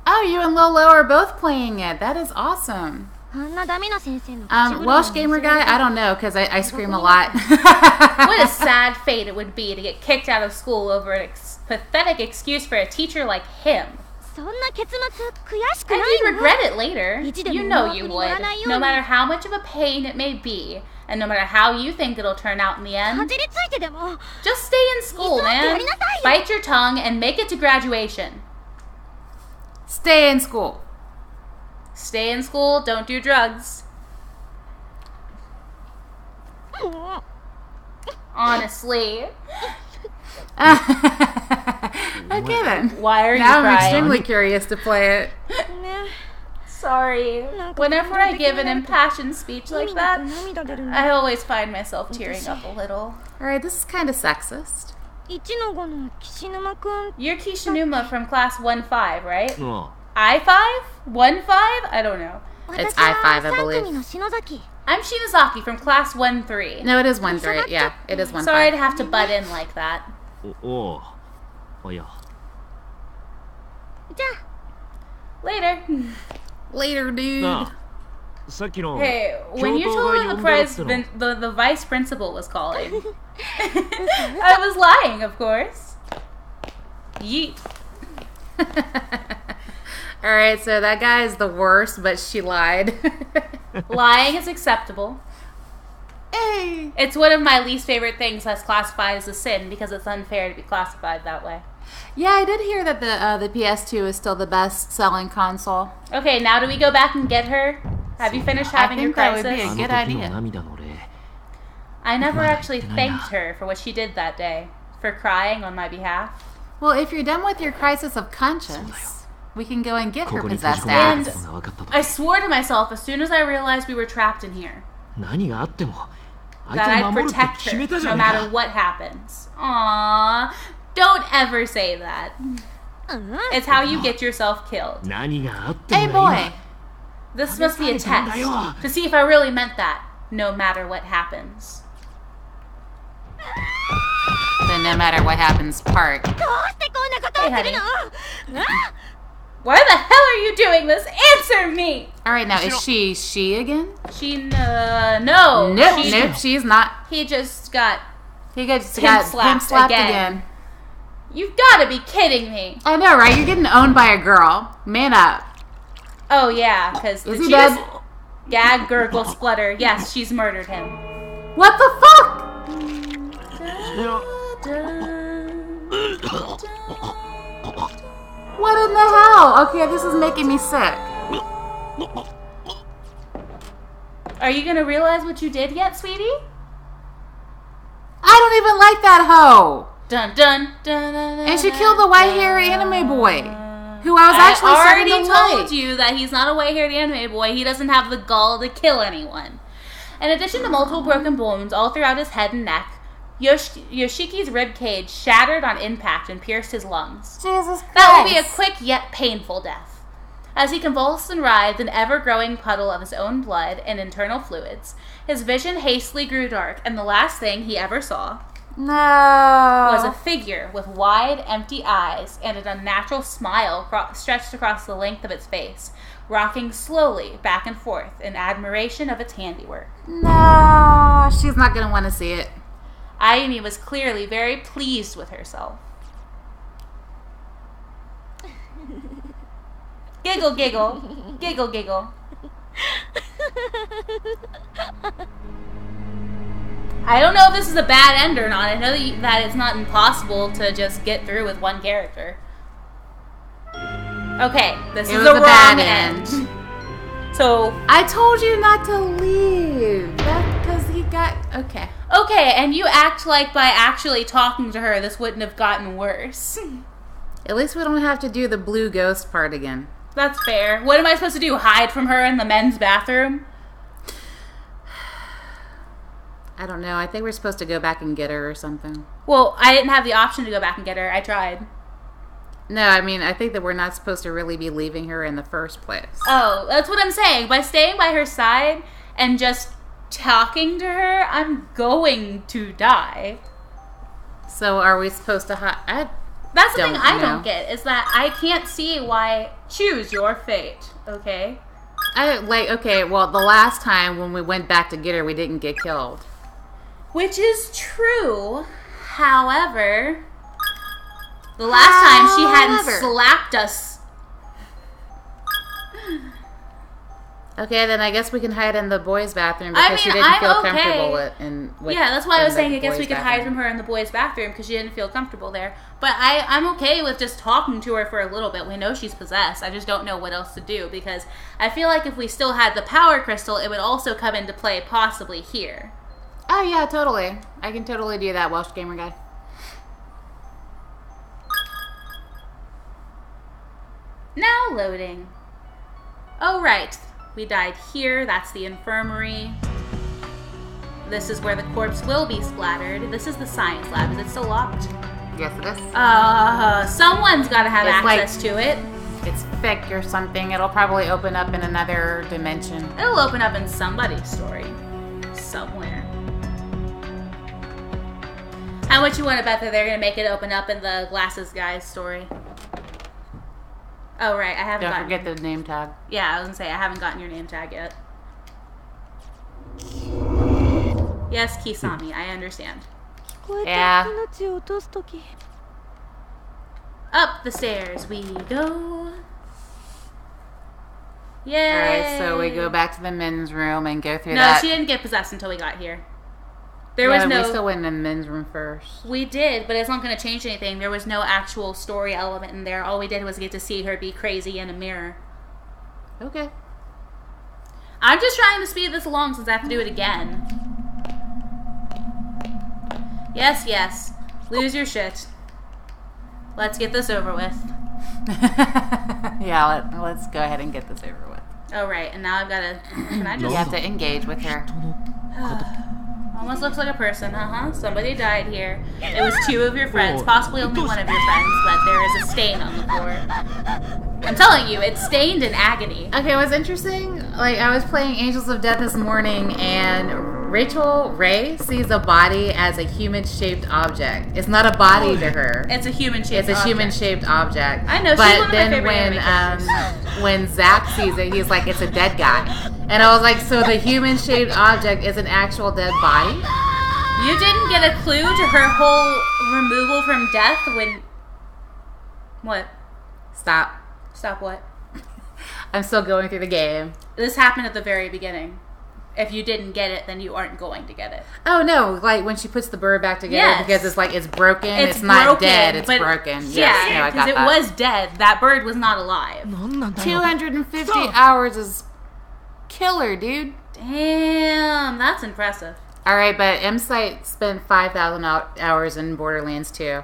Oh, you and Lolo are both playing it. That is awesome. あんなダメな先生の口車を Welsh Gamer Guy, I don't know, because I scream a lot. What a sad fate it would be to get kicked out of school over an pathetic excuse for a teacher like him. そんな結末悔しく And ない you'd の regret it later. 意地でも You know 思惑 you に乗ら would. ないよう No に matter how much of a pain it may be, and no matter how you think it'll turn out in the か end, じりついてでも just stay in school, 急いでや man. りなさいよ Bite your tongue and make it to graduation. Stay in school. Stay in school, don't do drugs. Honestly. Okay, then. Why are you Now I'm crying? extremely curious to play it. ね Sorry. Whenever I give an impassioned speech 意 like 味なく that, 涙出るの I always find myself tearing up a little. Alright, this is kind of sexist. 1の5の岸沼くん You're Kishinuma from class 1-5, right? あ I-5? 1-5? I don't know. It's 私は I5, I 3 believe. 組の篠崎 I'm Shinozaki from class 1-3. No, it is 1-3. Yeah, it is 1-5. Sorry to have to butt in like that. おおう。いや。じゃあ Later. Later, dude. なあ、さっきの Hey, when you 教頭 told が me 呼 the んだっつ pres- の the vice principal was calling, I was lying, of course. Yeet. Alright, so that guy is the worst, but she lied. Lying is acceptable. Hey! It's one of my least favorite things that's classified as a sin because it's unfair to be classified that way. Yeah, I did hear that the PS2 is still the best-selling console. Okay, now do we go back and get her? Have you finished having your think that would crisis? be a あの good 時の idea. 涙の礼 I never actually Nah. thanked her for what she did that day, for crying on my behalf. Well, if you're done with your crisis of conscience, we can go and get こ her こに閉じ possessed 込められ ass. たことが分かったと I swore to myself as soon as I realized we were trapped in here 何があってもあいつ that を I'd 守るって protect 決め her たじゃ no ねえ matter か what happens. Aww. Don't ever say that. うん It's how you get yourself killed. 何があっても Hey, だ boy! This must be a test to see if I really meant that, no matter what happens. The no matter what happens part. どうしてこんなことをするの Why the hell are you doing this? Answer me! Alright, now, is she again? No. Nope, She- nope, she's not. He just got... He got slapped pimp slapped again. again. You've gotta be kidding me. I know, right? You're getting owned by a girl. Man up. Oh, yeah, because Is he dead? Gag, gurgle, splutter. Yes, she's murdered him. What the fuck? いや What in the hell? Okay, this is making me sick. Are you gonna realize what you did yet, sweetie? I don't even like that hoe. Dun dun dun dun. And she killed the white-haired anime boy, who I was actually starting to already like. told you that he's not a white-haired anime boy. He doesn't have the gall to kill anyone. In addition to multiple broken bones all throughout his head and neck, Yoshiki's rib cage shattered on impact and pierced his lungs. Jesus Christ. That will be a quick yet painful death. As he convulsed and writhed, an ever-growing puddle of his own blood and internal fluids, his vision hastily grew dark, and the last thing he ever saw was a figure with wide, empty eyes and an unnatural smile stretched across the length of its face, rocking slowly back and forth in admiration of its handiwork. No, she's not going to want to see it. Ayumi was clearly very pleased with herself. Giggle, giggle. Giggle, giggle. I don't know if this is a bad end or not. I know that it's not impossible to just get through with one character. Okay, this is a wrong bad end. So I told you not to leave. That's because he got... Okay. Okay, and you act like by actually talking to her, this wouldn't have gotten worse. At least we don't have to do the blue ghost part again. That's fair. What am I supposed to do? Hide from her in the men's bathroom? I don't know. I think we're supposed to go back and get her or something. Well, I didn't have the option to go back and get her. I tried. No, I mean, I think that we're not supposed to really be leaving her in the first place. Oh, that's what I'm saying. By staying by her side and just talking to her, I'm going to die. So are we supposed to hide? That's the thing I don't get, is that I can't see why... Choose your fate, okay? Okay, well, the last time when we went back to get her, we didn't get killed. Which is true. However, the last time she hadn't slapped us. Okay, then I guess we can hide in the boys' bathroom because she didn't feel comfortable with yeah, that's why I was saying I guess we could hide from her in the boys' bathroom because she didn't feel comfortable there. But I'm okay with just talking to her for a little bit. We know she's possessed. I just don't know what else to do because I feel like if we still had the power crystal, it would also come into play possibly here. Oh, yeah, totally. I can totally do that, Welsh Gamer Guy. Now loading. Oh, right. We died here. That's the infirmary. This is where the corpse will be splattered. This is the science lab. Is it still locked? Yes, it is. Someone's got to have access to it. It's thick or something. It'll probably open up in another dimension. It'll open up in somebody's story. Somewhere. How much you want to bet that they're going to make it open up in the glasses guy's story? Oh, right. I haven't Don't forget the name tag. Yeah, I was going to say, I haven't gotten your name tag yet. Yes, Kisami, I understand. Yeah. Up the stairs we go. Yay! Alright, so we go back to the men's room and go through that. No, she didn't get possessed until we got here. We still went in the men's room first. We did, but it's not going to change anything. There was no actual story element in there. All we did was get to see her be crazy in a mirror. Okay. I'm just trying to speed this along since I have to do it again. Yes, yes. Lose your shit. Let's get this over with. Yeah, let's go ahead and get this over with. Oh, right. And now I've got to... Can I just... You have to engage with her. Almost looks like a person. Somebody died here. It was 2 of your friends. Possibly only 1 of your friends, but there is a stain on the floor. I'm telling you, it's stained in agony. Okay, what's interesting, like, I was playing Angels of Death this morning, and Rachel Ray sees a body as a human-shaped object. It's not a body to her. It's a human-shaped object. It's a human-shaped object. I know, she's but one of then my favorite when Zach sees it, he's like, it's a dead guy. And I was like, so the human-shaped object is an actual dead body? You didn't get a clue to her whole removal from death when... What? Stop. Stop what? I'm still going through the game. This happened at the very beginning. if you didn't get it, then you aren't going to get it. Oh no! Like when she puts the bird back together because it's like it's broken. It's not broken, dead. It's broken. Yeah, no, I got because it was dead. That bird was not alive. 250 hours is killer, dude. Damn, that's impressive. All right, but M-Site spent 5,000 hours in Borderlands 2.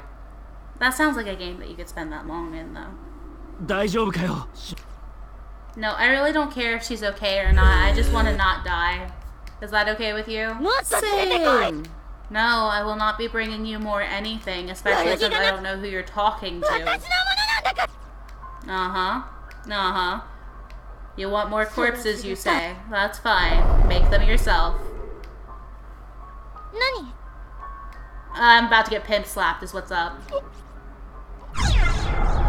That sounds like a game that you could spend that long in, though. 大丈夫かよ No, I really don't care if she's okay or not. I just want to not die. Is that okay with you? Same. No, I will not be bringing you more anything, especially since I don't know who you're talking to. Uh-huh. Uh-huh. You want more corpses, you say. That's fine. Make them yourself. 何 I'm about to get pimp slapped is what's up.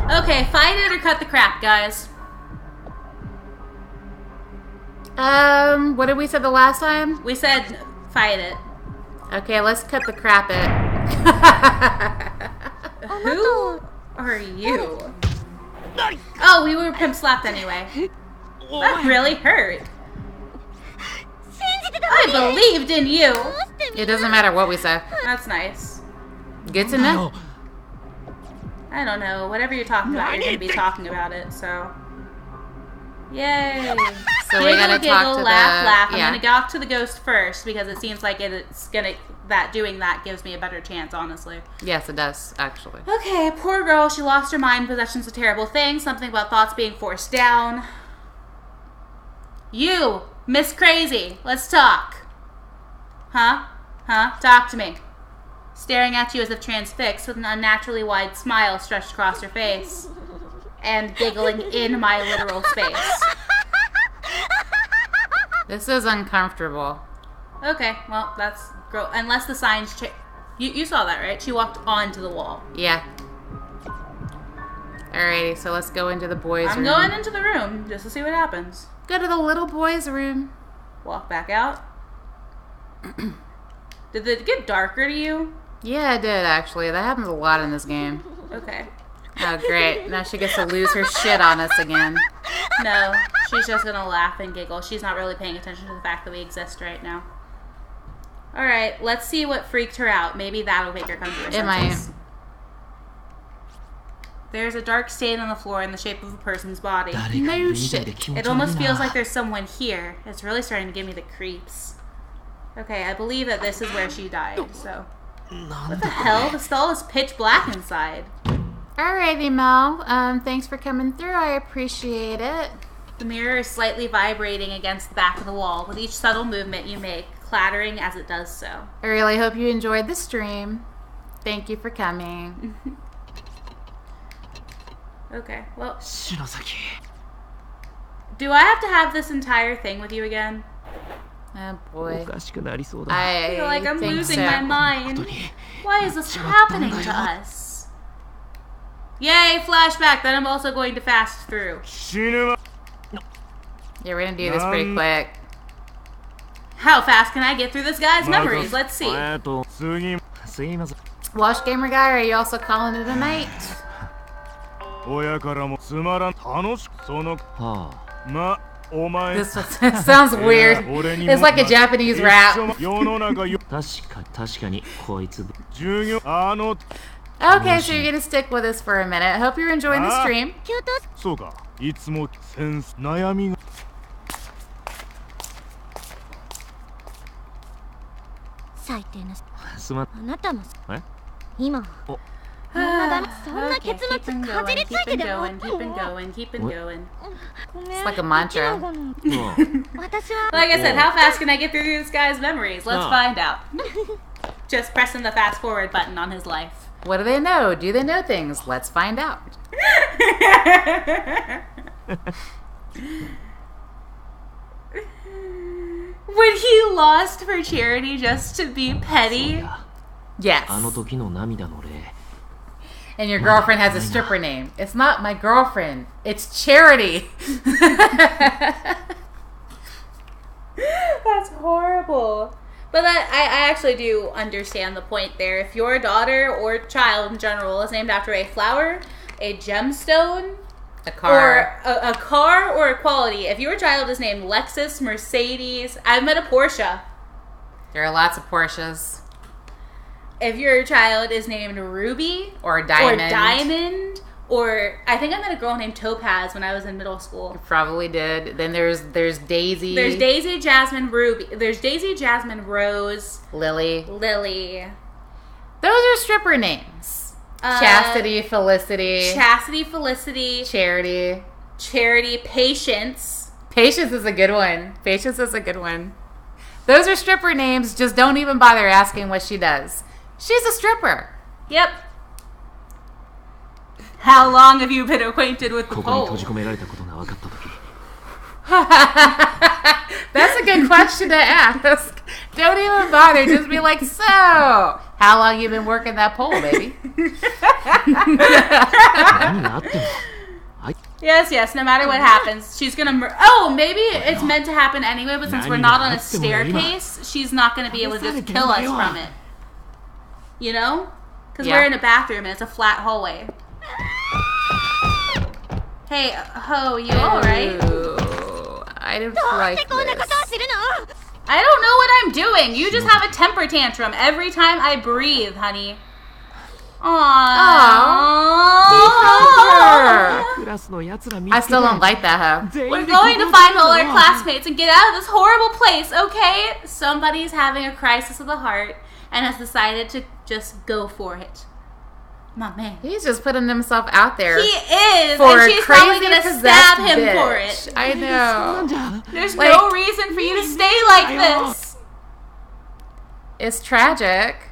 Okay, fight it or cut the crap, guys. What did we say the last time? We said fight it. Okay, let's cut the crap it. Who are you? Oh, we were pimp slapped anyway. That really hurt. I believed in you. It doesn't matter what we say. That's nice. Good to know. I don't know. Whatever you're talking about, you're going to be talking about it, so. Yay. So we gotta talk to laugh. the... I'm going to talk to the ghost first because it seems like it's going to... Doing that gives me a better chance, honestly. Yes, it does, actually. Okay, poor girl. She lost her mind. Possession's a terrible thing. Something about thoughts being forced down. You, Miss Crazy. Let's talk. Huh? Talk to me. Staring at you as if transfixed with an unnaturally wide smile stretched across her face. And giggling in my literal space. This is uncomfortable. Okay, well, that's... Unless the signs... You saw that, right? She walked onto the wall. Yeah. Alrighty, so let's go into the boys' room. I'm going into the room just to see what happens. Go to the little boys' room. Walk back out. Did it get darker to you? Yeah, it did, actually. That happens a lot in this game. Okay. Oh, great. Now she gets to lose her shit on us again. No, she's just gonna laugh and giggle. She's not really paying attention to the fact that we exist right now. Alright, let's see what freaked her out. Maybe that'll make her come to her senses. It might. There's a dark stain on the floor in the shape of a person's body. No shit. It almost feels like there's someone here. It's really starting to give me the creeps. Okay, I believe that this is where she died, so... What the hell? The stall is pitch black inside. Alrighty, Mel. Thanks for coming through. I appreciate it. The mirror is slightly vibrating against the back of the wall, with each subtle movement you make, clattering as it does so. I really hope you enjoyed the stream. Thank you for coming. Okay, well... Do I have to have this entire thing with you again? Oh boy. I feel like I'm losing my mind. Why is this happening to us? Yay, flashback, then I'm also going to fast through. Yeah, we're gonna do this pretty quick. How fast can I get through this guy's memories? Let's see. Wash Gamer Guy, are you also calling it a night? This sounds weird. It's like a Japanese rap. Okay, so you're gonna stick with us for a minute. Hope you're enjoying the stream. 最低なすまんあなたもえ今おそんな結 keep 末 on かじり going, ついて keep で on も going, keep on going, keep on going. ごめん It's like a mantra. 私は Like I said, how fast can I get through this guy's memories? Let's Oh. find out. Just pressing the fast forward button on his life. What do they know? Do they know things? Let's find out. When he lost for charity just to be petty. Yes. あの時の涙の霊 And your girlfriend has a stripper name. It's not my girlfriend. It's Charity. That's horrible. But I actually do understand the point there. If your daughter or child in general is named after a flower, a gemstone, A car. Or a car or a quality. If your child is named Lexus, Mercedes, I've met a Porsche. There are lots of Porsches. If your child is named Ruby or Diamond, or I think I met a girl named Topaz when I was in middle school. Probably did. Then there's Daisy. There's Daisy, Jasmine, Ruby. There's Daisy, Jasmine, Rose, Lily. Those are stripper names. Chastity, Felicity. Charity. Patience. Patience is a good one. Those are stripper names. Just don't even bother asking what she does. She's a stripper. Yep. How long have you been acquainted with the pole? That's a good question to ask. Don't even bother. Just be like, so, how long you been working that pole, baby? Yes, no matter what happens, she's gonna maybe it's meant to happen anyway, but since we're not on a staircase, she's not gonna be able to just kill us from it. You know? Because we're in a bathroom and it's a flat hallway. Hey, Ho, you alright? I didn't like this. I don't know what I'm doing. You just have a temper tantrum every time I breathe, honey. Aww. I still don't like that, huh? We're going to find all our classmates and get out of this horrible place, okay? Somebody's having a crisis of the heart and has decided to just go for it. My man. He's just putting himself out there. He is, for and she's probably going to stab him for it. I know. There's no reason for you to stay like this. It's tragic.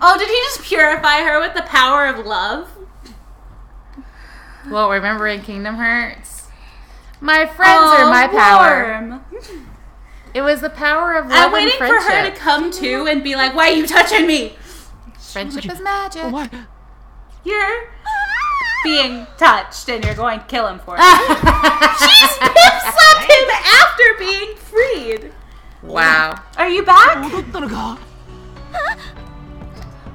Oh, did he just purify her with the power of love? Well, remember in Kingdom Hearts? My friends are my power. It was the power of love and friendship. I'm waiting for her to come to and be like, why are you touching me? Friendship is magic. You're being touched and you're going to kill him for it. She's pimp-slapped him after being freed. Wow. Are you back?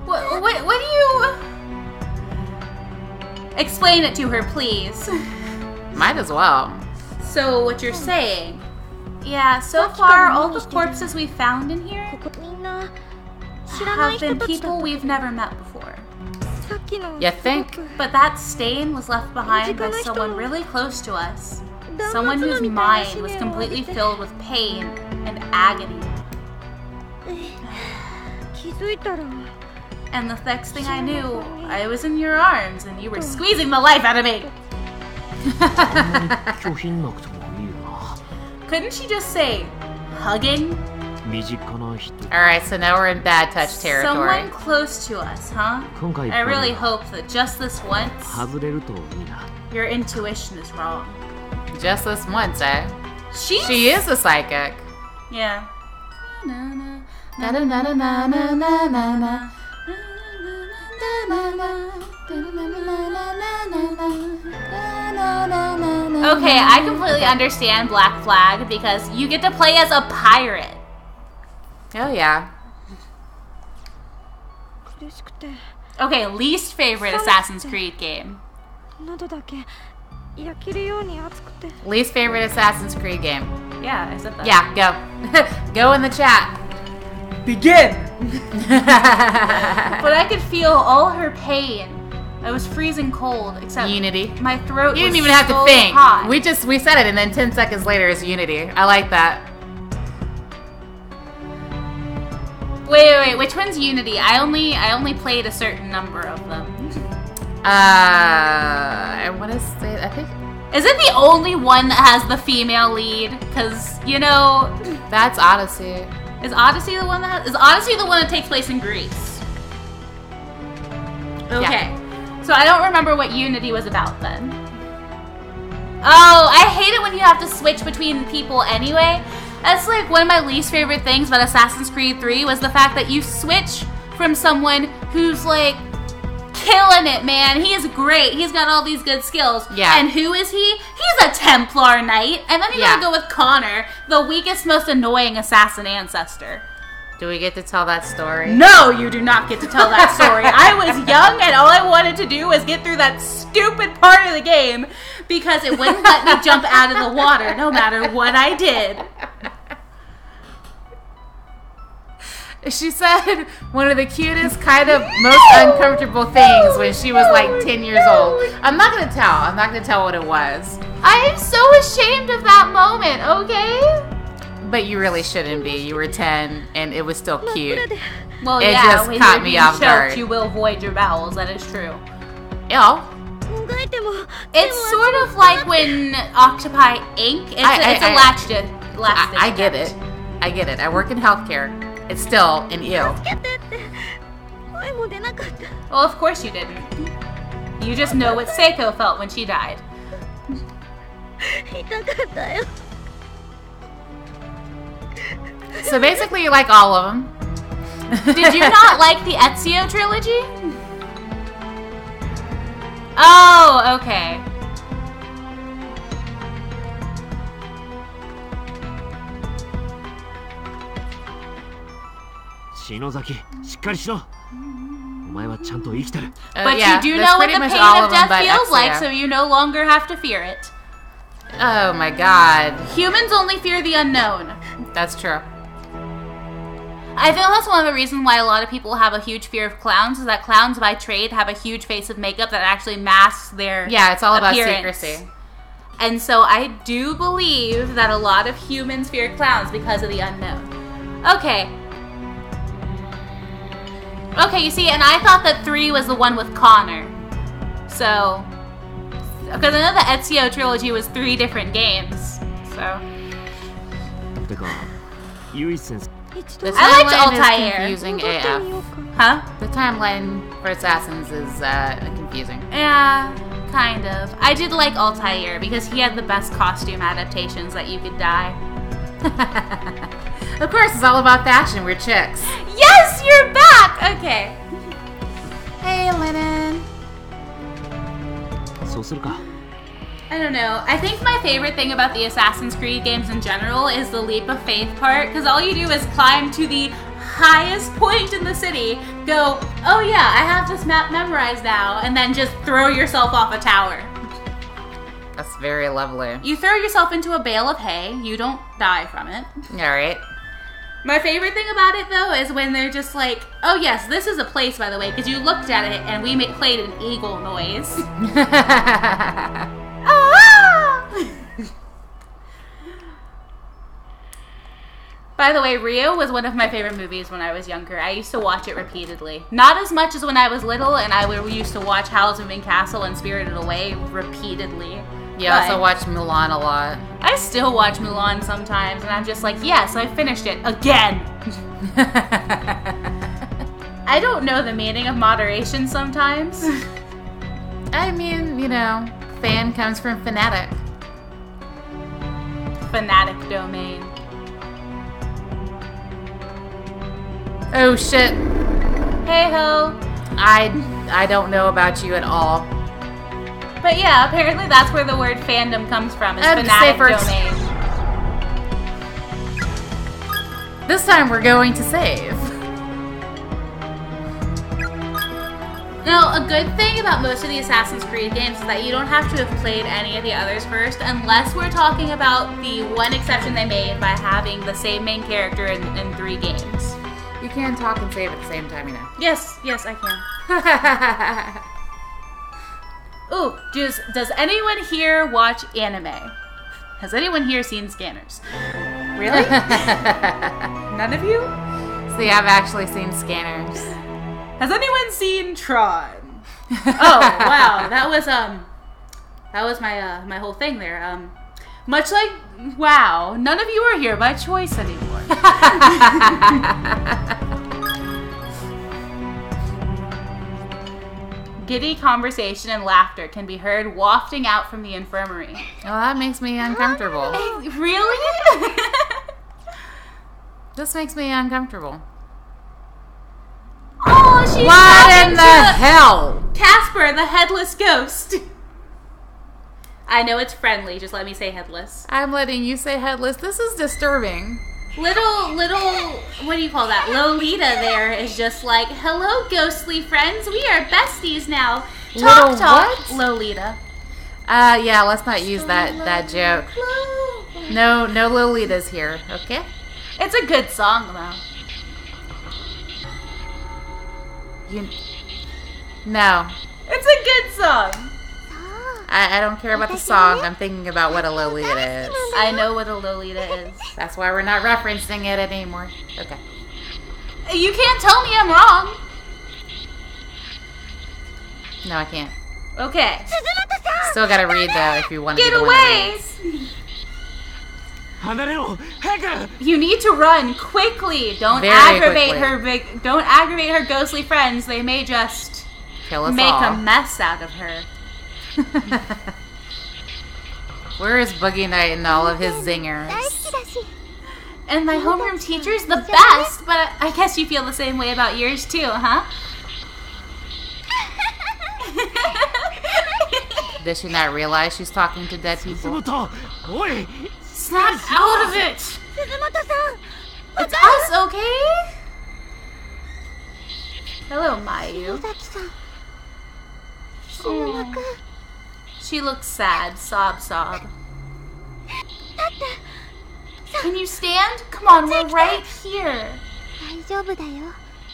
What do you... Explain it to her, please. Might as well. So, what you're saying... Yeah, so far, all the corpses we found in here have been people we've never met before. You think? But that stain was left behind by someone really close to us. Someone whose mind was completely filled with pain and agony. And the next thing I knew, I was in your arms and you were squeezing the life out of me. Couldn't she just say, hugging? Alright, so now we're in bad touch territory. Someone close to us, huh? I really hope that just this once, your intuition is wrong. Just this once, eh? She is a psychic. Yeah. Okay, I completely understand Black Flag because you get to play as a pirate. Oh yeah. Okay, least favorite Assassin's Creed game. Least favorite Assassin's Creed game. Yeah, I said that. Yeah, go. Go in the chat. Begin! But I could feel all her pain. I was freezing cold, except Unity. My throat You didn't was even have so to think. hot. We said it, and then 10 seconds later is Unity. I like that. Wait. Which one's Unity? I only played a certain number of them. I want to say, I think. Is it the only one that has the female lead? Because, you know... That's Odyssey. Is Odyssey the one that takes place in Greece? Okay. Yeah. So I don't remember what Unity was about then. Oh, I hate it when you have to switch between people anyway. That's like one of my least favorite things about Assassin's Creed 3 was the fact that you switch from someone who's like killing it, man. He is great. He's got all these good skills. Yeah. And who is he? He's a Templar Knight. And then you gotta go with Connor, the weakest, most annoying assassin ancestor. Do we get to tell that story? No, you do not get to tell that story. I was young and all I wanted to do was get through that stupid part of the game because it wouldn't let me jump out of the water no matter what I did. She said one of the cutest, kind of most uncomfortable things when she was like 10 years old. I'm not going to tell. I'm not going to tell what it was. I am so ashamed of that moment, okay? But you really shouldn't be. You were 10 and it was still cute. Well, It yeah, just when caught you're me being off choked, guard. you will void your bowels. That is true. Yeah. It's sort of like when octopi ink. It's a latched. I get it. I get it. I work in healthcare. It's still an ew. Well, of course you didn't. You just know what Seiko felt when she died. So basically you like all of them. Did you not like the Ezio trilogy? Oh, okay. 篠崎、しっかりしろ。お前はちゃんと生きてる。 But yeah, you do that's know what pretty the much pain all of them, death but feels like, Ezio. so you no longer have to fear it. Oh my god. Humans only fear the unknown. That's true. I feel that's one of the reasons why a lot of people have a huge fear of clowns, is that clowns by trade have a huge face of makeup that actually masks their Yeah, it's all about appearance. secrecy. And so I do believe that a lot of humans fear clowns because of the unknown. Okay. Okay, you see, and I thought that 3 was the one with Connor. So, because I know the Ezio trilogy was 3 different games. So, てか、ユイ先生。 The I liked timeline is Altair. confusing AF. huh? The timeline for Assassins is confusing. Yeah, kind of. I did like Altair because he had the best costume adaptations that you could die. Of course, it's all about fashion. We're chicks. Yes, you're back! Okay. Hey, Lennon. そうするか。 I don't know. I think my favorite thing about the Assassin's Creed games in general is the leap of faith part, because all you do is climb to the highest point in the city, go, oh yeah, I have this map memorized now, and then just throw yourself off a tower. That's very lovely. You throw yourself into a bale of hay, you don't die from it. All right. My favorite thing about it, though, is when they're just like, oh yes, this is a place, by the way, because you looked at it and we played an eagle noise. Ah! By the way, Rio was one of my favorite movies when I was younger. I used to watch it repeatedly. Not as much as when I was little, and I used to watch Howl's Moving Castle and Spirited Away repeatedly. You also But watch Mulan a lot. I still watch Mulan sometimes, and I'm just like, yes, I finished it again. I don't know the meaning of moderation sometimes. I mean, you know, fan comes from fanatic. Fanatic domain. Oh shit. Hey ho. I don't know about you at all. But yeah, apparently that's where the word fandom comes from, is Say fanatic first. domain. This time we're going to save. Now, a good thing about most of the Assassin's Creed games is that you don't have to have played any of the others first, unless we're talking about the one exception they made by having the same main character in 3 games. You can talk and save at the same time, you know. Yes, I can. Ooh, does anyone here watch anime? Has anyone here seen Scanners? Really? None of you? See, I've actually seen Scanners. Has anyone seen Tron? Oh, wow, that was my my whole thing there. Much like, wow, none of you are here by choice anymore. Giddy conversation and laughter can be heard wafting out from the infirmary. Well, that makes me uncomfortable. Really? This makes me uncomfortable. Oh, she's What talking in to the hell? Casper, the headless ghost. I know it's friendly, just let me say headless. I'm letting you say headless. This is disturbing. Little, what do you call that? Lolita there is just like, hello, ghostly friends. We are besties now. Talk, what? Lolita. Yeah, let's not use that joke. No Lolitas here, okay? It's a good song, though. No. It's a good song. I don't care about the song. I'm thinking about what a Lolita is. I know what a Lolita is. That's why we're not referencing it anymore. Okay. You can't tell me I'm wrong. No, I can't. Okay. Still gotta read though if you want to Get ¡Get away! away! You need to run quickly. Don't Very aggravate quickly. Don't aggravate her ghostly friends. They may just Kill us make all. a mess out of her. Where is Boogie Night and all of his zingers? And my homeroom teacher's the best, but I guess you feel the same way about yours too, huh? Does she not realize she's talking to dead people? Snap out of it! It's us, okay? Hello, Mayu. Oh. She looks sad. Sob, sob. Can you stand? Come on, we're right here.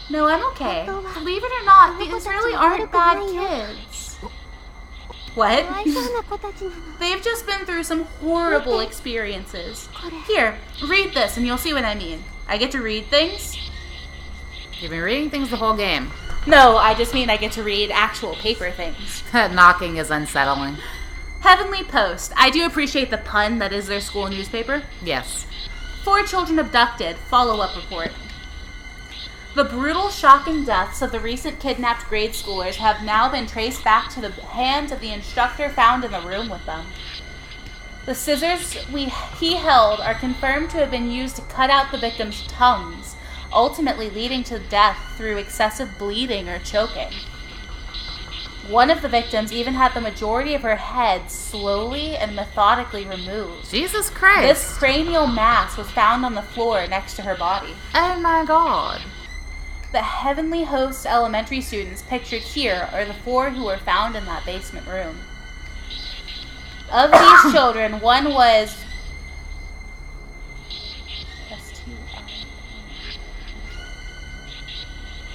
No, I'm okay. Believe it or not, these really aren't bad kids. What? They've just been through some horrible experiences. Here, read this and you'll see what I mean. I get to read things? You've been reading things the whole game. No, I just mean I get to read actual paper things. Knocking is unsettling. Heavenly Post. I do appreciate the pun that is their school newspaper. Yes. 4 children abducted. Follow-up report. The brutal, shocking deaths of the recent kidnapped grade schoolers have now been traced back to the hands of the instructor found in the room with them. The scissors he held are confirmed to have been used to cut out the victims' tongues, ultimately leading to death through excessive bleeding or choking. One of the victims even had the majority of her head slowly and methodically removed. Jesus Christ. This cranial mass was found on the floor next to her body. Oh my God. The Heavenly Host elementary students pictured here are the 4 who were found in that basement room. Of these children, one was...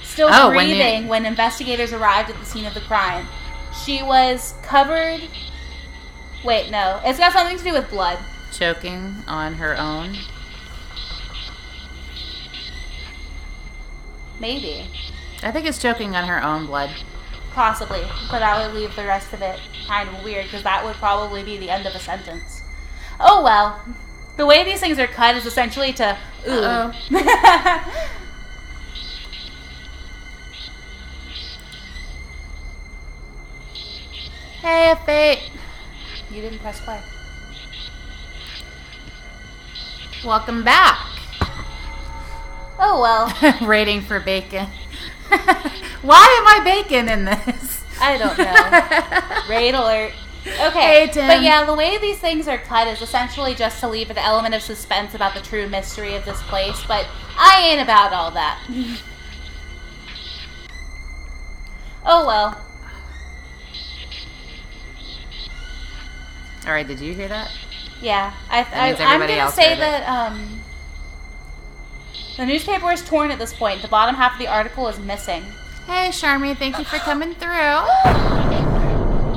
still breathing when investigators arrived at the scene of the crime. She was covered... Wait, no. It's got something to do with blood. Choking on her own. Maybe. I think it's choking on her own blood. Possibly. But that would leave the rest of it kind of weird, because that would probably be the end of a sentence. Oh well. The way these things are cut is essentially to... Ooh. Uh-oh. Hey, Fate. You didn't press play. Welcome back. Oh well. Rating for bacon. Why am I bacon in this? I don't know. Raid alert. Okay. Hey, Tim. But yeah, the way these things are cut is essentially just to leave an element of suspense about the true mystery of this place, but I ain't about all that. Oh well. Alright, did you hear that? Yeah. I'm everybody gonna else say heard it. that the newspaper is torn at this point. The bottom half of the article is missing. Hey, Charmy, thank you for coming through.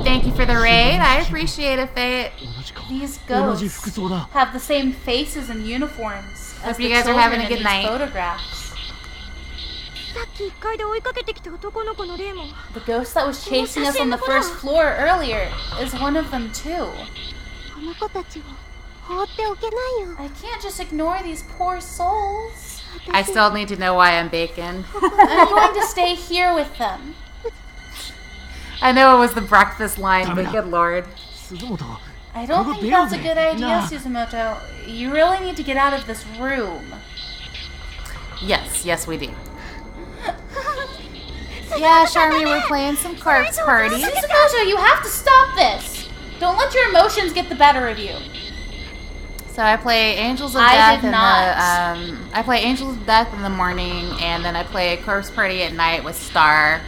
Thank you for the raid. I appreciate it, Fate. These ghosts have the same faces and uniforms as Hope you the guys are having a children in good these night. photographs. The ghost that was chasing us on the first floor earlier is one of them too. I can't just ignore these poor souls. I still need to know why I'm bacon. I'm going to stay here with them. I know it was the breakfast line, but good lord. I don't think that's a good idea, Suzumoto. You really need to get out of this room. Yes, we do. Yeah, Charmy, we're playing some corpse party. Suzumoto, you have to stop this. Don't let your emotions get the better of you. So I play Angels of I Death did in not. the I play Angels of Death in the morning, and then I play Corpse Party at night with Star.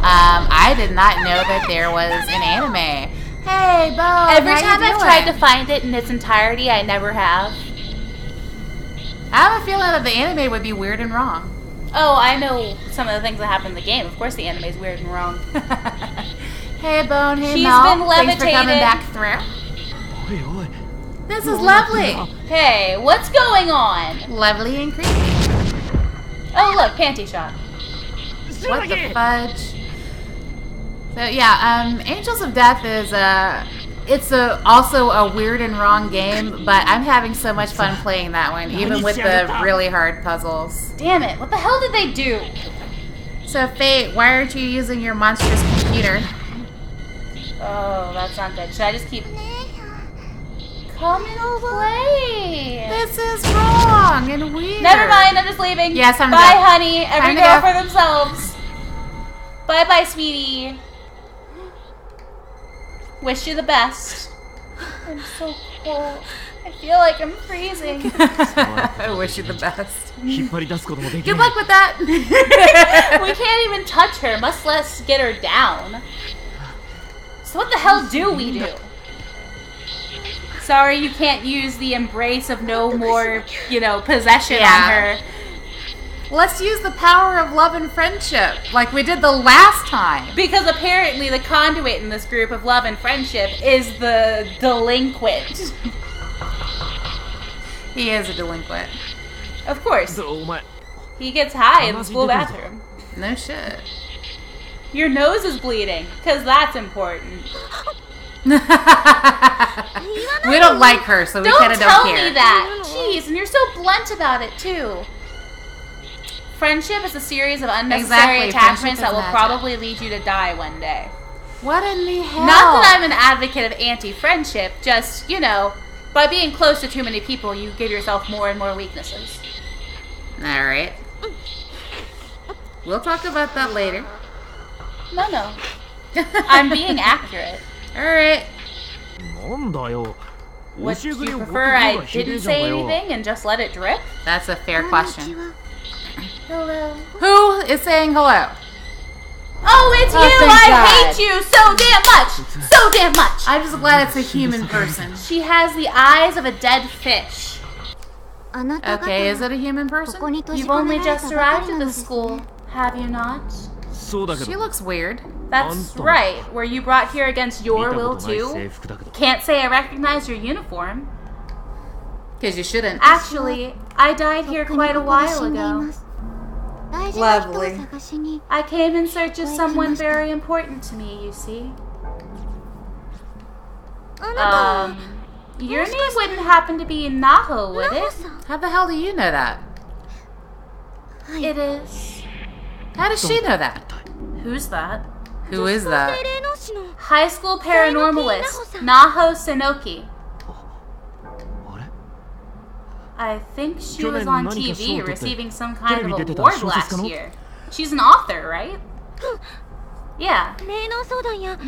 I did not know that there was an anime. Hey, Bo. Every how you time I've doing? tried to find it in its entirety, I never have. I have a feeling that the anime would be weird and wrong. Oh, I know some of the things that happen in the game. Of course the anime's weird and wrong. Hey, Bone. Hey, She's Mel. been Thanks for coming levitated. back through. Oi, oi. This is lovely. Hey, what's going on? Lovely and creepy. Oh, look, panty shot. What the fudge? So yeah, Angels of Death is also a weird and wrong game, but I'm having so much fun playing that one, even with the really hard puzzles. Damn it, what the hell did they do? So Fate, why aren't you using your monstrous computer? Oh, that's not good. Should I just keep... Come and play! This is wrong and weird. Never mind, I'm just leaving. Yes, I'm Bye, done. honey. Every Time to girl go. for themselves. Bye-bye, sweetie. Wish you the best. I'm so cold. I feel like I'm freezing. I wish you the best. 引っ張り出すこともでき Good ない luck with that. We can't even touch her, much less get her down. So what the hell do we do? Sorry, you can't use the embrace of no more, possession on her. Let's use the power of love and friendship, like we did the last time. Because apparently the conduit in this group of love and friendship is the delinquent. He is a delinquent. Of course. お前 He gets high in the school bathroom. No shit. Your nose is bleeding, because that's important. We don't like her, so we kind Don't of tell don't care. me that. Jeez, and you're so blunt about it, too. Friendship is a series of unnecessary Exactly, attachments friendship that is will magic. probably lead you to die one day. What in the hell? Not that I'm an advocate of anti-friendship, just, by being close to too many people, you give yourself more and more weaknesses. Alright. We'll talk about that later. No. I'm being accurate. Alright. なんだよ Would 教え you くれよ prefer I 僕がひでえ didn't じゃん say かよ anything and just let it drip? That's a fair question. Hello. Who is saying hello? Oh, it's Oh, you! thank I God. hate you so damn much! So damn much! I'm just glad it's a human person. She has the eyes of a dead fish. Okay, is it a human person? You've only just arrived at the school, have you not? そうだけ She ど looks weird. That's right. Were you brought here against 見 your た will ことない too? 制服だけど Can't say I recognize your uniform. Because you shouldn't. Actually, I died here quite a while ago. Lovely. I came in search of someone very important to me, you see. Your name wouldn't happen to be Naho, would it? How the hell do you know that? It is. How does she know that? Who's that? Who is that? High school paranormalist, Naho Senoki. あれ I think she 去 was 年 on 何か賞を TV 取って receiving some テ kind レビ of 出てた award 小説 last 家の year. She's an author, right? Yeah.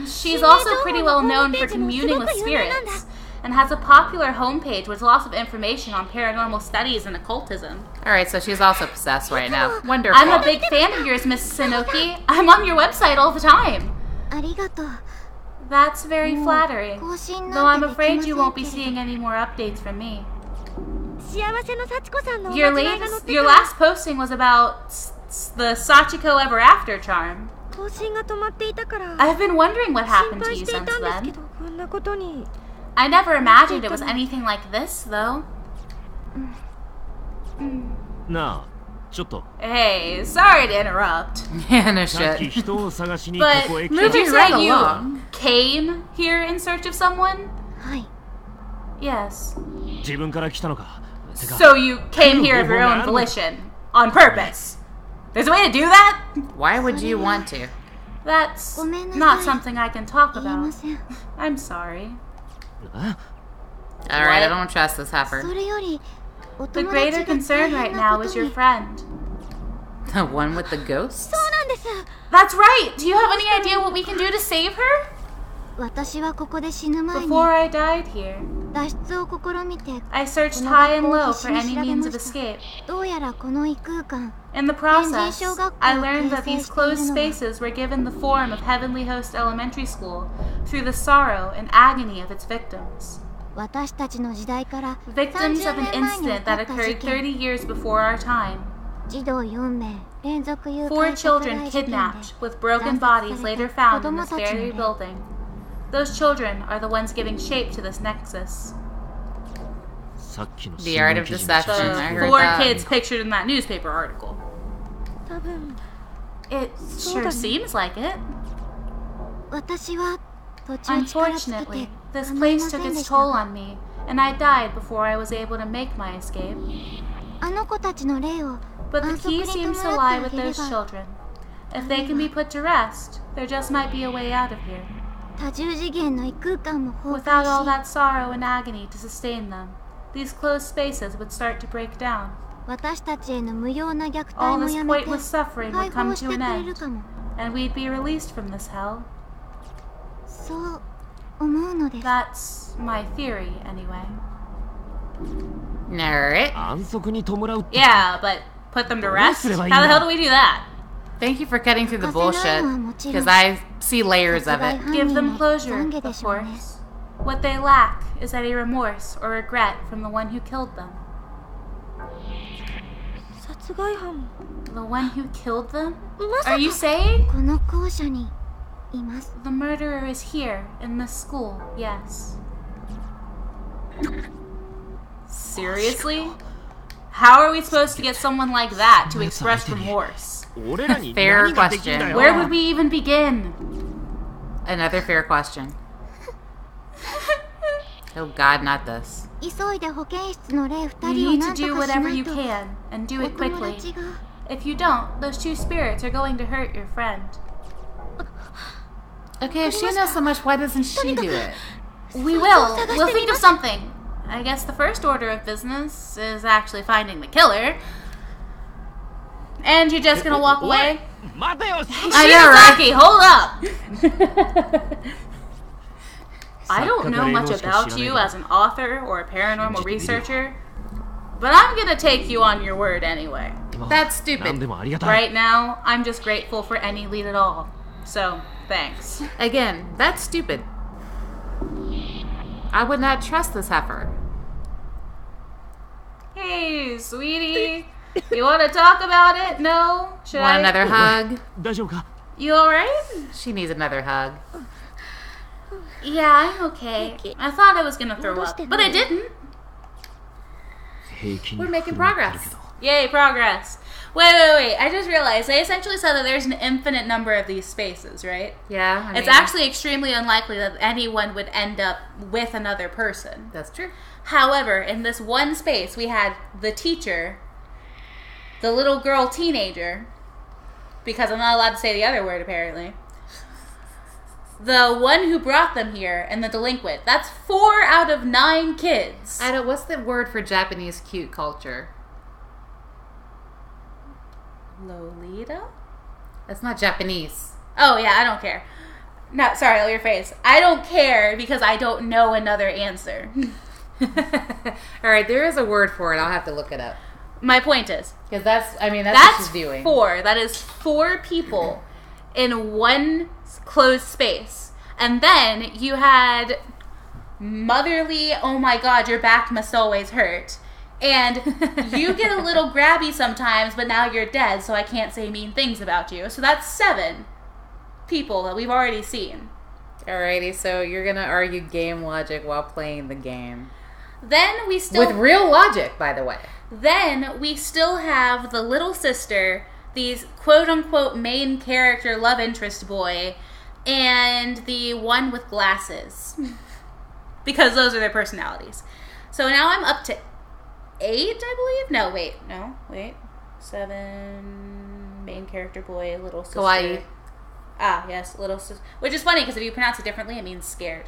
She's also pretty well known for communing with spirits and has a popular homepage with lots of information on paranormal studies and occultism. Alright, so she's also possessed right now. Wonderful. I'm a big fan of yours, Miss Senoki. I'm on your website all the time. That's very flattering. Though I'm afraid you won't be seeing any more updates from me. Your last posting was about the Sachiko Ever After charm. I've been wondering what happened to you since then. I never imagined it was anything like this, though. なあちょっと Hey, sorry to interrupt. Yeah, no さっき shit. 人を探しにこ But こへ来 did た you Moving say right you along. came here in search of someone? Yes. 自分から来たのかてか So you came here of your own volition. On purpose. There's a way to do that? Why would you want to? That's not something I can talk about. I'm sorry. え Alright, I don't trust this heifer. The greater concern right now is your friend. The one with the ghosts? That's right! Do you have any idea what we can do to save her? Before I died here, 脱出を試みて I searched high and low for any means of escape. どうやらこの異空間 In the process, I learned that these closed spaces were given the form of Heavenly Host Elementary School through the sorrow and agony of its victims. 私たちの時代から Victims of an 30年前に起 incident こ that った occurred 事件 30 years before our time. 児童4名連続誘 Four 拐殺 children 害事件で kidnapped with broken 惨 bodies 殺され later た found 子 in 供 this たち very の霊 building. Those children are the ones giving shape to this nexus. さっきの The art of 新聞記事の写 deception. 真 I The heard four that. kids pictured in that newspaper article. 多分 It sure seems like it. 私は途中力尽き Unfortunately, て this 叶い place ませ took んで its した toll が on me, and I died before I was able to make my escape. あの子たちの霊を But the 安息 key に seems to 弔 lie って with あげれ those ば children. If they can be put to rest, there just might be a way out of here. 多重次元の異空間も崩 Without all 壊し that sorrow and agony to sustain them, these closed spaces would start to break down. 私たちへの無用な虐待 All も this やめて pointless suffering 解 would come 放し to て an くれる end, かも and we'd be released from this hell. そう思うのです That's my theory, anyway. Alright. 安息に弔うって Yeah, but put them to rest? How the どうすればいいんだ？ hell do we do that? Thank you for cutting through the 欠かせない bullshit. のはもちろん Because I see layers 殺 of 害 it. 犯 Give 人 them の closure, 懺悔で of しょうね course. What they lack is any remorse or regret from the one who killed them. 殺害犯 The one who killed them? まさ Are か you saying? この校舎にいます The murderer is here, in this school, yes. Seriously? How are we supposed to get someone like that to express remorse? 俺らに Fair 何ができんだよ Where would we even begin? Another fair question. Oh god, not this. 急いで保健室の霊2 You 人を need な to んと do かしな whatever い you と can, and do お it 友 quickly. 達が If you don't, those two spirits are going to hurt your friend. Okay, if she knows so much, why doesn't she do it? We will. We'll think of something. I guess the first order of business is actually finding the killer. And you're just gonna walk おい away? 待てよ I know, Rocky, hold up! I don't know much about you as an author or a paranormal researcher, but I'm gonna take you on your word anyway. That's 何 stupid. でもありがたい Right now, I'm just grateful for any lead at all. So, thanks. Again, that's stupid. I would not trust this heifer. Hey, sweetie. You want to talk about it? No? Should Want I? another hug? 大丈夫か You alright? She needs another hug. Yeah, I'm okay. I thought I was gonna throw up, but I didn't. 平気に We're making 振る舞ってる progress. けど Yay, progress. Wait. I just realized they essentially said that there's an infinite number of these spaces, right? Yeah, I It's mean, actually extremely unlikely that anyone would end up with another person. that's true. However, in this one space, we had the teacher, the little girl teenager, because I'm not allowed to say the other word apparently, the one who brought them here, and the delinquent. That's 4 out of 9 kids. I don't. What's the word for Japanese cute culture? Lolita? That's not Japanese. Oh, yeah, I don't care. No, sorry, your face. I don't care because I don't know another answer. All right, there is a word for it. I'll have to look it up My point is, because that's what that's she's doing. 4. That is 4 people in one closed space. And then you had motherly, oh my god, your back must always hurt. And you get a little grabby sometimes, but now you're dead, so I can't say mean things about you. So that's 7 people that we've already seen. Alrighty, so you're gonna argue game logic while playing the game Then we still... with real logic, by the way. Then we still have the little sister, these quote-unquote main character love interest boy, and the one with glasses. Because those are their personalities. So now I'm up to 8, I believe? No, wait. 7, main character boy, little sister. Kawaii. Ah, yes, little sister. Which is funny, because if you pronounce it differently, it means scared.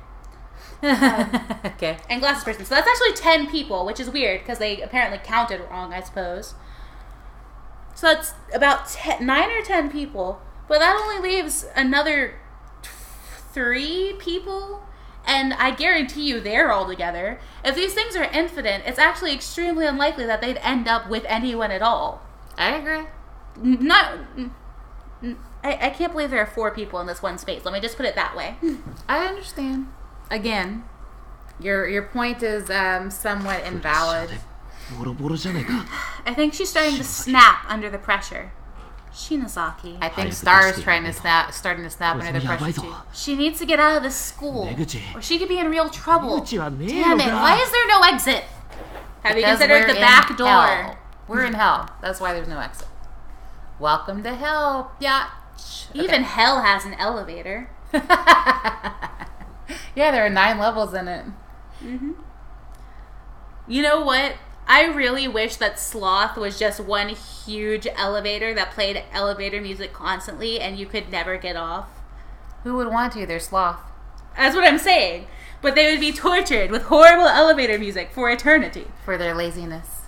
Okay. And glasses person. So that's actually 10 people, which is weird, because they apparently counted wrong, I suppose. So that's about 9 or 10 people. But that only leaves another 3 people And I guarantee you they're all together. If these things are infinite, it's actually extremely unlikely that they'd end up with anyone at all. I agree. I can't believe there are 4 people in this one space. Let me just put it that way. I understand. Again, your point is somewhat invalid. I think she's starting to snap under the pressure. Shinozaki. I think Star's starting to snap under the pressure too. She needs to get out of this school, or she could be in real trouble. Damn it! Why is there no exit? Have you considered the back door? Hell. We're in hell. That's why there's no exit. Welcome to hell, biatch. Even hell has an elevator. Yeah, there are 9 levels in it. Mm-hmm. You know what? I really wish that Sloth was just one huge elevator that played elevator music constantly and you could never get off. Who would want to? They're sloth. That's what I'm saying. But they would be tortured with horrible elevator music for eternity. For their laziness.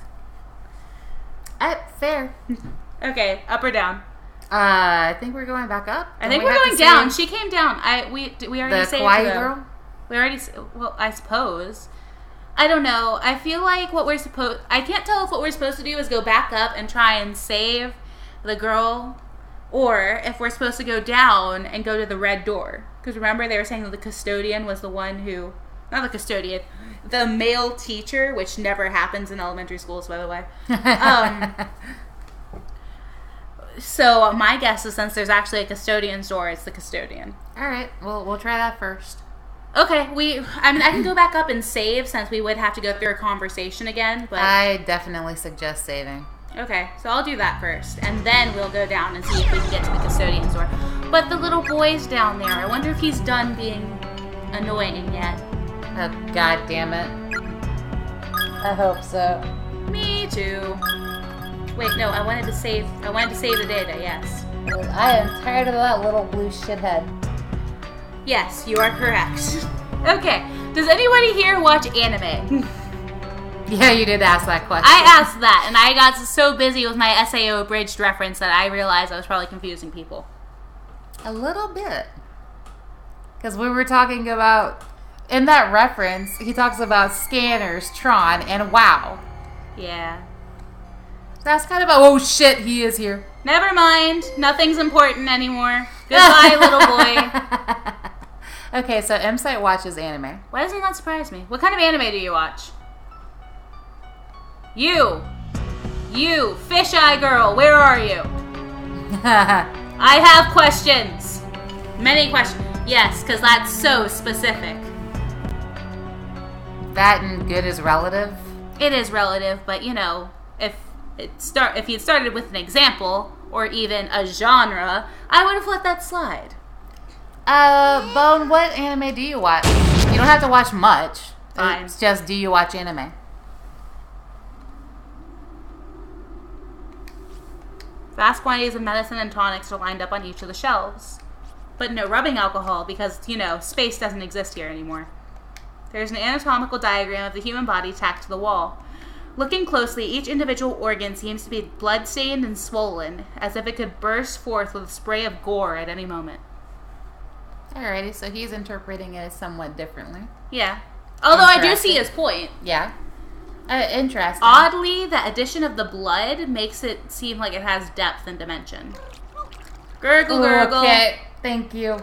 Fair. Okay, up or down? I think we're going back up. I think we're going down. She came down. We already saved her. The kawaii girl? We already... Well, I suppose... I don't know. I feel like I can't tell if what we're supposed to do is go back up and try and save the girl, or if we're supposed to go down and go to the red door. Because remember, they were saying that the custodian was the one who... Not the custodian. The male teacher, which never happens in elementary schools, by the way. So my guess is since there's actually a custodian's door, it's the custodian. All right. Well, we'll try that first. Okay, I can go back up and save since we would have to go through a conversation again, but... I definitely suggest saving. Okay, so I'll do that first, and then we'll go down and see if we can get to the custodian's door. But the little boy's down there. I wonder if he's done being annoying yet. Oh, God damn it. I hope so. Me too. Wait, no, I wanted to save the data, yes. I am tired of that little blue shithead. Yes, you are correct. Okay, does anybody here watch anime? Yeah, you did ask that question. I asked that, and I got so busy with my SAO abridged reference that I realized I was probably confusing people. A little bit. Because we were talking about, in that reference, he talks about scanners, Tron, and WoW. Yeah. That's kind of a, oh shit, he is here. Never mind, nothing's important anymore. Goodbye, little boy. Okay, so M-Site watches anime. Why doesn't that surprise me? What kind of anime do you watch? You, fisheye girl, where are you? I have questions. Many questions. Yes, because that's so specific. That and good is relative? It is relative, but you know, if you started with an example, or even a genre, I would have let that slide. Bone, what anime do you watch? You don't have to watch much. Fine. It's just, do you watch anime? Vast quantities of medicine and tonics are lined up on each of the shelves. But no rubbing alcohol because, you know, space doesn't exist here anymore. There's an anatomical diagram of the human body tacked to the wall. Looking closely, each individual organ seems to be blood-stained and swollen, as if it could burst forth with a spray of gore at any moment. Alrighty, so he's interpreting it somewhat differently. Yeah. Although I do see his point. Yeah. Interesting. Oddly, the addition of the blood makes it seem like it has depth and dimension. Gurgle, gurgle. Okay, thank you.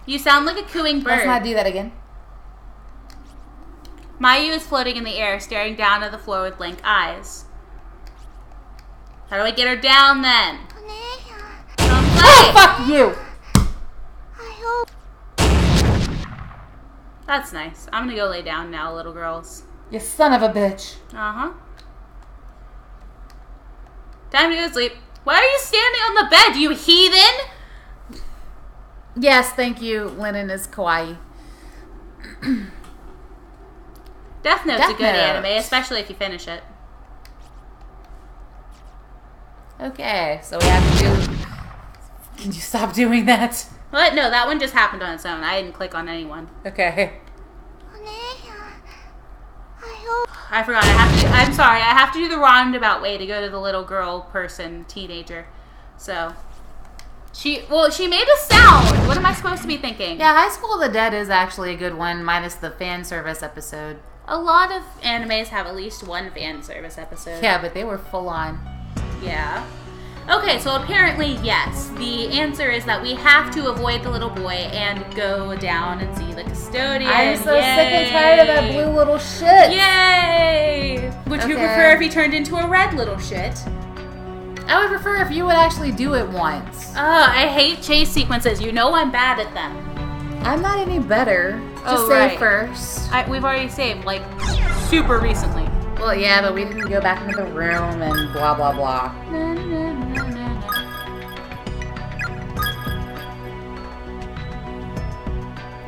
You sound like a cooing bird. Let's not do that again. Mayu is floating in the air, staring down at the floor with blank eyes. How do I get her down, then? Come play! Oh, fuck you! That's nice. I'm gonna go lay down now, little girls. You son of a bitch. Uh-huh. Time to go to sleep. Why are you standing on the bed, you heathen? Yes, thank you. Linen is kawaii. Death Note's a good anime, especially if you finish it. Okay, so we have to do... Can you stop doing that? What? No, that one just happened on its own. I didn't click on anyone. Okay. I forgot. I'm sorry. I have to do the roundabout way to go to the little girl person, teenager. So, She made a sound. What am I supposed to be thinking? Yeah, High School of the Dead is actually a good one, minus the fan service episode. A lot of animes have at least one fan service episode. Yeah, but they were full on. Yeah. Okay, so apparently, yes. The answer is that we have to avoid the little boy and go down and see the custodian. I'm so Yay. sick and tired of that blue little shit. Yay! Would you Okay. prefer if he turned into a red little shit? I would prefer if you would actually do it once. I hate chase sequences. You know I'm bad at them. I'm not any better. Just Oh, say right. first. We've already saved, like, super recently. Well, yeah, but we didn't go back into the room and blah, blah, blah. Na, na, na, na, na.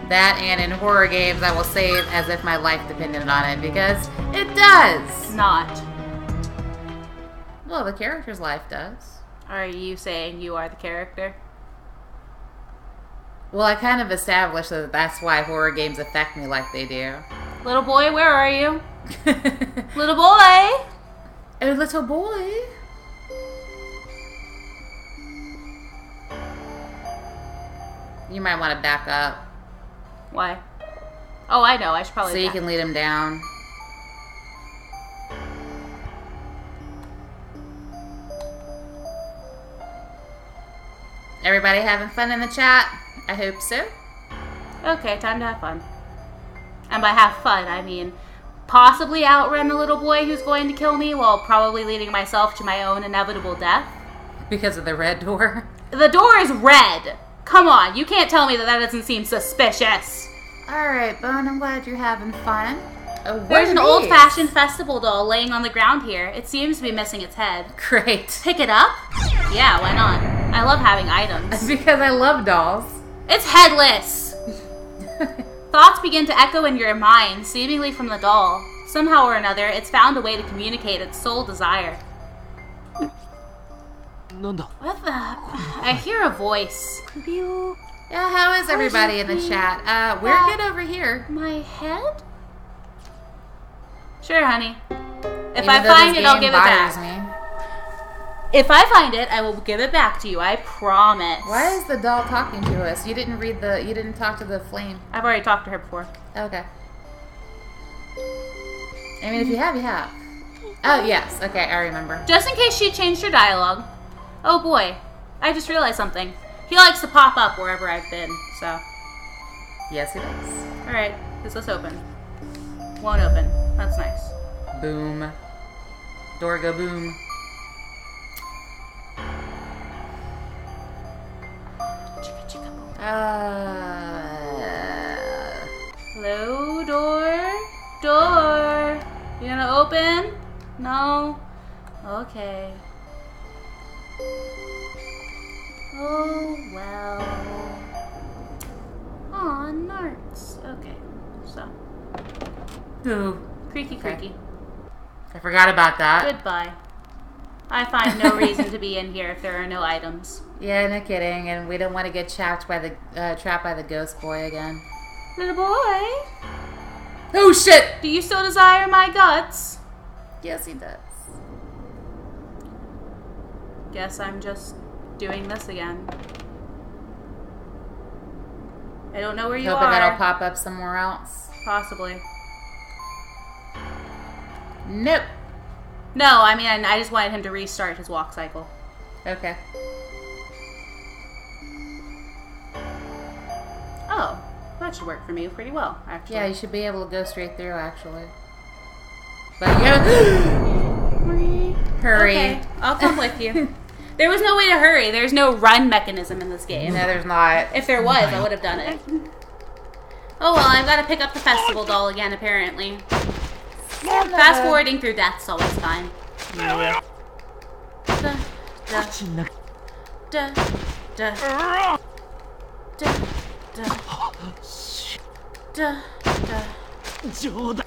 That and in horror games, I will save as if my life depended on it, because it does. Not. Well, the character's life does. Are you saying you are the character? Well, I kind of established that that's why horror games affect me like they do. Little boy, where are you? Little boy! Oh, little boy. You might want to back up Why? Oh, I know. I should probably so you back. can lead him down. Everybody having fun in the chat? I hope so. Okay, time to have fun. And by have fun, I mean possibly outrun the little boy who's going to kill me while probably leading myself to my own inevitable death. Because of the red door. The door is red. Come on, you can't tell me that doesn't seem suspicious. Alright, Bone, I'm glad you're having fun. There's an old-fashioned festival doll laying on the ground here. It seems to be missing its head. Great. Pick it up? Yeah, why not? I love having items. Because I love dolls. It's headless! Thoughts begin to echo in your mind, seemingly from the doll. Somehow or another, it's found a way to communicate its sole desire. なんだ What the? I hear a voice. Yeah, how is everybody in the chat? We're good over here. My head? Sure, honey. If Even I though find this it, I'll game give it bothers back. me. If I find it, I will give it back to you. I promise. Why is the doll talking to us? You didn't talk to the flame. I've already talked to her before. Okay. I mean, if you have, you have. Oh, yes. Okay, I remember. Just in case she changed her dialogue. Oh boy, I just realized something. He likes to pop up wherever I've been, so. Yes, it is. Alright, is this open? Won't open. That's nice. Boom. Door go boom. Hello, door? Door? You gonna open? No? Okay. Oh, well. Aw, narts. Okay, so. Ooh. Creaky, Okay. creaky. I forgot about that. Goodbye. I find no reason to be in here if there are no items. Yeah, no kidding. And we don't want to get trapped by the ghost boy again. Little boy, Oh shit! do you still desire my guts? Yes, he does. Guess I'm just doing this again. I don't know where you Hoping are. that'll pop up somewhere else. Possibly. Nope. No, I mean, I just wanted him to restart his walk cycle. Okay. Oh, that should work for me pretty well, actually. Yeah, you should be able to go straight through, actually. But you gotta hurry. Okay, I'll come with you. There was no way to hurry. There's no run mechanism in this game. No, there's not. If there was, I would have done it. Oh well, I've got to pick up the festival doll again, apparently. Fast forwarding through death's always fine. Da, da, da, da, da, da, da. 冗談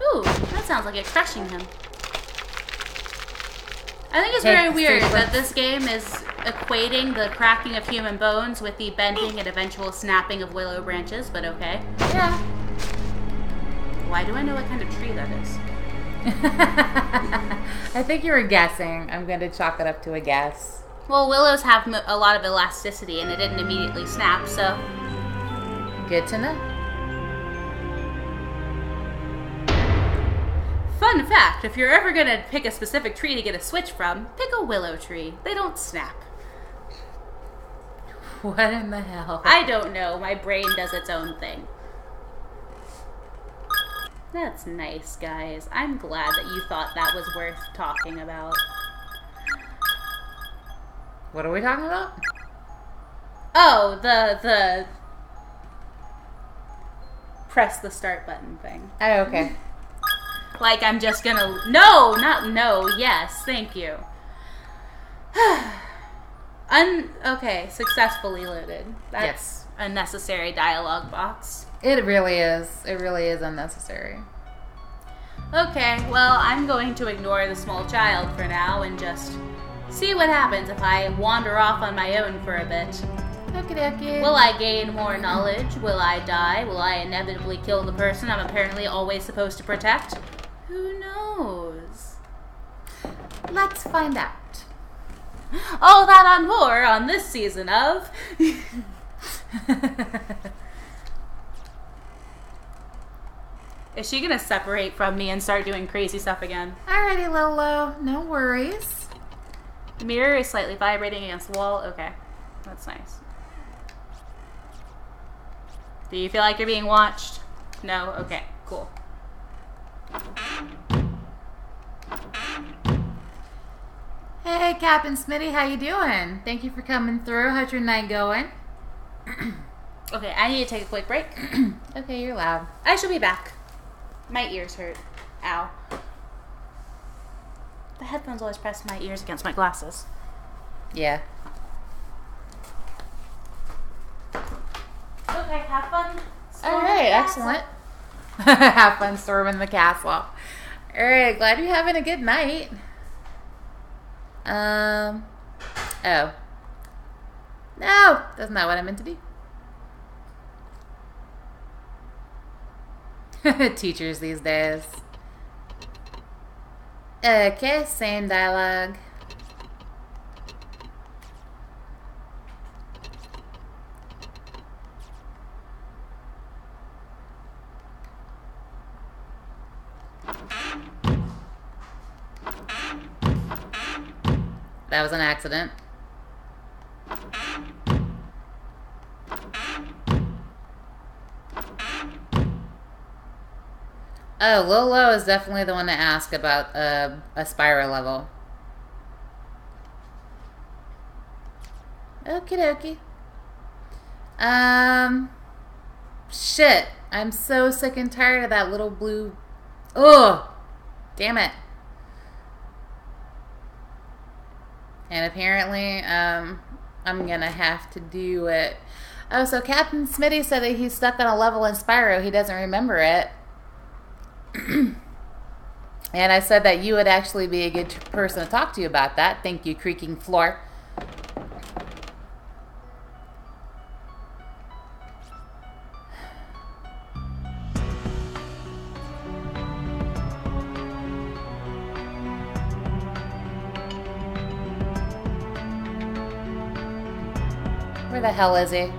Ooh, that sounds like it crushing him. I think it's Take very the weird sequence. that this game is equating the cracking of human bones with the bending and eventual snapping of willow branches, but okay. Yeah. Why do I know what kind of tree that is? I think you were guessing. I'm going to chalk it up to a guess. Well, willows have a lot of elasticity, and it didn't immediately snap, so... Good to know. Fun fact, if you're ever going to pick a specific tree to get a switch from, pick a willow tree. They don't snap. What in the hell? I don't know. My brain does its own thing. That's nice, guys. I'm glad that you thought that was worth talking about. What are we talking about? Oh, the press the start button thing. Oh, okay. Like I'm just gonna... No, not no. Yes, thank you. Okay, successfully loaded. That's Yes. a necessary dialogue box. It really is. It really is unnecessary. Okay, well, I'm going to ignore the small child for now and just see what happens if I wander off on my own for a bit. Okie dokie. Will I gain more knowledge? Will I die? Will I inevitably kill the person I'm apparently always supposed to protect? Who knows? Let's find out. All that and more on this season of... Is she gonna separate from me and start doing crazy stuff again? Alrighty, Lolo. No worries. The mirror is slightly vibrating against the wall. Okay, that's nice. Do you feel like you're being watched? No? Okay, cool. Hey, Captain Smitty, how you doing? Thank you for coming through. How's your night going? Okay, I need to take a quick break. Okay, you're loud. I shall be back. My ears hurt. Ow. The headphones always press my ears against my glasses. Yeah. Okay, have fun. Alright, excellent. Have fun storming the castle. Alright, glad you're having a good night. Oh. No, that's not what I meant to do. Teachers these days. Okay, same dialogue. That was an accident. Oh, Lolo is definitely the one to ask about a Spyro level. Okie dokie. Shit. I'm so sick and tired of that little blue... Ugh! Damn it. And apparently, I'm gonna have to do it. Oh, so Captain Smitty said that he's stuck on a level in Spyro. He doesn't remember it. And I said that you would actually be a good person to talk to about that. Thank you, creaking floor. Where the hell is he?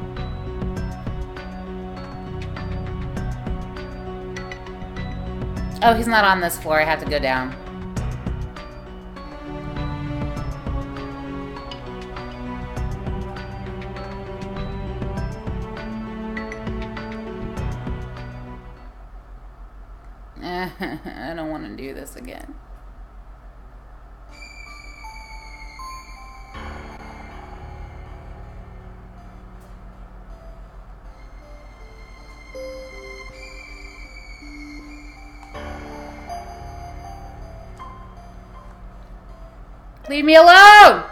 Oh, he's not on this floor. I have to go down. I don't want to do this again. Leave me alone!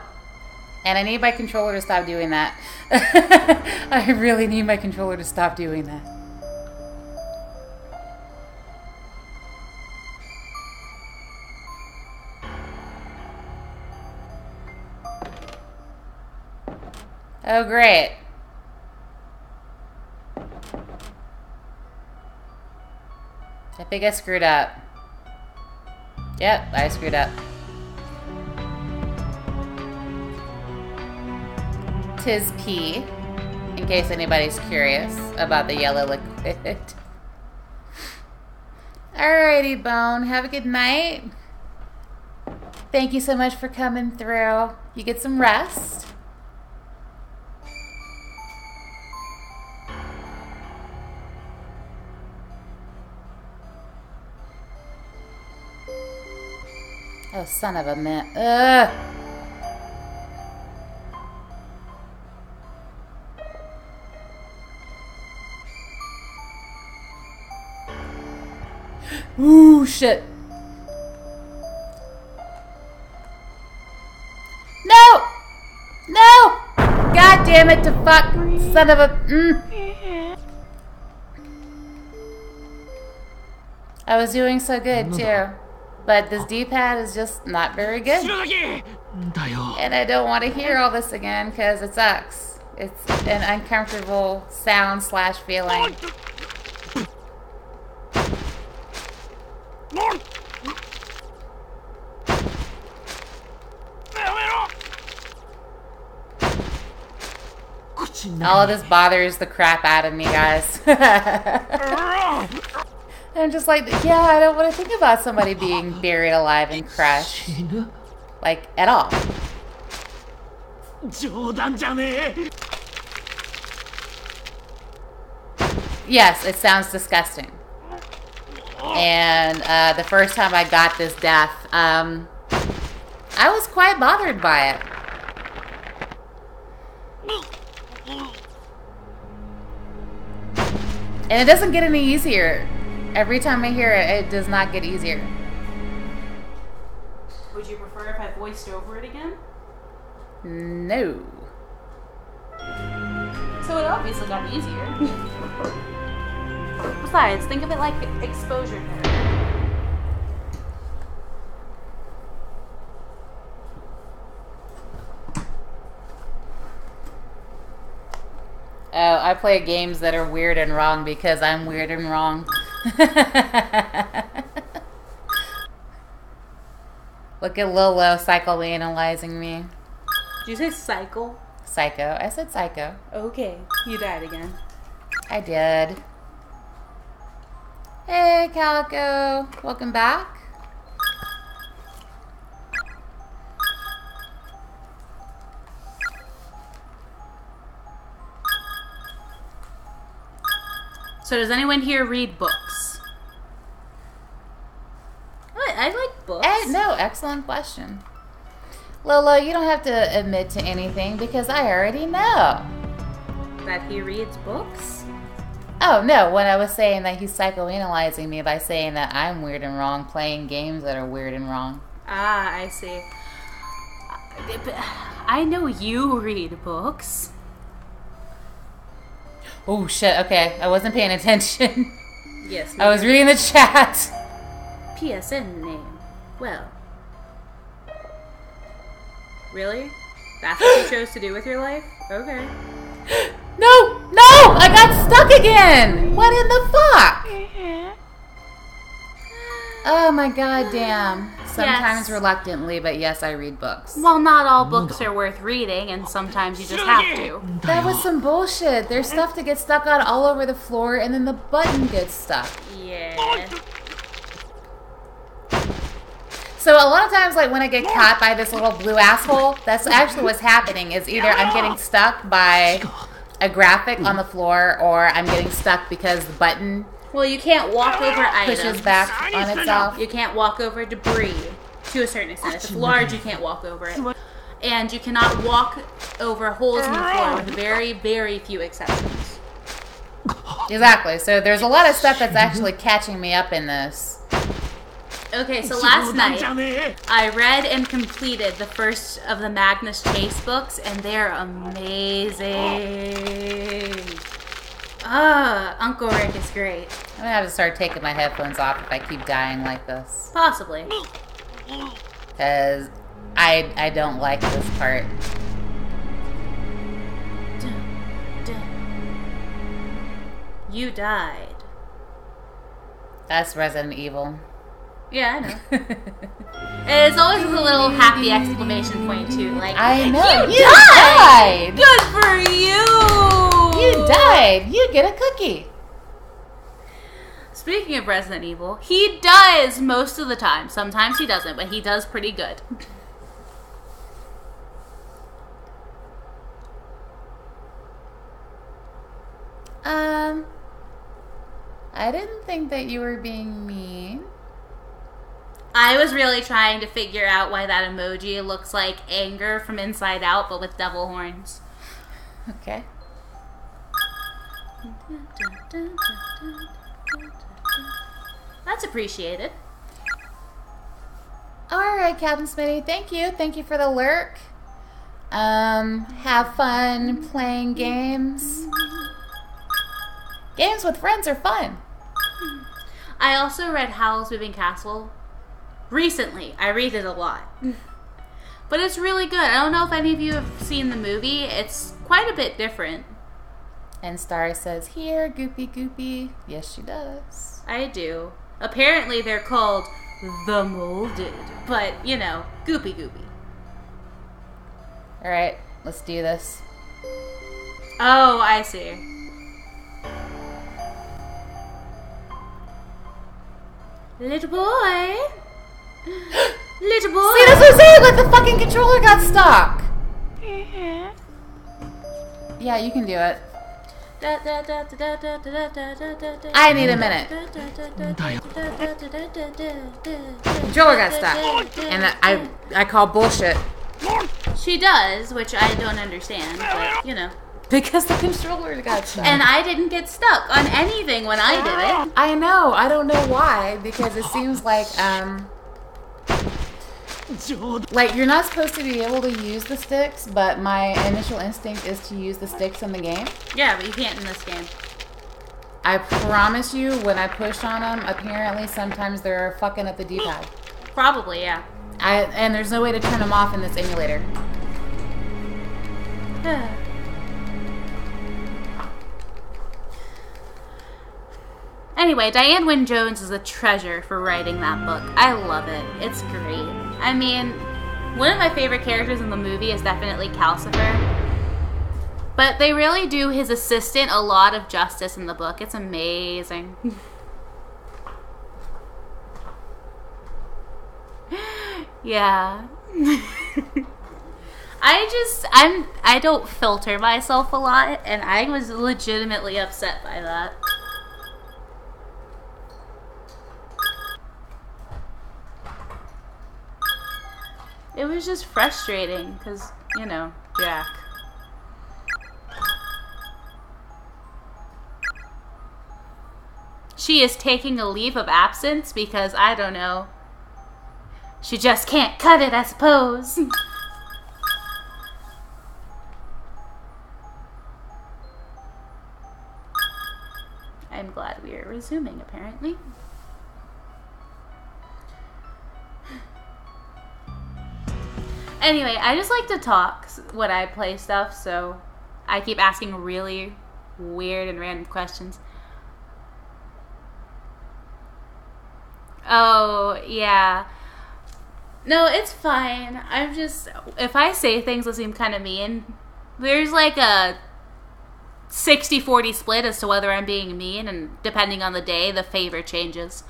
And I need my controller to stop doing that. I really need my controller to stop doing that. Oh, great. I think I screwed up. Yep, I screwed up. Tis pee, in case anybody's curious about the yellow liquid. Alrighty, Bone. Have a good night. Thank you so much for coming through. You get some rest. Oh, son of a man. Ugh. Ooh, shit. No! No! God damn it to fuck. Son of a... I was doing so good, too. But this D-pad is just not very good. And I don't want to hear all this again because it sucks. It's an uncomfortable sound / feeling. All of this bothers the crap out of me, guys. I'm just like, yeah, I don't want to think about somebody being buried alive and crushed. Like, at all. Yes, it sounds disgusting. And the first time I got this death, I was quite bothered by it. And it doesn't get any easier. Every time I hear it, it does not get easier. Would you prefer if I voiced over it again? No. So it obviously got easier. Besides, think of it like exposure therapy. Oh, I play games that are weird and wrong because I'm weird and wrong. Look at Lolo psychoanalyzing me. Did you say cycle? Psycho. I said psycho. Okay. You died again. I did. Hey, Calico. Welcome back. So does anyone here read books? I like books. No, excellent question. Lolo, you don't have to admit to anything because I already know. That he reads books? Oh, no, when I was saying that he's psychoanalyzing me by saying that I'm weird and wrong, playing games that are weird and wrong. Ah, I see. I know you read books. Oh, shit, okay. I wasn't paying attention. Yes. I was reading the chat. PSN name. Well. Really? That's what you chose to do with your life? Okay. No! No! I got stuck again! What in the fuck? Oh my god, damn. Sometimes Yes. reluctantly, but yes, I read books. Well, not all books are worth reading, and sometimes you just have to. That was some bullshit. There's stuff to get stuck on all over the floor, and then the button gets stuck. Yeah. So a lot of times, like, when I get caught by this little blue asshole, that's actually what's happening, is either I'm getting stuck by a graphic on the floor, or I'm getting stuck because the button Well, you can't walk over items. pushes back on itself. You can't walk over debris to a certain extent. If it's large, you can't walk over it. And you cannot walk over holes in the floor with very, very few exceptions. Exactly. So there's a lot of stuff that's actually catching me up in this. Okay, so last night, I read and completed the first of the Magnus Chase books, and they're amazing. Uncle Rick is great. I'm gonna have to start taking my headphones off if I keep dying like this. Possibly. Because I don't like this part. You died. That's Resident Evil. Yeah, I know. It's always with a little happy exclamation point too, like I know. You died! Good for you! You died! You get a cookie. Speaking of Resident Evil, he does most of the time. Sometimes he doesn't, but he does pretty good. I didn't think that you were being mean. I was really trying to figure out why that emoji looks like anger from Inside Out, but with devil horns. Okay. That's appreciated. Alright, Captain Smitty. Thank you. Thank you for the lurk. Have fun playing games. Games with friends are fun. I also read Howl's Moving Castle recently. I read it a lot. But it's really good. I don't know if any of you have seen the movie. It's quite a bit different. And Starry says, here, Goopy Goopy. Yes, she does. I do. Apparently they're called The Molded. But, you know, Goopy Goopy. Alright, let's do this. Oh, I see. Little boy. Little boy. See, that's what I'm saying! Like, the fucking controller got stuck! Yeah, you can do it. I need a minute. Controller got stuck. And I call bullshit. She does, which I don't understand, but, you know. Because the controller got stuck. And I didn't get stuck on anything when I did it. I know. I don't know why. Because it seems like, you're not supposed to be able to use the sticks, but my initial instinct is to use the sticks in the game. Yeah, but you can't in this game. I promise you, when I push on them, apparently sometimes they're fucking up the D-pad. Probably, yeah. And there's no way to turn them off in this emulator. Anyway, Diane Wynne Jones is a treasure for writing that book. I love it. It's great. I mean, one of my favorite characters in the movie is definitely Calcifer. But they really do his assistant a lot of justice in the book. It's amazing. Yeah. I don't filter myself a lot, and I was legitimately upset by that. It was just frustrating, because, you know, Jack. She is taking a leave of absence because, I don't know, she just can't cut it, I suppose. I'm glad we are resuming, apparently. Anyway, I just like to talk when I play stuff, so I keep asking really weird and random questions. Oh, yeah. No, it's fine. I'm just... If I say things that seem kind of mean, there's like a 60-40 split as to whether I'm being mean, and depending on the day, the favor changes.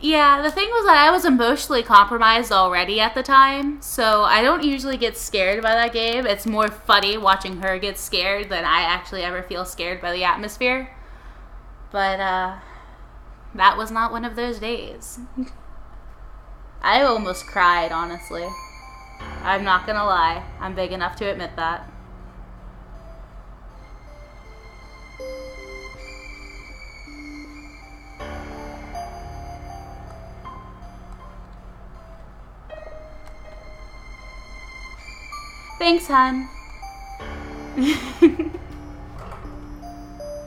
Yeah, the thing was that I was emotionally compromised already at the time, so I don't usually get scared by that game. It's more funny watching her get scared than I actually ever feel scared by the atmosphere. But, that was not one of those days. I almost cried, honestly. I'm not gonna lie. I'm big enough to admit that. Thanks, hon.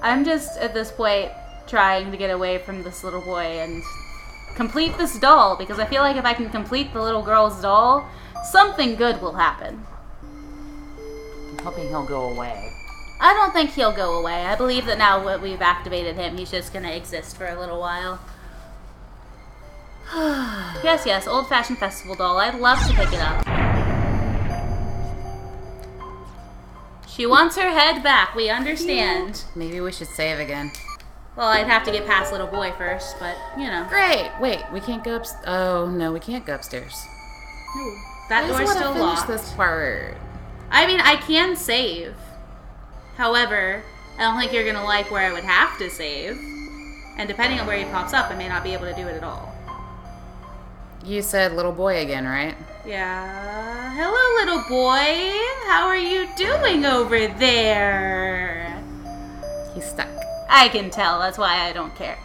I'm just, at this point, trying to get away from this little boy and complete this doll, because I feel like if I can complete the little girl's doll, something good will happen. I'm hoping he'll go away. I don't think he'll go away. I believe that now that we've activated him, he's just going to exist for a little while. Yes, yes, old-fashioned festival doll. I'd love to pick it up. She wants her head back. We understand. Maybe we should save again. Well, I'd have to get past little boy first, but, you know. Great. Wait, we can't go upstairs. Oh, no, we can't go upstairs. Ooh, that I door's just still wanna locked. finish this part. I mean, I can save. However, I don't think you're going to like where I would have to save. And depending on where he pops up, I may not be able to do it at all. You said little boy again, right? Yeah. Hello, little boy. How are you doing over there? He's stuck. I can tell. That's why I don't care.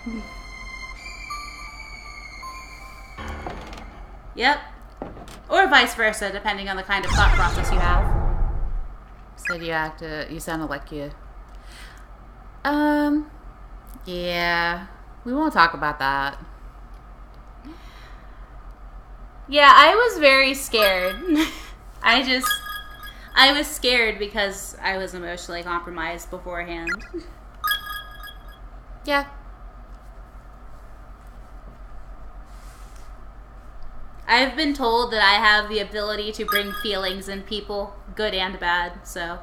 Yep. Or vice versa, depending on the kind of thought process you have. Said you sounded like you. Yeah. We won't talk about that. Yeah, I was very scared. I was scared because I was emotionally compromised beforehand. Yeah. I've been told that I have the ability to bring feelings in people, good and bad, so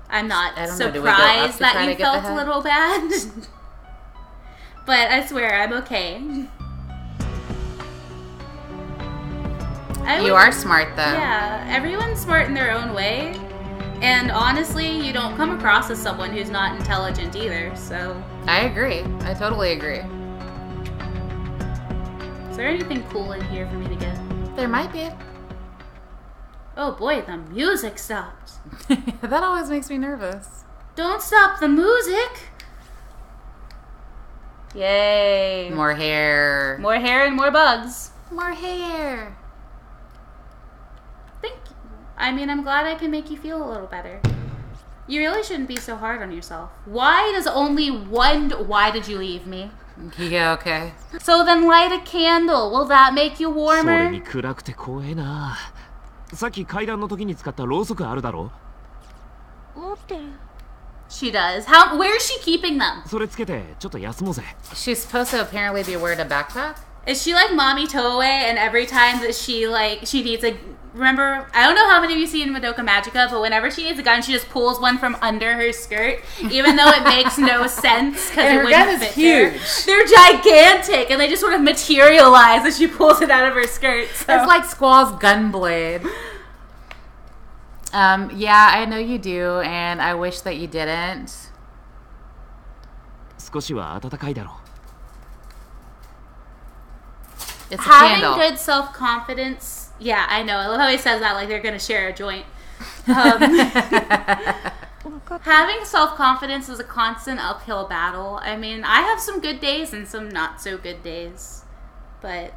I'm not surprised that you felt a little bad. But I swear, I'm okay. You are smart, though. Yeah, everyone's smart in their own way. And honestly, you don't come across as someone who's not intelligent either, so... I agree. I totally agree. Is there anything cool in here for me to get? There might be. Oh boy, the music stopped. That always makes me nervous. Don't stop the music! Yay. More hair. More hair and more bugs. More hair. Thank you. I mean, I'm glad I can make you feel a little better. You really shouldn't be so hard on yourself. Why does only one... Why did you leave me? Yeah, okay. So then light a candle. Will that make you それ warmer? に暗くて怖えな。さっき階段の時に使ったろうそくあるだろ。持ってる。 She does. Where is she keeping them? それつけてちょっと休もうぜ。 She's supposed to apparently be wearing a backpack? Is she like Mommy Toei and every time that she needs a... Remember, I don't know how many of you seen Madoka Magica, but whenever she needs a gun, she just pulls one from under her skirt, even though it makes no sense because And it her wouldn't gun is fit huge. there. They're gigantic, and they just sort of materialize as she pulls it out of her skirt. So. It's like Squall's gun blade. Yeah, I know you do, and I wish that you didn't. 少しは暖かいだろう。 It's a Having candle. good self-confidence... Yeah, I know. I love how he says that like they're going to share a joint. Having self-confidence is a constant uphill battle. I mean, I have some good days and some not so good days. But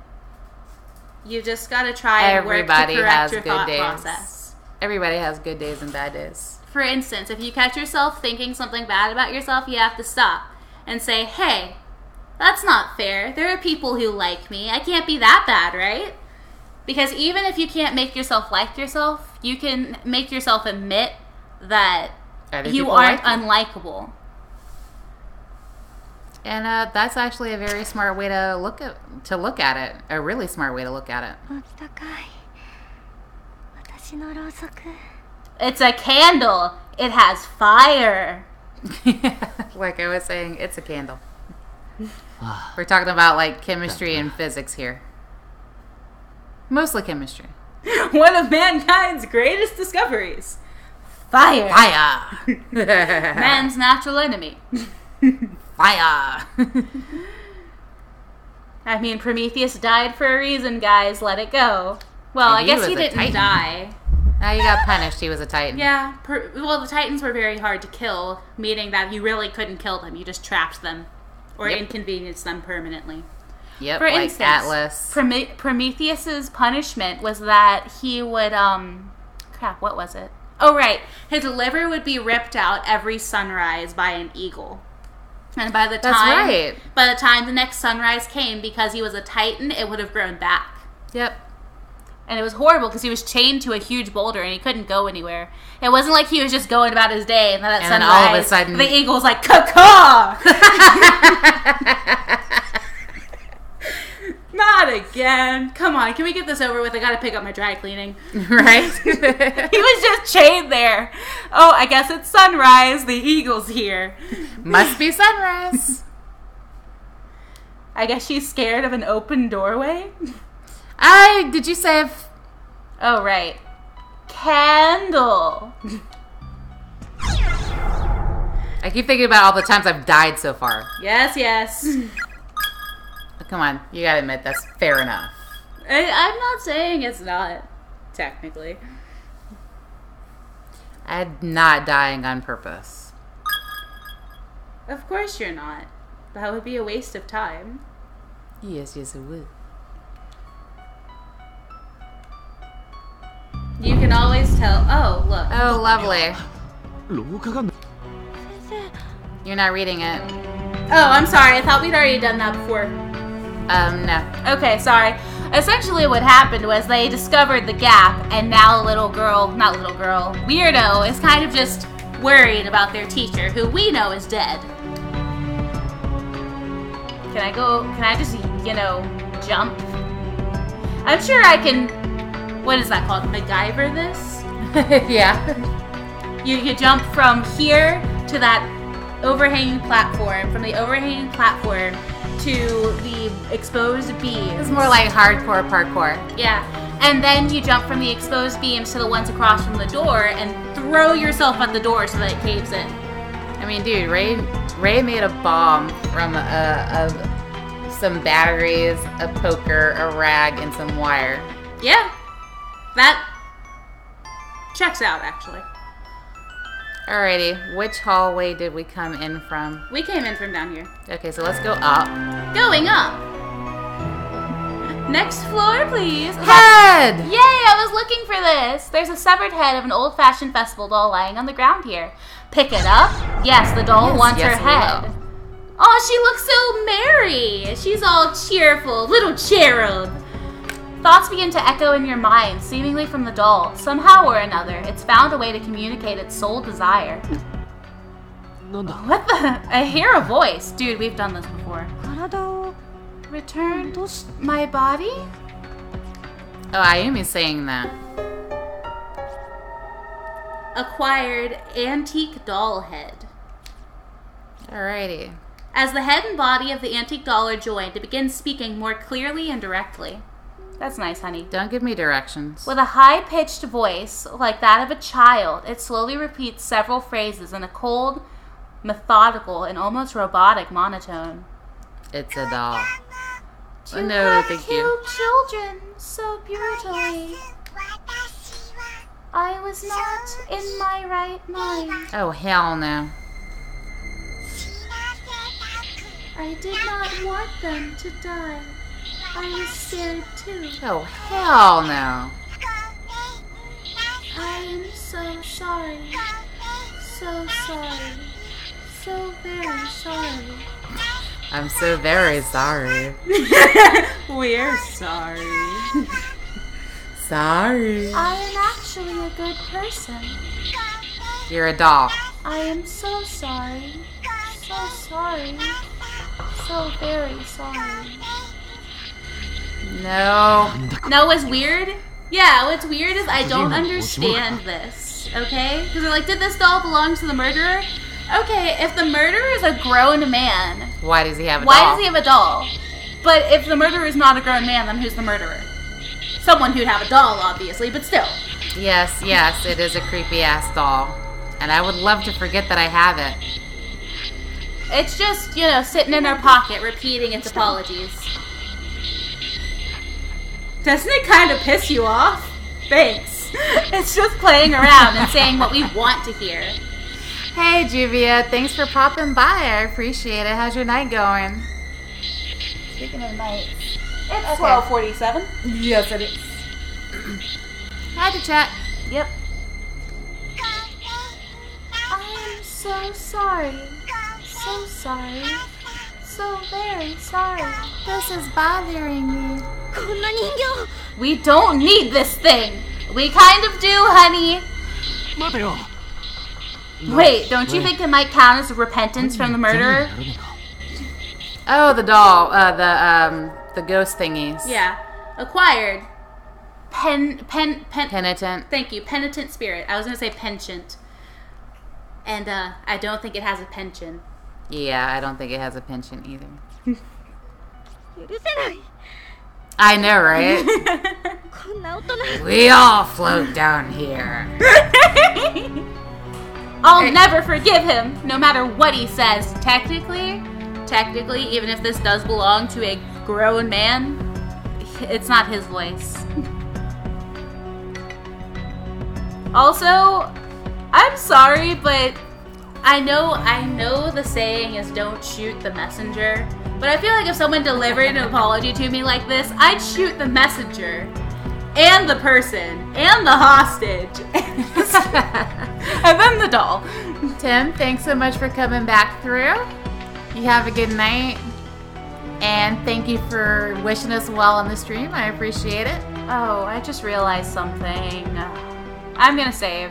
you just got to try and work to Everybody correct has your good thought days. process. Everybody has good days and bad days. For instance, if you catch yourself thinking something bad about yourself, you have to stop and say, hey, that's not fair. There are people who like me. I can't be that bad, right? Because even if you can't make yourself like yourself, you can make yourself admit that Other you people aren't like you. unlikable. And that's actually a very smart way to look at it. A really smart way to look at it. あったかい。私のろうそく。 It's a candle. It has fire. Like I was saying, it's a candle. We're talking about like chemistry and physics here. Mostly chemistry. One of mankind's greatest discoveries. Fire. Fire! Man's natural enemy. Fire! I mean, Prometheus died for a reason, guys. Let it go. Well, And I he guess was he a didn't titan. die. Now he got punished. He was a titan. Yeah. Well, the Titans were very hard to kill, meaning that you really couldn't kill them. You just trapped them or Yep. inconvenienced them permanently. Yep, For like instance, Atlas. Prometheus's punishment was that he would, crap, what was it? Oh, right. His liver would be ripped out every sunrise by an eagle. And by the time, by the time the next sunrise came, because he was a Titan, it would have grown back. Yep. And it was horrible because he was chained to a huge boulder and he couldn't go anywhere. It wasn't like he was just going about his day and then at And sunrise, then all of a sudden, the eagle's like, caw-caw! Not again. Come on, can we get this over with? I gotta pick up my dry cleaning. Right? He was just chained there. Oh, I guess it's sunrise. The eagle's here. Must be sunrise. I guess she's scared of an open doorway. Did you say if... Oh, right. Candle. I keep thinking about all the times I've died so far. Yes, yes. Come on, you gotta admit that's fair enough. I'm not saying it's not, technically. I'm not dying on purpose. Of course you're not. That would be a waste of time. Yes, it would. You can always tell. Oh, look. Oh, lovely. 廊下が You're not reading it. Oh, I'm sorry. I thought we'd already done that before. No. Okay, sorry. Essentially what happened was they discovered the gap, and now weirdo is kind of just worried about their teacher, who we know is dead. Can I just, jump? I'm sure I can, what is that called, MacGyver this? Yeah. You could jump from here to that overhanging platform, from the overhanging platform to the exposed beams. It's more like hardcore parkour. Yeah. And then you jump from the exposed beams to the ones across from the door and throw yourself at the door so that it caves in. I mean, dude, Ray made a bomb from some batteries, a poker, a rag, and some wire. Yeah. That checks out, actually. Alrighty, which hallway did we come in from? We came in from down here. Okay, so let's go up. Going up. Next floor, please. Head! Yay, I was looking for this. There's a severed head of an old-fashioned festival doll lying on the ground here. Pick it up. Yes, the doll wants her head. Oh, she looks so merry. She's all cheerful, little cherub. Thoughts begin to echo in your mind, seemingly from the doll. Somehow or another, it's found a way to communicate its sole desire. なんだ What the? I hear a voice. Dude, we've done this before. 体を Return どうし my body? Oh, Ayumi's saying that. Acquired antique doll head. Alrighty. As the head and body of the antique doll are joined, it begins speaking more clearly and directly. That's nice, honey. Don't give me directions. With a high-pitched voice, like that of a child, it slowly repeats several phrases in a cold, methodical, and almost robotic monotone. It's a doll. To Oh, no, have thank killed you. children so brutally. I was not in my right mind. Oh, hell no. I did not want them to die. I was scared too. Oh, hell no. I am so sorry. So sorry. So very sorry. I'm so very sorry. We're sorry. Sorry. I am actually a good person. You're a doll. I am so sorry. So sorry. So very sorry. No. No, what's weird? Yeah, what's weird is I don't understand this, okay? Because they're like, did this doll belong to the murderer? Okay, if the murderer is a grown man, Why does he have a why doll? does he have a doll? But if the murderer is not a grown man, then who's the murderer? Someone who'd have a doll, obviously, but still. Yes, it is a creepy ass doll. And I would love to forget that I have it. It's just, sitting in our pocket, repeating its apologies. Doesn't it kind of piss you off? Thanks. It's just playing around and saying what we want to hear. Hey, Juvia, thanks for popping by. I appreciate it. How's your night going? Speaking of nights, it's Okay. 12:47. Yes, it is. Hi, to chat. Yep. I am so sorry. So sorry. So very sorry. This is bothering me. こんな人形 We don't need this thing. We kind of do, honey. 待てよ Wait, don't you think it might count as repentance from the murderer? Oh, the doll. the ghost thingies. Yeah. Acquired. Penitent. Thank you. Penitent spirit. I was going to say penchant. And I don't think it has a pension. Yeah, I don't think it has a pension either. I know, right? We all float down here. I'll never forgive him, no matter what he says. Technically, even if this does belong to a grown man, it's not his voice. Also, I'm sorry, but I know the saying is don't shoot the messenger. But I feel like if someone delivered an apology to me like this, I'd shoot the messenger and the person and the hostage and then the doll. Tim, thanks so much for coming back through. You have a good night. And thank you for wishing us well on the stream. I appreciate it. Oh, I just realized something. I'm gonna save.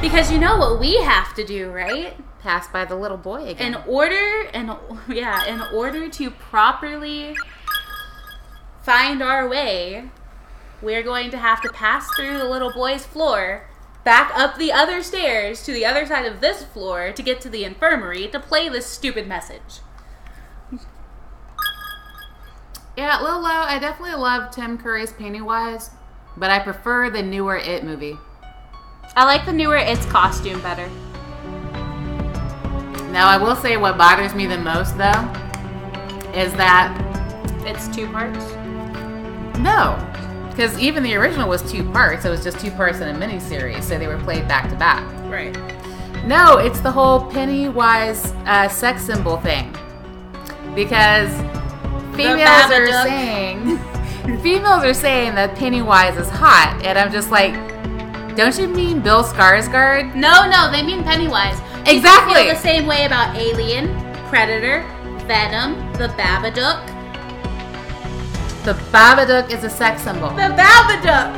Because you know what we have to do, right? Pass by the little boy again. In order to properly find our way, we're going to have to pass through the little boy's floor, back up the other stairs to the other side of this floor to get to the infirmary to play this stupid message. Yeah, Lolo, I definitely love Tim Curry's Pennywise, but I prefer the newer It movie. I like the newer It's costume better. Now, I will say what bothers me the most, though, is that... It's 2 parts? No, because even the original was 2 parts. It was just 2 parts in a miniseries, so they were played back to back. Right. No, it's the whole Pennywise sex symbol thing. Because females are saying that Pennywise is hot, and I'm just like, don't you mean Bill Skarsgård? No, they mean Pennywise. Exactly. People feel the same way about Alien, Predator, Venom, the Babadook. The Babadook is a sex symbol. The Babadook!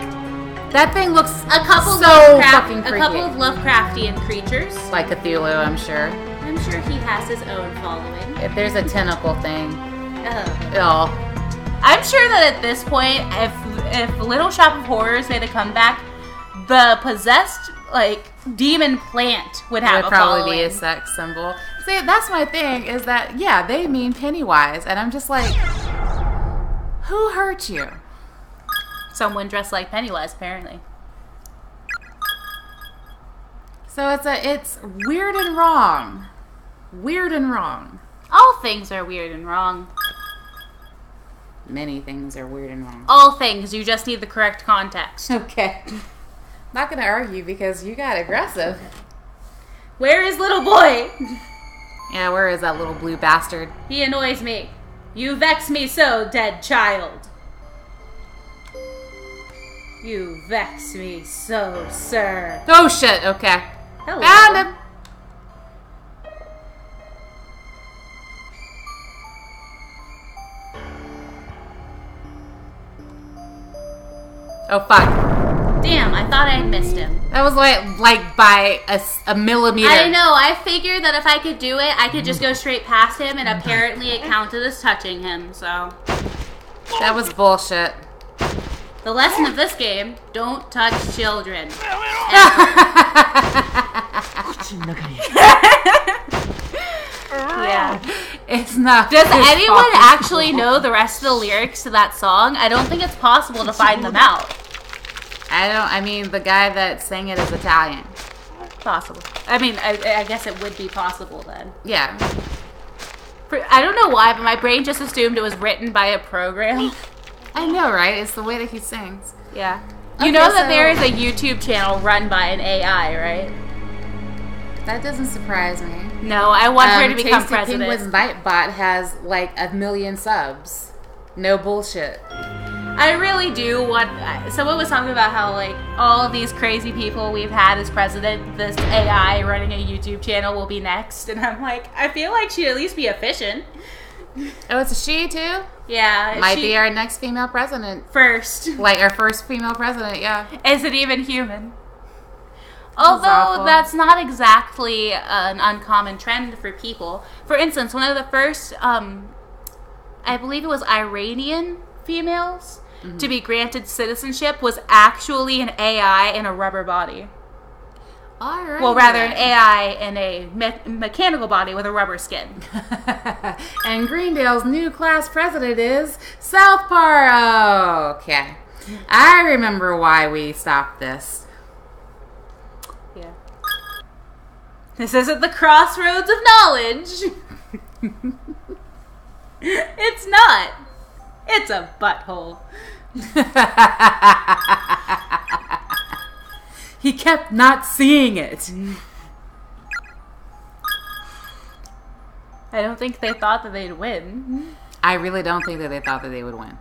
That thing looks a couple fucking freaky. A couple of Lovecraftian creatures. Like Cthulhu, I'm sure. I'm sure he has his own following. If there's a tentacle thing. Oh. I'm sure that at this point, if Little Shop of Horrors made a comeback, the possessed, demon plant would have a probably following. Be a sex symbol. See, that's my thing, is that, yeah, they mean Pennywise, and I'm just like, who hurt you? Someone dressed like Pennywise, apparently. So it's weird and wrong. Weird and wrong. All things are weird and wrong. Many things are weird and wrong. All things, you just need the correct context. Okay. Not gonna argue because you got aggressive. Where is little boy? Yeah, where is that little blue bastard? He annoys me. You vex me so, dead child. You vex me so, sir. Oh shit, okay. Hello. Found him. Oh fuck. Damn, I thought I had missed him. That was like by a millimeter. I know, I figured that if I could do it, I could just go straight past him, and apparently it counted as touching him, so. That was bullshit. The lesson of this game, don't touch children. Yeah. It's not. Does anyone actually know the rest of the lyrics to that song? I don't think it's possible to find them out. I mean, the guy that sang it is Italian. Possible. I mean, I guess it would be possible then. Yeah. I don't know why, but my brain just assumed it was written by a program. I know, right? It's the way that he sings. Yeah. You know that there is a YouTube channel run by an AI, right? That doesn't surprise me. No, I want her to become Tasty president. Penguin's Nightbot has like 1 million subs. No bullshit. I really do want. Someone was talking about how all of these crazy people we've had as president, this AI running a YouTube channel will be next, and I'm like, I feel like she'd at least be efficient. Oh, it's a she too? Yeah, might be our next female president. First, like our first female president. Yeah. Is it even human? Although that's not exactly an uncommon trend for people. For instance, one of the first, I I believe it was Iranian females, to be granted citizenship was actually an AI in a rubber body. All right. Well, rather an AI in a mechanical body with a rubber skin. And Greendale's new class president is South Park. Okay. I remember why we stopped this. Yeah. This isn't the crossroads of knowledge. It's not. It's a butthole. He kept not seeing it. I don't think they thought that they'd win. I really don't think that they thought that they would win.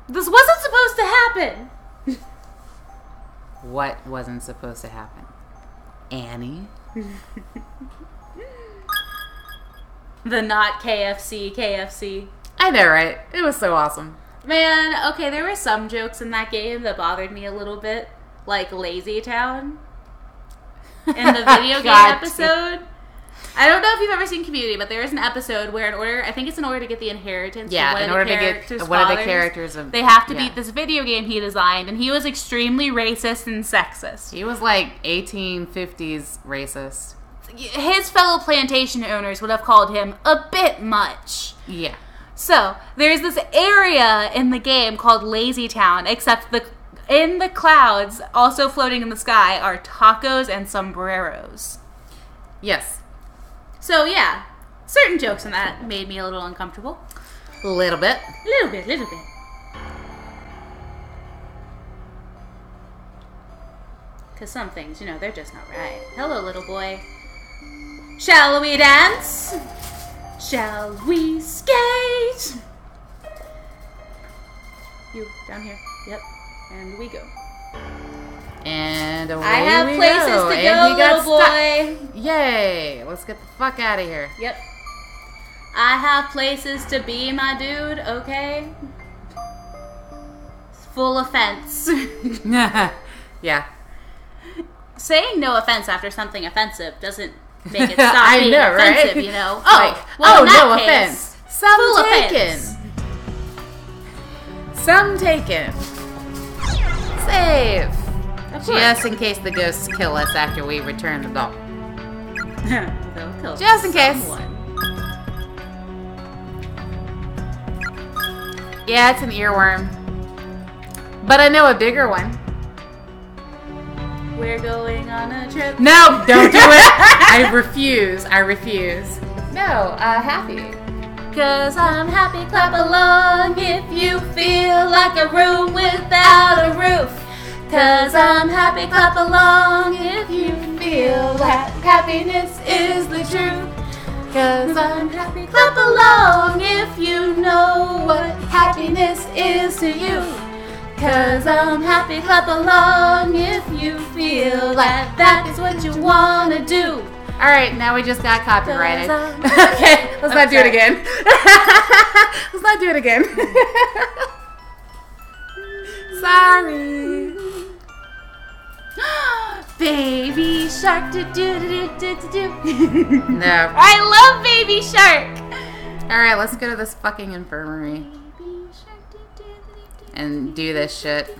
This wasn't supposed to happen. What wasn't supposed to happen? Annie? The not KFC. I know, right? It was so awesome. Man, okay, there were some jokes in that game that bothered me a little bit. Like Lazy Town. In the video game episode. I don't know if you've ever seen Community, but there is an episode where I think it's in order to get the inheritance of one of the characters' fathers, they have to beat this video game he designed, and he was extremely racist and sexist. He was like 1850s racist. His fellow plantation owners would have called him a bit much. Yeah. So, there's this area in the game called Lazy Town, except in the clouds, also floating in the sky, are tacos and sombreros. Yes. So, yeah, certain jokes in that made me a little uncomfortable. A little bit. Little bit. Because some things, they're just not right. Hello, little boy. Shall we dance? Shall we skate? You, down here. Yep. And we go. And away I have we places go. to And go, little boy. Yay! Let's get the fuck out of here. Yep. I have places to be, my dude, okay? Full offense. Yeah. Saying no offense after something offensive doesn't make it stop being offensive, right? you know? No offense. Some taken. Offense. Some taken. Save. Of course. Just in case the ghosts kill us after we return the doll. They'll kill Just in case. someone. Yeah, it's an earworm. But I know a bigger one. We're going on a trip. No, don't do it. I refuse. No, happy. 'Cause I'm happy, clap along if you feel like a room without a roof. 'Cause I'm happy, clap along if you feel that happiness is the truth. 'Cause I'm happy, clap along if you know what happiness is to you. 'Cause I'm happy, clap along if you feel like that is what you wanna do. Alright, now we just got copyrighted. 'Cause I'm Okay, let's not do it again. Let's not do it again. Sorry. Baby shark, do do do do do do. No. I love Baby Shark. Alright, let's go to this fucking infirmary and do this shit.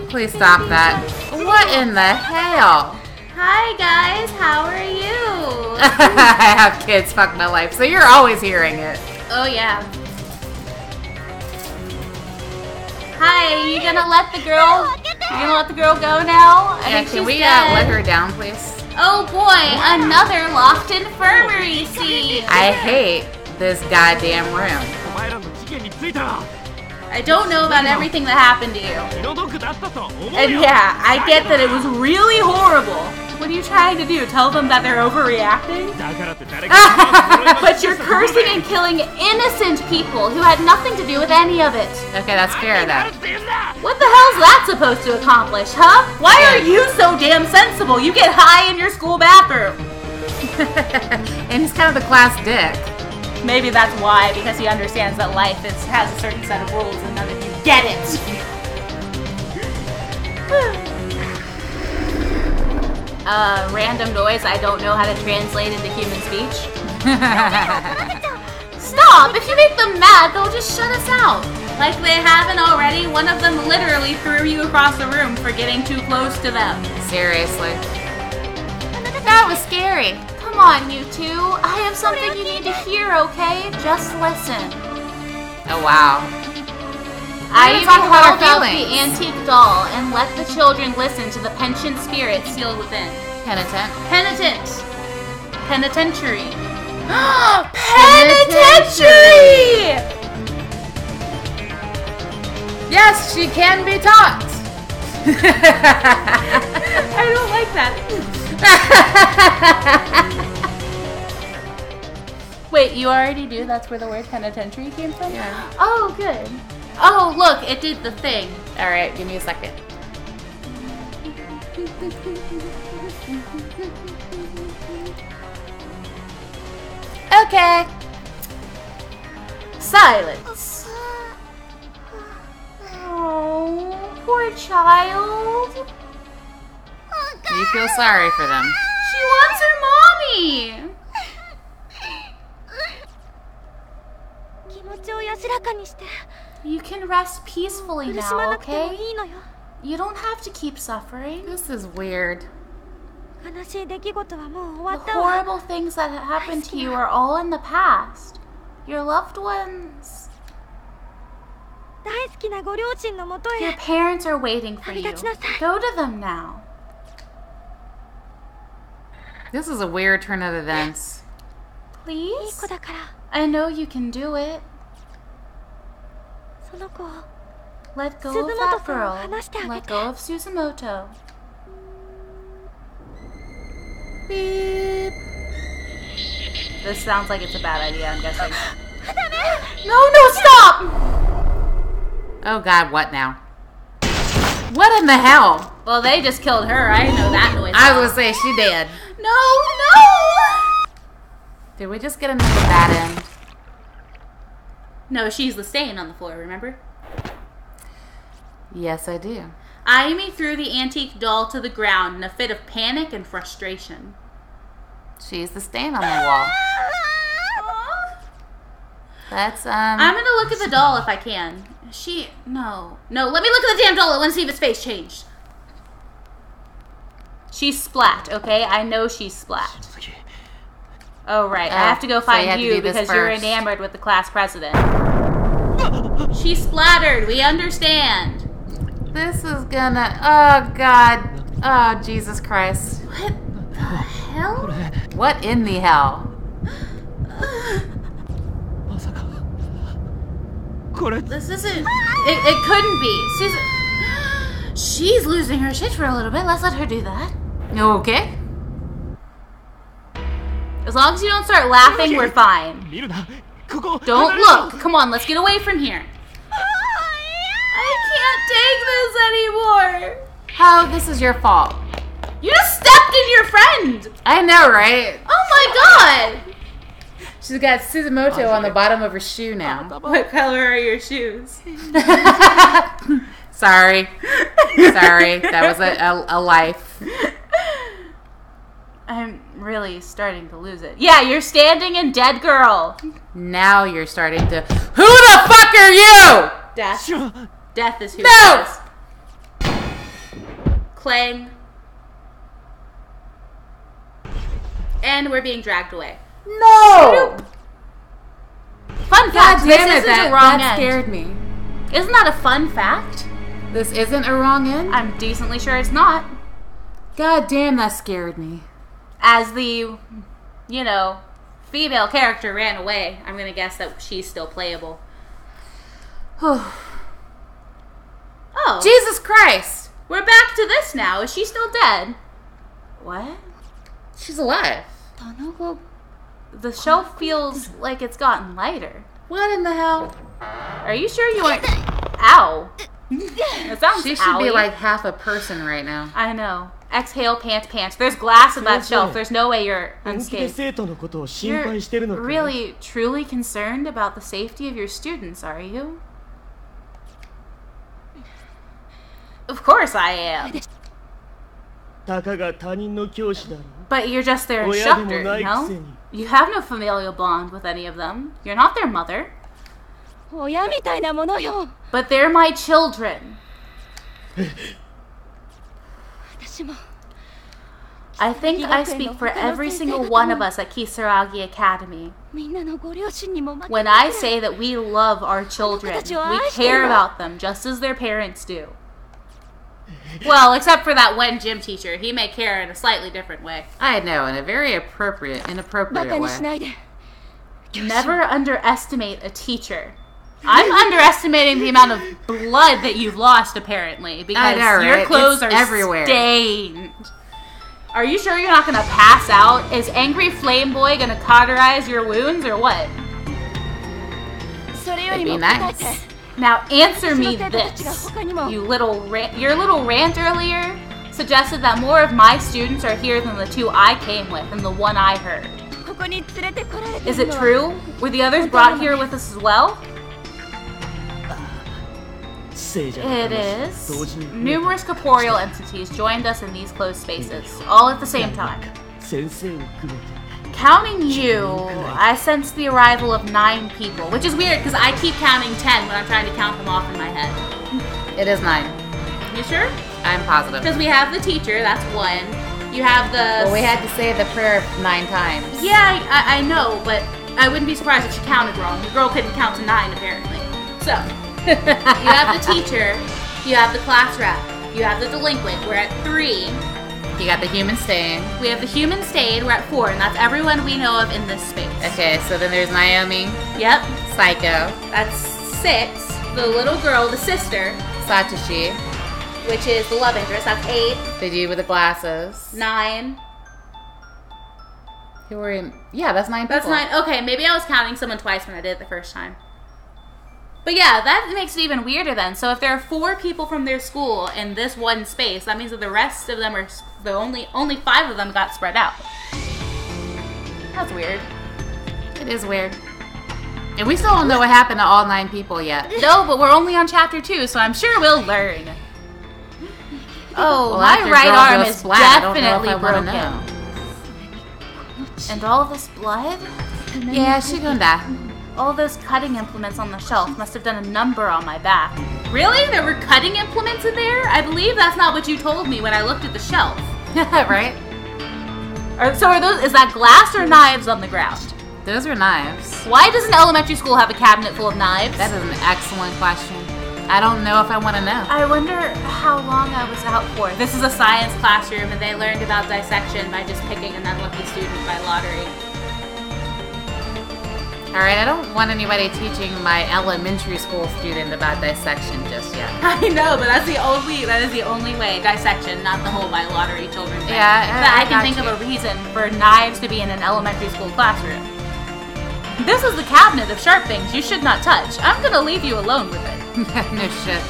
Please stop that. What in the hell? Hi guys, how are you? I have kids, fuck my life, so you're always hearing it. Oh yeah. Hi, are you gonna let the girl? You gonna let the girl go now? I think Can she's we dead. let her down, please? Oh boy, another locked infirmary scene. I hate this goddamn room. お前らの事件については I don't know about everything that happened to you. 気の毒だったと思うよ And yeah, I get that it was really horrible. What are you trying to do? Tell them that they're overreacting? だからって誰かが But you're cursing and killing innocent people who had nothing to do with any of it. Okay, that's fair then. What the hell's that supposed to accomplish, huh? Why are you so damn sensible? You get high in your school bathroom. And he's kind of the class dick. Maybe that's why, because he understands that life has a certain set of rules and none of you get it. random noise I don't know how to translate into human speech. Stop! If you make them mad, they'll just shut us out. Like they haven't already. One of them literally threw you across the room for getting too close to them. Seriously. That was scary. Come on, you two. I have something you need to hear, okay? Just listen. Oh, wow. I even talk about our held out the feelings. antique doll and let the children listen to the penchant spirit sealed within. Penitent. Penitent. Penitentiary. Penitentiary! Yes, she can be taught. I don't like that. Wait, you already knew that's where the word penitentiary came from? Yeah. Oh, good. Oh, look, it did the thing. All right, give me a second. Okay. Silence. Oh, poor child. You feel sorry for them. She wants her mommy. 気持ちを安らかにして You can rest peacefully 苦しま now, なくても okay? いいのよ You don't have to keep suffering. This is weird. 悲しい出来事はもう終わ The ったわ horrible things that happened to you are all in the past. Your loved ones. 大好きなご両親のもと Your へ parents are waiting for you. 旅立ちなさい Go to them now. This is a weird turn of events. いい Please? 子だから I know you can do it. その子を Let go of that girl. 話してあげて Let go of Suzumoto. Beep. This sounds like it's a bad idea, I'm guessing. No, stop! Oh God, what now? What in the hell? Well, they just killed her. I know that noise. I was gonna say she dead. No! Did we just get another bad end? No, she's the stain on the floor, remember? Yes, I do. Ayumi threw the antique doll to the ground in a fit of panic and frustration. She's the stain on the wall. That's I'm gonna look at the doll if I can. No, let me look at the damn doll. I want to see if its face changed. She's splat, okay? I know she's splat. Oh, right. I have to go so you find had to you do this because you're first. enamored with the class president. She's splattered. We understand. This is gonna. Oh God. Oh Jesus Christ. What the hell? What in the hell? まさかこれ This isn't. It couldn't be. She's losing her shit for a little bit. Let's let her do that. Okay. As long as you don't start laughing, we're fine. 見るなここ Don't look. Come on, let's get away from here. I can't take this anymore. How this is your fault? You just stepped in your friend. I know, right? Oh my god. She's got Suzumoto on the bottom of her shoe now. What color are your shoes? Sorry. Sorry. That was a life. I'm really starting to lose it. Yeah, you're standing in dead girl. Now you're starting to. Who the fuck are you? Death. 知らん Death is who No! it is. Clang. And we're being dragged away. No! Fun God fact, damn this it, isn't a wrong that end. scared me. Isn't that a fun fact? This isn't a wrong end? I'm decently sure it's not. God damn, that scared me. As the, female character ran away, I'm gonna guess that she's still playable. Oh. Jesus Christ! We're back to this now. Is she still dead? What? She's alive. Well, the show feels like it's gotten lighter. What in the hell? Are you sure you weren't... Ow. That sounds She should be owie. like half a person right now. I know. Exhale, pant. There's glass in that shelf. There's no way you're 本気で unscathed. 生徒のことを心 You're 配してるのか really, truly concerned about the safety of your students, are you? Of course I am. たかが他人の教師だろ。 But you're just their 親でも instructor, な you いくせ know? に。 You have no familial bond with any of them. You're not their mother. 親みたいなものよ。 But they're my children. 私も I think I speak for every single one of us at Kisaragi Academy みんなのご両親にも負け when I say that we love our children. We care about them just as their parents do. Well, except for that one gym teacher. He may care in a slightly different way. I know, in a very inappropriate バカにし way. ないで。 Never underestimate a teacher. I'm underestimating the amount of blood that you've lost, apparently, because know, right? your clothes It's are everywhere. stained. Are you sure you're not gonna pass out? Is Angry Flame Boy gonna cauterize your wounds or what? それより It'd も be 答え nice. て。 Now answer その me 生徒たちが this. 他にも Your little rant earlier suggested that more of my students are here than the two I came with and the one I heard. ここに連れてこられて Is る it のは true? Were the others brought here with us as well? 聖者の It 魂 is. 同時に増えた Numerous corporeal entities joined us in these closed spaces, all at the same time. 先生を含めて Counting you, I sense the arrival of 9 people, which is weird because I keep counting 10 when I'm trying to count them off in my head. It is 9. You sure? I'm positive. Because we have the teacher, that's 1. You have the... Well, we had to say the prayer 9 times. Yeah, I know, but I wouldn't be surprised if she counted wrong. The girl couldn't count to 9, apparently. So, you have the teacher, you have the class rep, you have the delinquent, we're at 3. You got the human stain. We have the human stayed, we're at 4, and that's everyone we know of in this space. Okay, so then there's Naomi, Yep, Psycho, that's 6. The little girl, the sister, Satoshi, which is the love interest, that's 8. the dude with the glasses. 9. Who were in? Yeah, that's 9 people. That's 9. Okay, maybe I was counting someone twice when I did it the first time. But yeah, that makes it even weirder then. So if there are 4 people from their school in this one space, that means that the rest of them are only 5 of them got spread out. That's weird. It is weird. And we still don't know what happened to all 9 people yet. No, but we're only on chapter 2, so I'm sure we'll learn. Oh, Well, my after right Girl arm Goes is Flat, I don't know if definitely I wanna broken. know. And all this blood? Yeah, she gonna die. All those cutting implements on the shelf must have done a number on my back. Really? There were cutting implements in there? I believe that's not what you told me when I looked at the shelf. Right? Is that glass or knives on the ground? Those are knives. Why does an elementary school have a cabinet full of knives? That is an excellent question. I don't know if I want to know. I wonder how long I was out for. This is a science classroom and they learned about dissection by just picking an unlucky student by lottery. Alright, I don't want anybody teaching my elementary school student about dissection just yet. I know, but that is the only way. Dissection, not the whole by lottery children thing. Yeah, But I can got think you. of a reason for knives to be in an elementary school classroom. This is the cabinet of sharp things you should not touch. I'm gonna leave you alone with it. No shit.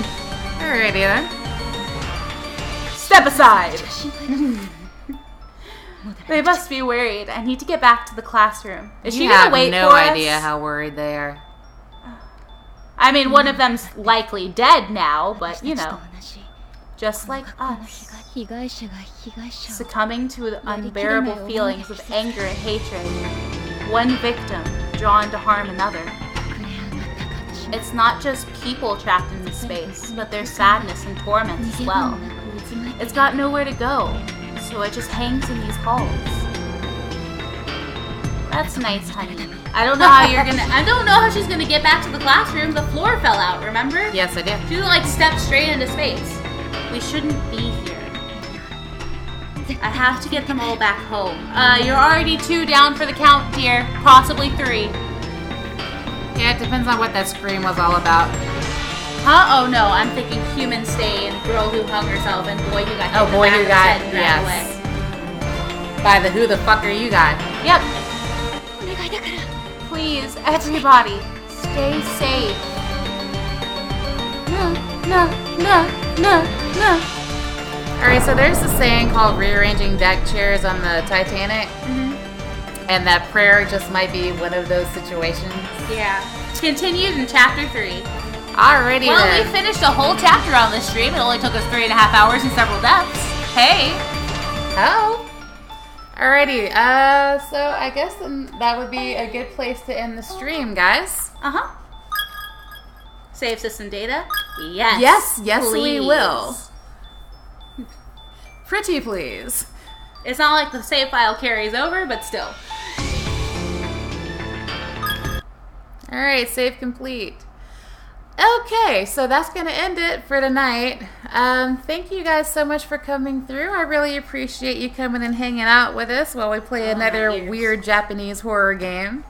Alrighty then. Step aside! 心配だ。 They must be worried. I need to get back to the classroom. Is she You gonna have wait no for idea us? how worried they are. I mean, one of them's likely dead now, but you 私たち know, と同じ just like この us. 被害者が被害者を Succumbing to the unbearable feelings of anger and hatred. One victim drawn to harm another. 膨れ上がった感じ。 It's not just people trapped in this space, but their sadness and torments 逃 as げ場 well. もなく渦巻いて It's got nowhere to go, so it just hangs in these halls. That's nice, honey. I don't know how she's gonna get back to the classroom. The floor fell out, remember? Yes, I did. She like stepped straight into space. We shouldn't be here. I have to get them all back home. You're already 2 down for the count, dear. Possibly 3. Yeah, it depends on what that scream was all about. Huh? Oh no, I'm thinking human stain, girl who hung herself, and boy who got hit Oh, in the boy back who of the got, head and ran away. yes. By the who the fuck are you guy? Yep. お願いだから Please, everybody, stay safe. No. Alright, so there's this saying called rearranging deck chairs on the Titanic. And that prayer just might be one of those situations. Yeah. Continued in chapter 3. Alrighty Well, then. we finished a whole chapter on this stream. It only took us 3.5 hours and several deaths. Hey. Oh. Alrighty, so I guess then that would be a good place to end the stream, guys. Uh-huh. Save system data? Yes. Yes, we please. will. Pretty please. It's not like the save file carries over, but still. Alright, save complete. Okay, so that's going to end it for tonight. Thank you guys so much for coming through. I really appreciate you coming and hanging out with us while we play another weird Japanese horror game.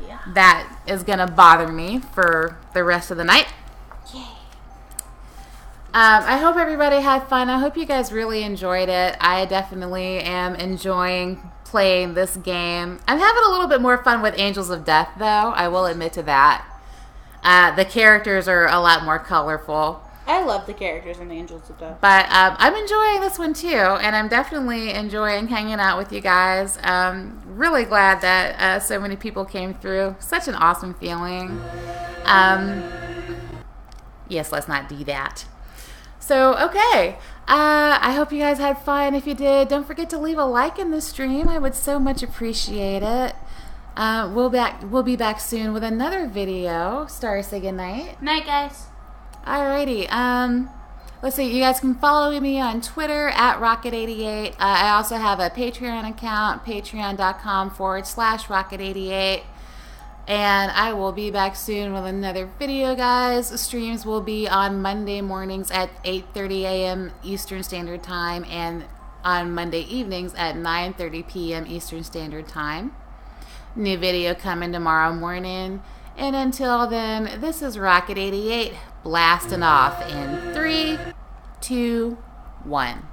Yeah. That is going to bother me for the rest of the night. Yay. I hope everybody had fun. I hope you guys really enjoyed it. I definitely am enjoying playing this game. I'm having a little bit more fun with Angels of Death, though. I will admit to that. The characters are a lot more colorful. I love the characters in Angels of Death. But I'm enjoying this one too, and I'm definitely enjoying hanging out with you guys. Really glad that so many people came through. Such an awesome feeling. Yes, let's not do that. So, okay. I hope you guys had fun. If you did, don't forget to leave a like in the stream. I would so much appreciate it. We'll be back soon with another video. Starry, say goodnight. Night, guys. Alrighty. Let's see. You guys can follow me on Twitter at Rocket88. I also have a Patreon account, patreon.com/Rocket88. And I will be back soon with another video, guys. Streams will be on Monday mornings at 8:30 a.m. Eastern Standard Time and on Monday evenings at 9:30 p.m. Eastern Standard Time. New video coming tomorrow morning. And until then, this is Rocket88 blasting off in 3, 2, 1.